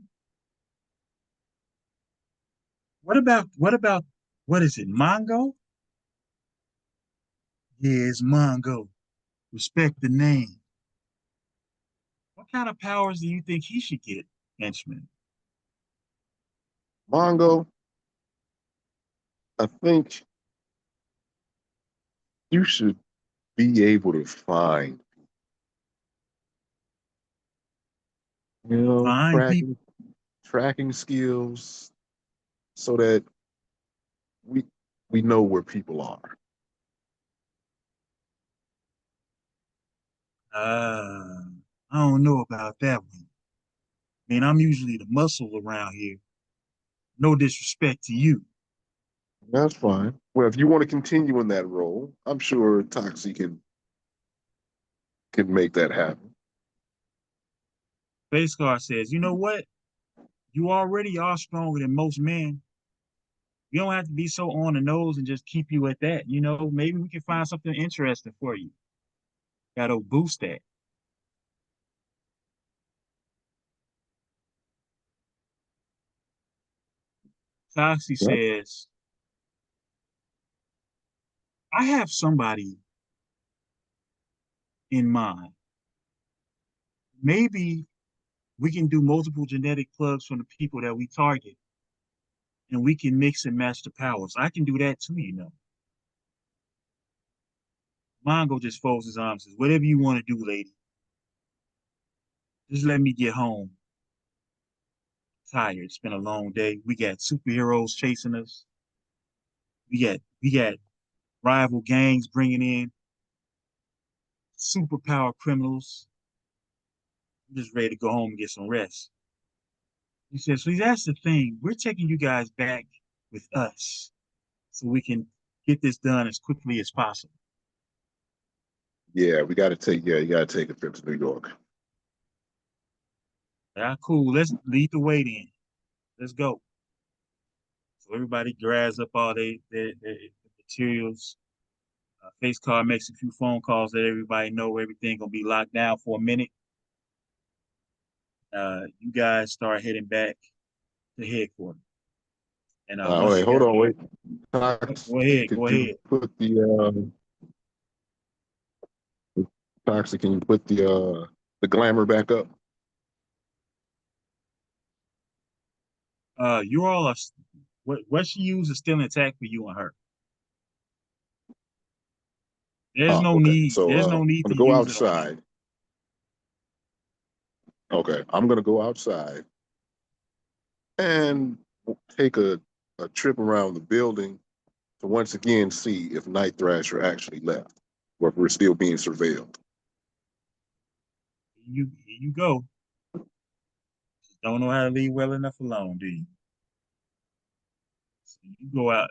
what is it? Mongo? Yeah, it's Mongo. Respect the name. What kind of powers do you think he should get, henchman? Mongo, I think you should be able to find, Fine people. tracking skills so that we we know where people are. I don't know about that one. I mean, I'm usually the muscle around here. No disrespect to you. That's fine. Well, if you want to continue in that role, I'm sure Toxie can make that happen. Face Guard says, you know what? You already are stronger than most men. You don't have to be so on the nose and just keep you at that. Maybe we can find something interesting for you. That'll boost that. Foxy Yep. says, I have somebody in mind. Maybe we can do multiple genetic plugs from the people that we target, and we can mix and match the powers. I can do that too. Mongo just folds his arms and says, whatever you want to do, lady. Just let me get home. I'm tired. It's been a long day. We got superheroes chasing us. We got rival gangs bringing in superpower criminals. I'm just ready to go home and get some rest. He says, so that's the thing. We're taking you guys back with us so we can get this done as quickly as possible. Yeah, you got to take a trip to New York. Yeah, cool. Let's lead the way then. Let's go. So everybody grabs up all their materials. Face card makes a few phone calls, let everybody know everything gonna be locked down for a minute. You guys start heading back to headquarters. And once Wait, you hold got, on, wait. Toxic, go ahead, could go you ahead. put Toxic, can you put the glamour back up? You all are what she used is still intact for you and her. There's Oh, no okay. need. So There's no I'm need to gonna go use it on you. outside. Okay, I'm gonna go outside and take a trip around the building to once again see if Night Thrasher actually left or if we're still being surveilled. You go. Don't know how to leave well enough alone, do you? So you go out.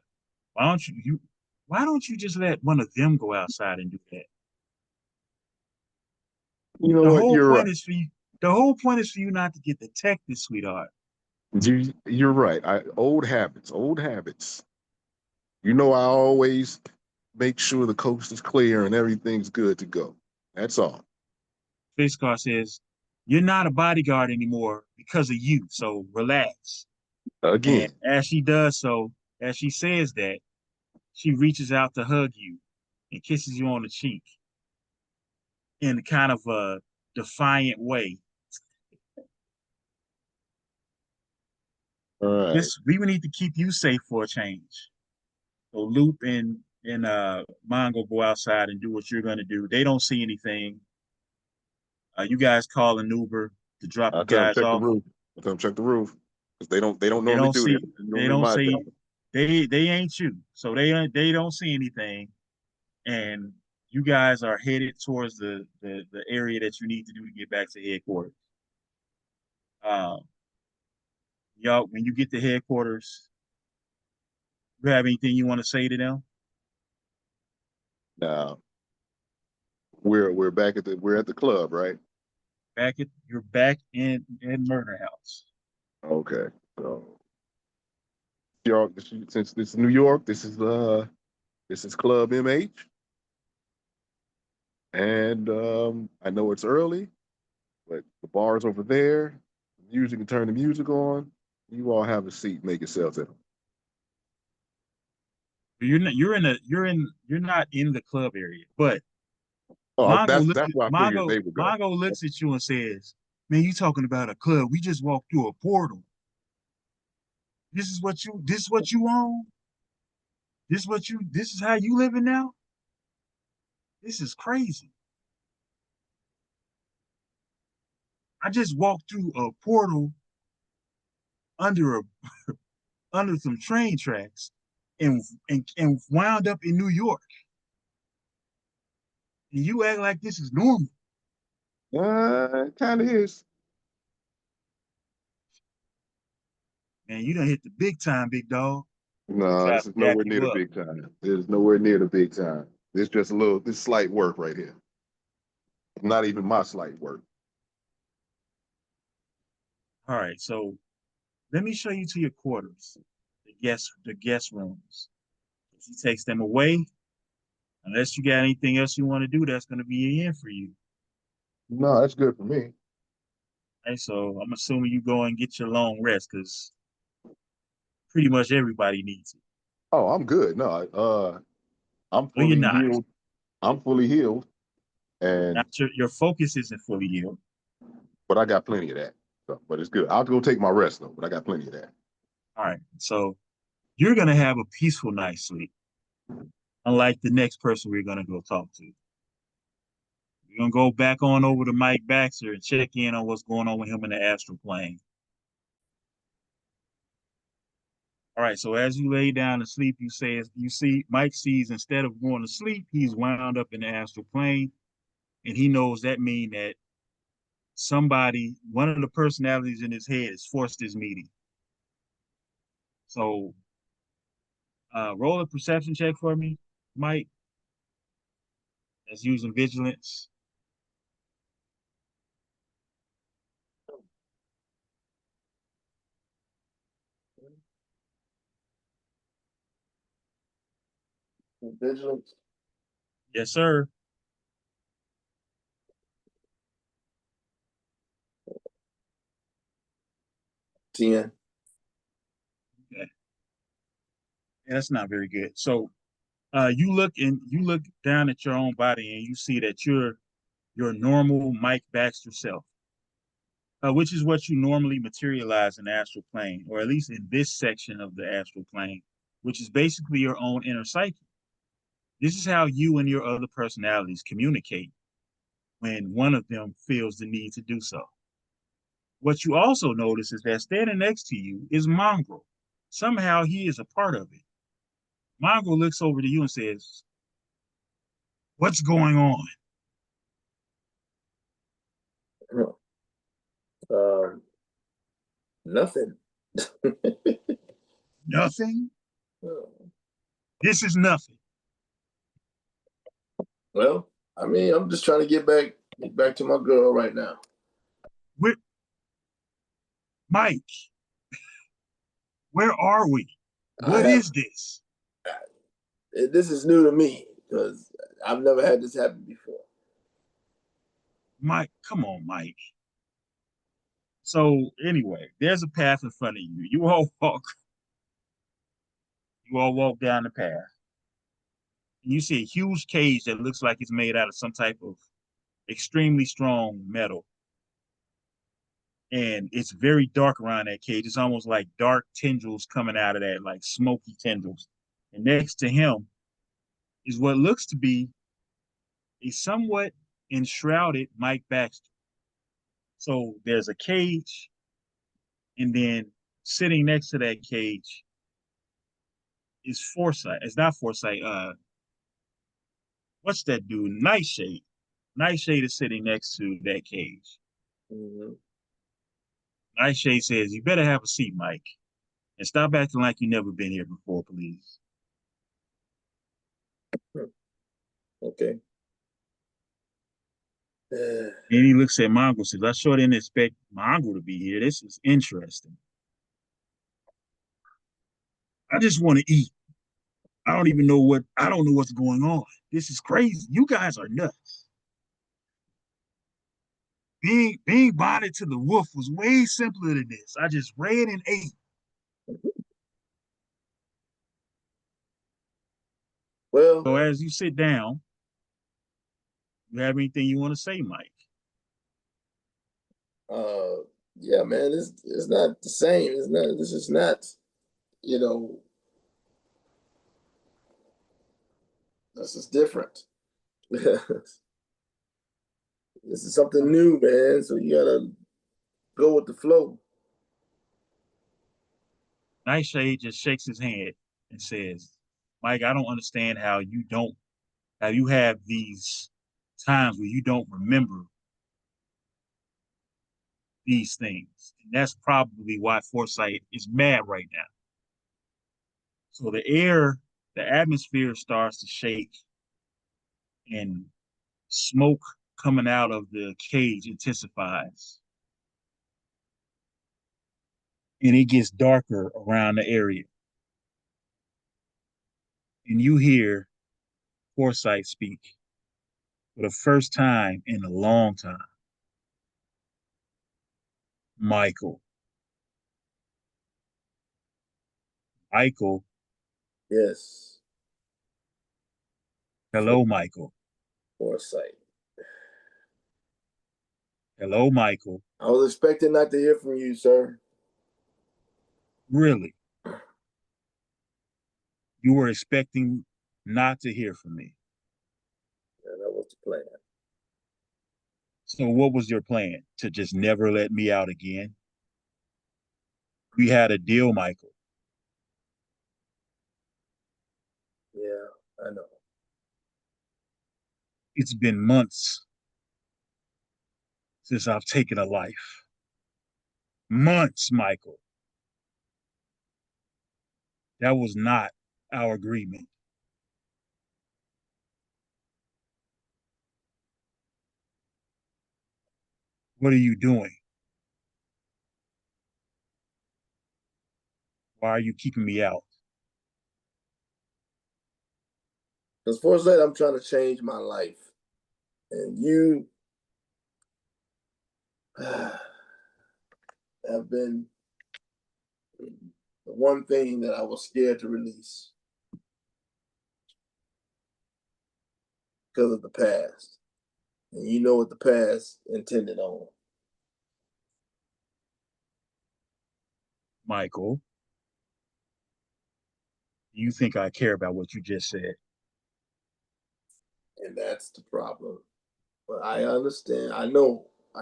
Why don't you? Why don't you just let one of them go outside and do that? You know The what? whole You're point right. is for you. The whole point is for you not to get detected, sweetheart. You're right. Old habits, old habits. You know, I always make sure the coast is clear and everything's good to go. That's all. Face car says, "You're not a bodyguard anymore because of you. So relax." And Again, as she does so, as she says that, she reaches out to hug you and kisses you on the cheek in kind of a defiant way. all right. This we would need to keep you safe for a change. So Loop and Mongo go outside and do what you're gonna do. They don't see anything. You guys call an Uber to drop I'll you tell them guys check the off. roof. I'll tell them check the roof because they don't They normally don't do see. this. It's They normally don't my see. job. They ain't you. So they don't see anything, and you guys are headed towards the area that you need to do to get back to headquarters. Um, y'all, when you get to headquarters, you have anything you want to say to them? Now we're at the club, right? You're back in Murder House. Okay. So y'all, since this is New York, this is Club MH, and I know it's early, but the bar's over there. You can turn the music on. You all have a seat. Make yourselves at home. You're not in the club area, but Oh, that's why I figured they would go. Mongo looks at you and says, "Man, you talking about a club? We just walked through a portal. This is what you own? This is how you living now? This is crazy. I just walked through a portal under a under some train tracks and wound up in New York. And you act like this is normal. Kind of is. Man, you done hit the big time, big dog. They No, try this to is dap nowhere near you the up. big time. This is nowhere near the big time. This slight work right here. Not even my slight work. All right, so let me show you to your quarters, the guest rooms. If he takes them away, unless you got anything else you want to do, that's going to be in for you. No, that's good for me. And so I'm assuming you go and get your long rest because pretty much everybody needs it. Oh, I'm good. No, I'm No, you're fully not. healed. I'm fully healed, and Not your focus isn't fully healed. but I got plenty of that. So, but it's good. I'll go take my rest though. But I got plenty of that. All right, so you're going to have a peaceful night's sleep, unlike the next person we're going to go talk to. We're going to go back on over to Mike Baxter and check in on what's going on with him in the astral plane. All right, so as you lay down to sleep, you see Mike sees instead of going to sleep, he's wound up in the astral plane, and he knows that means that one of the personalities in his head, has forced this meeting. So, roll a perception check for me, Mike. That's using vigilance. Vigilance. Yes, sir. 10. Yeah, that's not very good. So you look down at your own body and you see that you're your normal Mike Baxter self, which is what you normally materialize in the astral plane, or at least in this section of the astral plane, which is basically your own inner psyche. This is how you and your other personalities communicate when one of them feels the need to do so. What you also notice is that standing next to you is Mongrel. Somehow he is a part of it. Mongrel looks over to you and says, "What's going on?" Um, Nothing. Nothing. This is nothing. Well, I mean, I'm just trying to get back to my girl right now. We're, Mike, where are we? I What have is this? this is new to me because I've never had this happen before. Mike, come on, Mike. So anyway, there's a path in front of you. You all walk down the path. And you see a huge cage that looks like it's made out of some type of extremely strong metal. And it's very dark around that cage. It's almost like dark tendrils coming out of that, like smoky tendrils. And next to him is what looks to be a somewhat enshrouded Mike Baxter. So there's a cage, and then sitting next to that cage is Foresight. It's not Foresight. What's that dude? Nightshade. Nightshade is sitting next to that cage. Mm-hmm. Nightshade says, "You better have a seat, Mike, and stop acting like you never been here before, please." Okay. And he looks at Mongo and says, "I sure didn't expect Mongo to be here. This is interesting. I just want to eat. I don't know what's going on. This is crazy. You guys are nuts. Being bonded to the wolf was way simpler than this. I just ran and ate." Well, So as you sit down, you have anything you want to say, Mike? uh, yeah, man, it's not the same. It's not. This is not. You know, this is different. This is something new, man. So you gotta go with the flow. Nightshade just shakes his head and says, "Mike, I don't understand how you have these times where you don't remember these things. And that's probably why Foresight is mad right now." So the atmosphere starts to shake, and smoke coming out of the cage intensifies. And it gets darker around the area. And you hear Foresight speak for the first time in a long time. "Michael. Michael. Yes, for Hello, Michael. foresight. Hello, Michael. I was expecting not to hear from you, sir. Really? You were expecting not to hear from me. And that was the plan. So what was your plan? To just never let me out again? We had a deal, Michael. Yeah, I know. It's been months since I've taken a life. Months, Michael. That was not our agreement. What are you doing? Why are you keeping me out? Because Forsyth, I'm trying to change my life. And you have been the one thing that I was scared to release because of the past. And you know what the past intended on. Michael, you think I care about what you just said? And that's the problem. But I understand. I know. I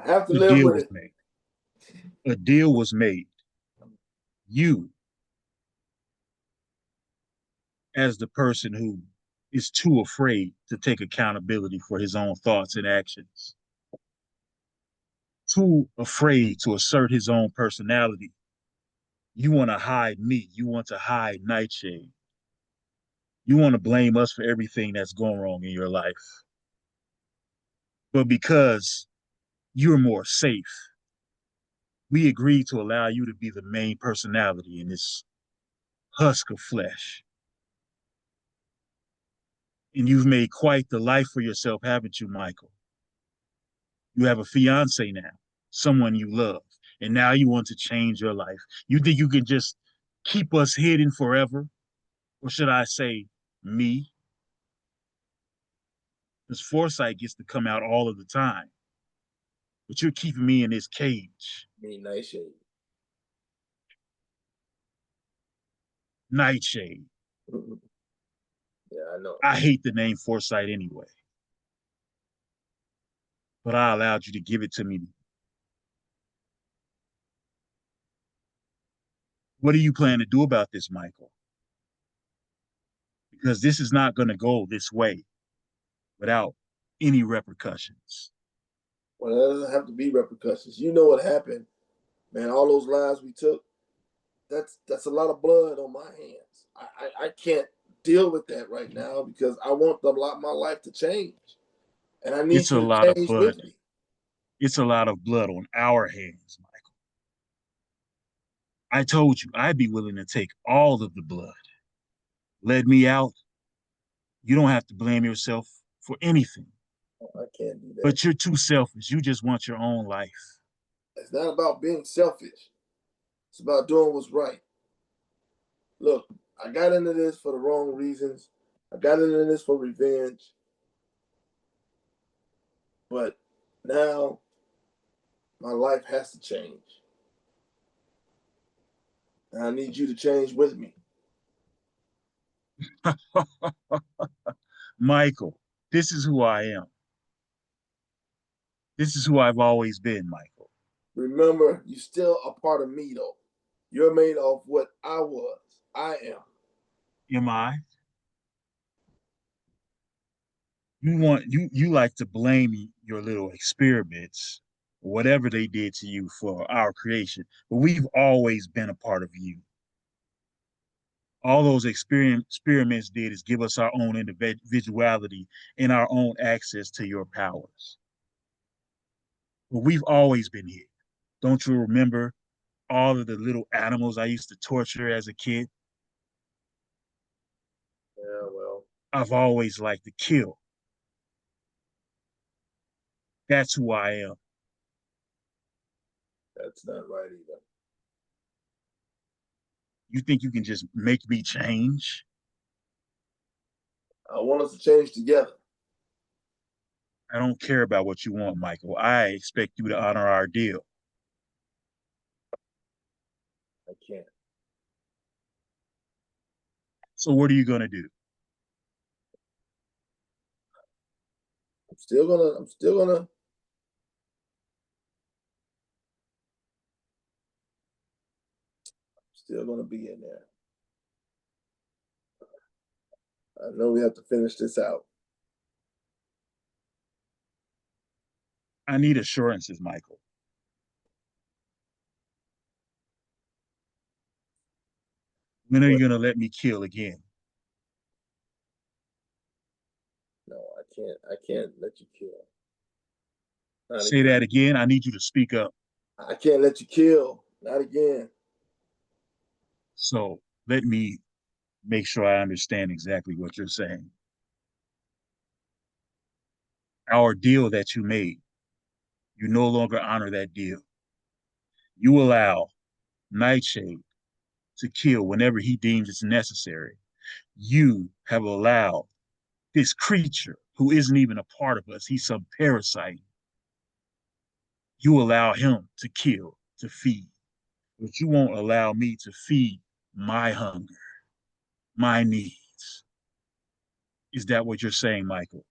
have to The live deal with was it. made. A deal was made. You, as the person who is too afraid to take accountability for his own thoughts and actions, too afraid to assert his own personality, you want to hide me. You want to hide Nightshade. You want to blame us for everything that's going wrong in your life. But because you're more safe, we agreed to allow you to be the main personality in this husk of flesh. And you've made quite the life for yourself, haven't you, Michael? You have a fiance now, someone you love, and now you want to change your life. You think you can just keep us hidden forever? Or should I say, me? Because Foresight gets to come out all of the time. But you're keeping me in this cage. Me, Nightshade. Nightshade. Yeah, I know. I hate the name Foresight anyway. But I allowed you to give it to me. What do you plan to do about this, Michael? Because this is not going to go this way without any repercussions. Well, there doesn't have to be repercussions. You know what happened, man. All those lives we took, that's a lot of blood on my hands. I can't deal with that right now because I want my life to change. And I need It's a you to lot of change blood. with me. It's a lot of blood on our hands, Michael. I told you I'd be willing to take all of the blood. Let me out. You don't have to blame yourself for anything. I can't do that. But you're too selfish. You just want your own life. It's not about being selfish. It's about doing what's right. Look, I got into this for the wrong reasons. I got into this for revenge. But now my life has to change. And I need you to change with me. Michael, this is who I am. This is who I've always been, Michael. Remember, you're still a part of me, though. You're made of what I was. I am. Am I? You like to blame your little experiments, whatever they did to you for our creation, but we've always been a part of you. All those experiments did is give us our own individuality and our own access to your powers. But we've always been here. Don't you remember all of the little animals I used to torture as a kid? Yeah, well, I've always liked to kill. That's who I am. that's not right either. You think you can just make me change? I want us to change together. I don't care about what you want, Michael. I expect you to honor our deal. I can't. So what are you gonna do? I'm still gonna be in there. I know we have to finish this out. I need assurances, Michael. When are you But gonna let me kill again? no, I can't. I can't let you kill. Not Say again. that again. I need you to speak up. I can't let you kill. Not again. So let me make sure I understand exactly what you're saying. Our deal that you made, you no longer honor that deal. You allow Nightshade to kill whenever he deems it's necessary. You have allowed this creature who isn't even a part of us, he's some parasite. You allow him to kill, to feed, but you won't allow me to feed my hunger, my needs. Is that what you're saying, Michael?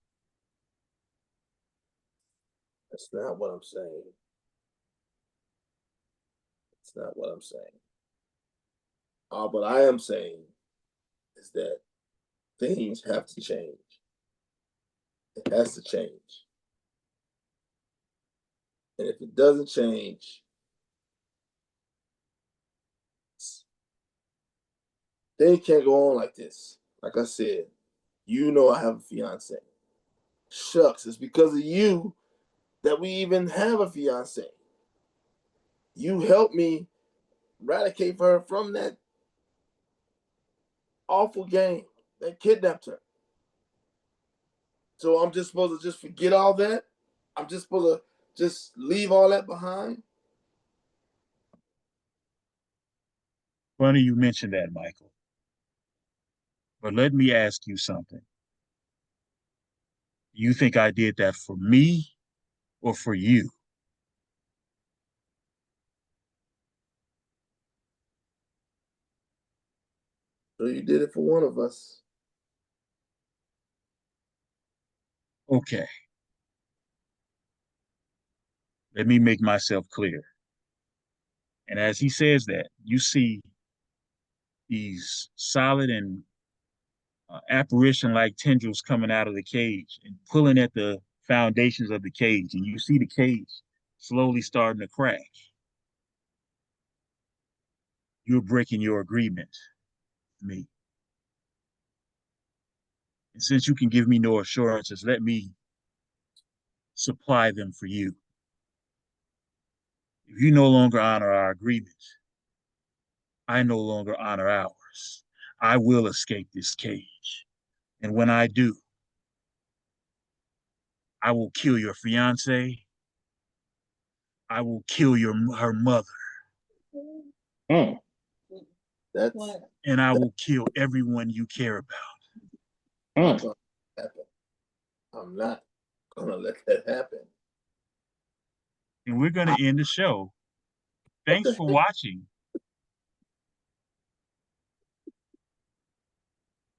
That's not what I'm saying. That's not what I'm saying. What I am saying is that things have to change. It has to change. And if it doesn't change, things can't go on like this. Like I said, you know I have a fiance. Shucks, it's because of you that we even have a fiance. You helped me eradicate her from that awful gang that kidnapped her. So I'm just supposed to just forget all that? I'm just supposed to just leave all that behind? Funny you mentioned that, Michael. But let me ask you something. You think I did that for me or for you? So you did it for one of us. Okay. Let me make myself clear. And as he says that, you see these solid and apparition-like tendrils coming out of the cage and pulling at the foundations of the cage. And you see the cage slowly starting to crack. You're breaking your agreement with me. And since you can give me no assurances, let me supply them for you. If you no longer honor our agreement, I no longer honor ours. I will escape this cage. And when I do, I will kill your fiance. I will kill her mother. Mm. That's And I will kill everyone you care about. not going to happen. I'm not going to let that happen. And we're going to end the show. What Thanks the for heck? watching.